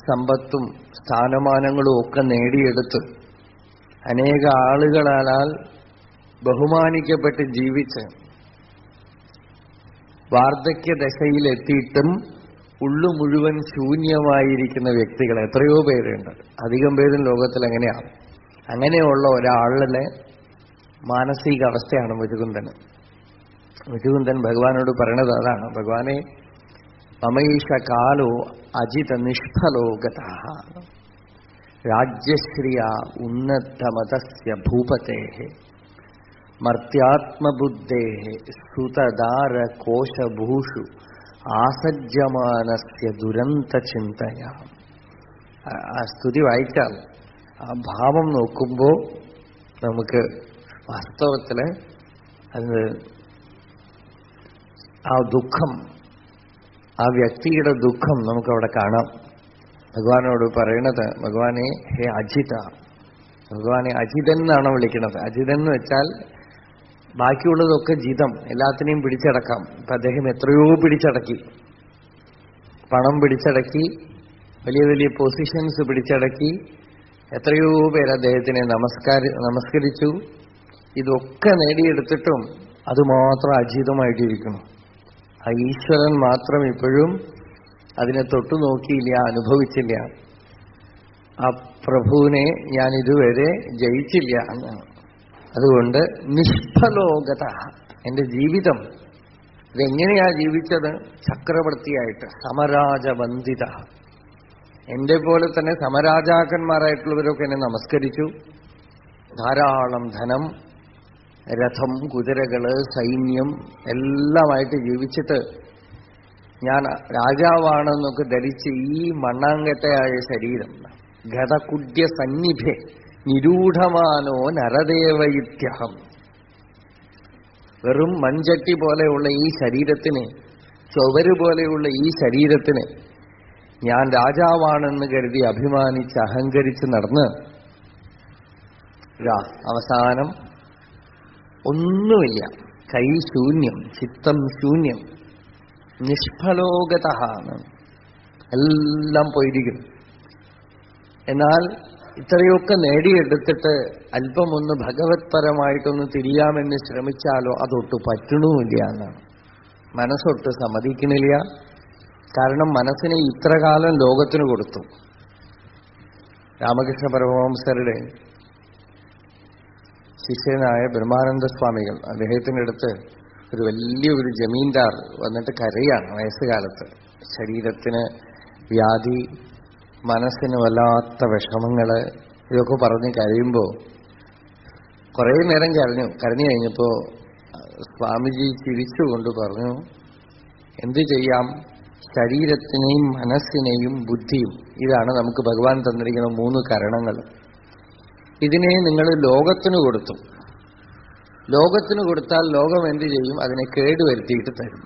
സമ്പത്തും സ്ഥാനമാനങ്ങളും ഒക്കെ നേടിയെടുത്ത് അനേക ആളുകളാൽ ബഹുമാനിക്കപ്പെട്ട് ജീവിച്ച് വാർദ്ധക്യദശയിലെത്തിയിട്ടും ഉള്ളു മുഴുവൻ ശൂന്യമായിരിക്കുന്ന വ്യക്തികൾ എത്രയോ പേരുണ്ട്. അധികം പേരും ലോകത്തിൽ എങ്ങനെയാണ്. അങ്ങനെയുള്ള ഒരാളിലെ മാനസികാവസ്ഥയാണ് മുചുകുന്ദന്. മുചുകുന്ദൻ ഭഗവാനോട് പറയണത് അതാണ്, ഭഗവാനെ മമൈഷ കാലോ അജിത നിഷ്ഫലോഗത രാജ്യശ്രിയ ഉന്നതമതസ്യ ഭൂപതേ മർത്യാത്മബുദ്ധേ സുതദാര കോശഭൂഷു ആസജ്ജമാനസ്യ ദുരന്ത ചിന്തയ. ആ സ്തുതി വായിച്ചാൽ ആ ഭാവം നോക്കുമ്പോൾ നമുക്ക് വാസ്തവത്തില് അത് ആ ദുഃഖം, ആ വ്യക്തിയുടെ ദുഃഖം നമുക്കവിടെ കാണാം. ഭഗവാനോട് പറയണത്, ഭഗവാനെ ഹേ അജിത, ഭഗവാനെ അജിതൻ എന്നാണ് വിളിക്കുന്നത്. അജിതൻ എന്ന് വെച്ചാൽ ബാക്കിയുള്ളതൊക്കെ ജിതം, എല്ലാത്തിനെയും പിടിച്ചടക്കാം. ഇപ്പൊ അദ്ദേഹം എത്രയോ പിടിച്ചടക്കി, പണം പിടിച്ചടക്കി, വലിയ വലിയ പൊസിഷൻസ് പിടിച്ചടക്കി, എത്രയോ പേര് അദ്ദേഹത്തിനെ നമസ്കരിച്ചു. ഇതൊക്കെ നേടിയെടുത്തിട്ടും അതുമാത്രം അജിതമായിട്ടിരിക്കുന്നു. ആ ഈശ്വരൻ മാത്രം ഇപ്പോഴും അതിനെ തൊട്ടു നോക്കിയില്ല, അനുഭവിച്ചില്ല. ആ പ്രഭുവിനെ ഞാൻ ഇതുവരെ ജയിച്ചില്ല എന്നാണ്. അതുകൊണ്ട് നിഷ്ഫലോകത, എന്റെ ജീവിതം ഇതെങ്ങനെയാ ജീവിച്ചത്? ചക്രവർത്തിയായിട്ട്, സമരാജവന്ദിത. എന്റെ പോലെ തന്നെ സമരാജാക്കന്മാരായിട്ടുള്ളവരൊക്കെ എന്നെ നമസ്കരിച്ചു. ധാരാളം ധനം, രഥം, കുതിരകള്, സൈന്യം എല്ലാമായിട്ട് ജീവിച്ചിട്ട് ഞാൻ രാജാവാണെന്നൊക്കെ ധരിച്ച് ഈ മണ്ണാങ്കട്ടയായ ശരീരം ഗതകുഡ്യ സന്നിഭേ നിരൂഢമാനോ നരദേവയിത്യഹം. വെറും മൺചട്ടി പോലെയുള്ള ഈ ശരീരത്തിന്, ചൊവര് പോലെയുള്ള ഈ ശരീരത്തിന് ഞാൻ രാജാവാണെന്ന് കരുതി അഭിമാനിച്ച് അഹങ്കരിച്ച് നടന്ന് അവസാനം ഒന്നുമില്ല, കൈ ശൂന്യം, ചിത്തം ശൂന്യം, നിഷ്ഫലോകത, എല്ലാം പോയിരിക്കുന്നു. എന്നാൽ ഇത്രയൊക്കെ നേടിയെടുത്തിട്ട് അല്പമൊന്ന് ഭഗവത്പരമായിട്ടൊന്ന് തിരിയാമെന്ന് ശ്രമിച്ചാലോ അതൊട്ട് പറ്റണമില്ല എന്നാണ്. മനസ്സൊട്ട് സമ്മതിക്കണില്ല. കാരണം മനസ്സിനെ ഇത്ര കാലം ലോകത്തിന് കൊടുത്തു. രാമകൃഷ്ണ പരമഹംസരുടെ ശിഷ്യനായ ബ്രഹ്മാനന്ദ സ്വാമികൾ, അദ്ദേഹത്തിൻ്റെ അടുത്ത് ഒരു വലിയൊരു ജമീന്ദാർ വന്നിട്ട് കരയാണ് വയസ്സുകാലത്ത്. ശരീരത്തിന് വ്യാധി, മനസ്സിന് വല്ലാത്ത വിഷമങ്ങള്, ഇതൊക്കെ പറഞ്ഞ് കരയുമ്പോൾ കുറേ നേരം കരഞ്ഞു കഴിഞ്ഞപ്പോ സ്വാമിജി ചിരിച്ചുകൊണ്ട് പറഞ്ഞു, എന്തു ചെയ്യാം, ശരീരത്തിനെയും മനസ്സിനെയും ബുദ്ധിയും, ഇതാണ് നമുക്ക് ഭഗവാൻ തന്നിരിക്കുന്ന 3 കരണങ്ങൾ. ഇതിനെ നിങ്ങൾ ലോകത്തിന് കൊടുത്തു. ലോകത്തിന് കൊടുത്താൽ ലോകം എന്ത് ചെയ്യും? അതിനെ കേടുവരുത്തിയിട്ട് തരും.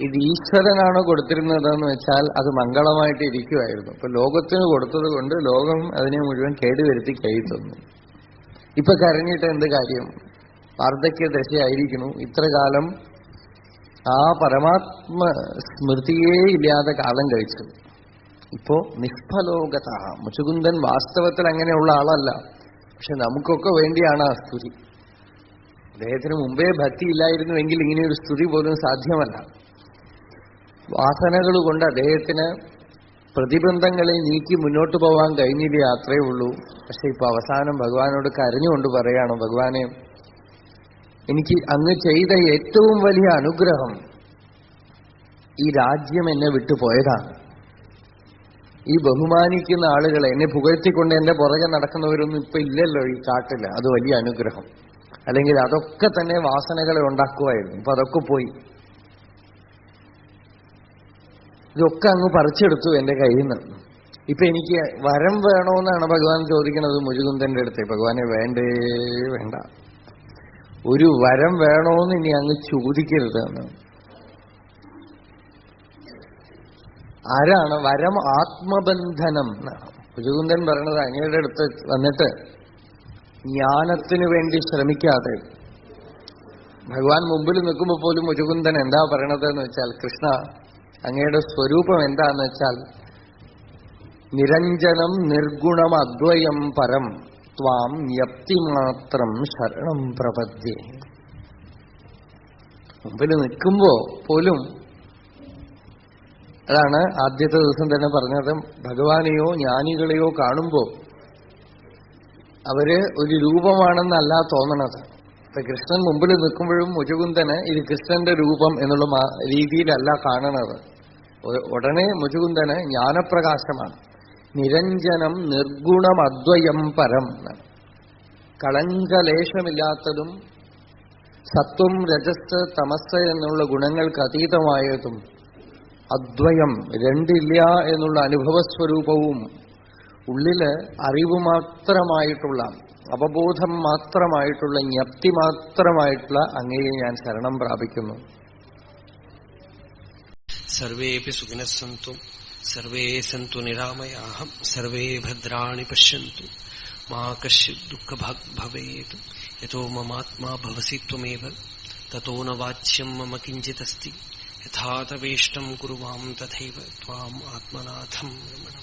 ഇത് ഈശ്വരനാണോ കൊടുത്തിരുന്നതെന്ന് വെച്ചാൽ അത് മംഗളമായിട്ട് ഇരിക്കുമായിരുന്നു. ഇപ്പൊ ലോകത്തിന് കൊടുത്തത് കൊണ്ട് ലോകം അതിനെ മുഴുവൻ കേടുവരുത്തി കഴിയുന്നു. ഇപ്പൊ കരഞ്ഞിട്ട് എന്ത് കാര്യം? വാർദ്ധക്യ ദശയായിരിക്കുന്നു. ഇത്ര കാലം ആ പരമാത്മ സ്മൃതിയേ ഇല്ലാതെ കാലം കഴിച്ചു. ഇപ്പോ നിഷ്ഫലോകത. മുചുകുന്ദൻ വാസ്തവത്തിൽ അങ്ങനെയുള്ള ആളല്ല. പക്ഷെ നമുക്കൊക്കെ വേണ്ടിയാണ് ആ സ്തുതി. അദ്ദേഹത്തിന് മുമ്പേ ഭക്തി ഇല്ലായിരുന്നുവെങ്കിൽ ഇങ്ങനെയൊരു സ്തുതി പോലും സാധ്യമല്ല. വാസനകൾ കൊണ്ട് അദ്ദേഹത്തിന് പ്രതിബന്ധങ്ങളെ നീക്കി മുന്നോട്ട് പോകാൻ കഴിഞ്ഞില്ല, അത്രയേ ഉള്ളൂ. പക്ഷെ ഇപ്പൊ അവസാനം ഭഗവാനോട് കരഞ്ഞുകൊണ്ട് പറയാണ്, ഭഗവാനെ, എനിക്ക് അങ്ങ് ചെയ്ത ഏറ്റവും വലിയ അനുഗ്രഹം ഈ രാജ്യം എന്നെ വിട്ടുപോയതാണ്. ഈ ബഹുമാനിക്കുന്ന ആളുകൾ, എന്നെ പുകഴ്ത്തിക്കൊണ്ട് എന്റെ പുറകെ നടക്കുന്നവരൊന്നും ഇപ്പൊ ഇല്ലല്ലോ ഈ കാട്ടില്. അത് വലിയ അനുഗ്രഹം. അല്ലെങ്കിൽ അതൊക്കെ തന്നെ വാസനകളെ ഉണ്ടാക്കുമായിരുന്നു. ഇപ്പൊ അതൊക്കെ പോയി. ഇതൊക്കെ അങ്ങ് പറിച്ചെടുത്തു എന്റെ കയ്യിൽ നിന്ന്. ഇപ്പൊ എനിക്ക് വരം വേണോന്നാണ് ഭഗവാൻ ചോദിക്കുന്നത് മുചുകുന്ദന്റെ അടുത്ത്. ഭഗവാനെ വേണ്ടേ വേണ്ട, ഒരു വരം വേണോന്ന് ഇനി അങ്ങ് ചോദിക്കരുത് എന്ന്. ആരാണ് വരം? ആത്മബന്ധനം എന്നാണ് മുചുകുന്ദൻ പറയണത്. അങ്ങയുടെ അടുത്ത് വന്നിട്ട് ജ്ഞാനത്തിന് വേണ്ടി ശ്രമിക്കാതെ, ഭഗവാൻ മുമ്പിൽ നിൽക്കുമ്പോൾ പോലും മുചുകുന്ദൻ എന്താ പറയണത് എന്ന് വെച്ചാൽ, കൃഷ്ണ, അങ്ങയുടെ സ്വരൂപം എന്താന്ന് വെച്ചാൽ നിരഞ്ജനം നിർഗുണം അദ്വയം പരം ത്വാം ജ്ഞപ്തിമാത്രം ശരണം പ്രപദ്യേ. മുമ്പിൽ നിൽക്കുമ്പോ പോലും, അതാണ് ആദ്യത്തെ ദിവസം തന്നെ പറഞ്ഞത്, ഭഗവാനെയോ ജ്ഞാനികളെയോ കാണുമ്പോ അവര് ഒരു രൂപമാണെന്നല്ല തോന്നണത്. ഇപ്പൊ കൃഷ്ണൻ മുമ്പിൽ നിൽക്കുമ്പോഴും മുചുകുന്ദന് ഇത് കൃഷ്ണന്റെ രൂപം എന്നുള്ള രീതിയിലല്ല കാണണത്. ഉടനെ മുചുകുന്ദന് ജ്ഞാനപ്രകാശമാണ്. നിരഞ്ജനം നിർഗുണം അദ്വയം പരം. കളങ്കലേശമില്ലാത്തതും സത്വം രജസ് തമസ് എന്നുള്ള ഗുണങ്ങൾക്ക് അതീതമായതും അദ്വയം, രണ്ടില്ല എന്നുള്ള അനുഭവസ്വരൂപവും ഉള്ളില് അറിവ് മാത്രമായിട്ടുള്ള, അവബോധം മാത്രമായിട്ടുള്ള, ജ്ഞപ്തി മാത്രമായിട്ടുള്ള അങ്ങയെ ഞാൻ ശരണം പ്രാപിക്കുന്നു. സർവേപി സുഖിനഃ സന്തു സർവേ സന്തു നിരാമയാഃ സർവേ ഭദ്രാണി പശ്യന്തു മാ കശ്ചിത് ദുഃഖഭാഗ് ഭവേത് യതോ മമാത്മാ ഭവസി ത്വമേവ തതോ ന വാച്യം മമ കിഞ്ചിദസ്തി യഥാ തവേഷ്ടം കുരു മാം തഥൈവ ത്വാം ആത്മനാഥം രമണ.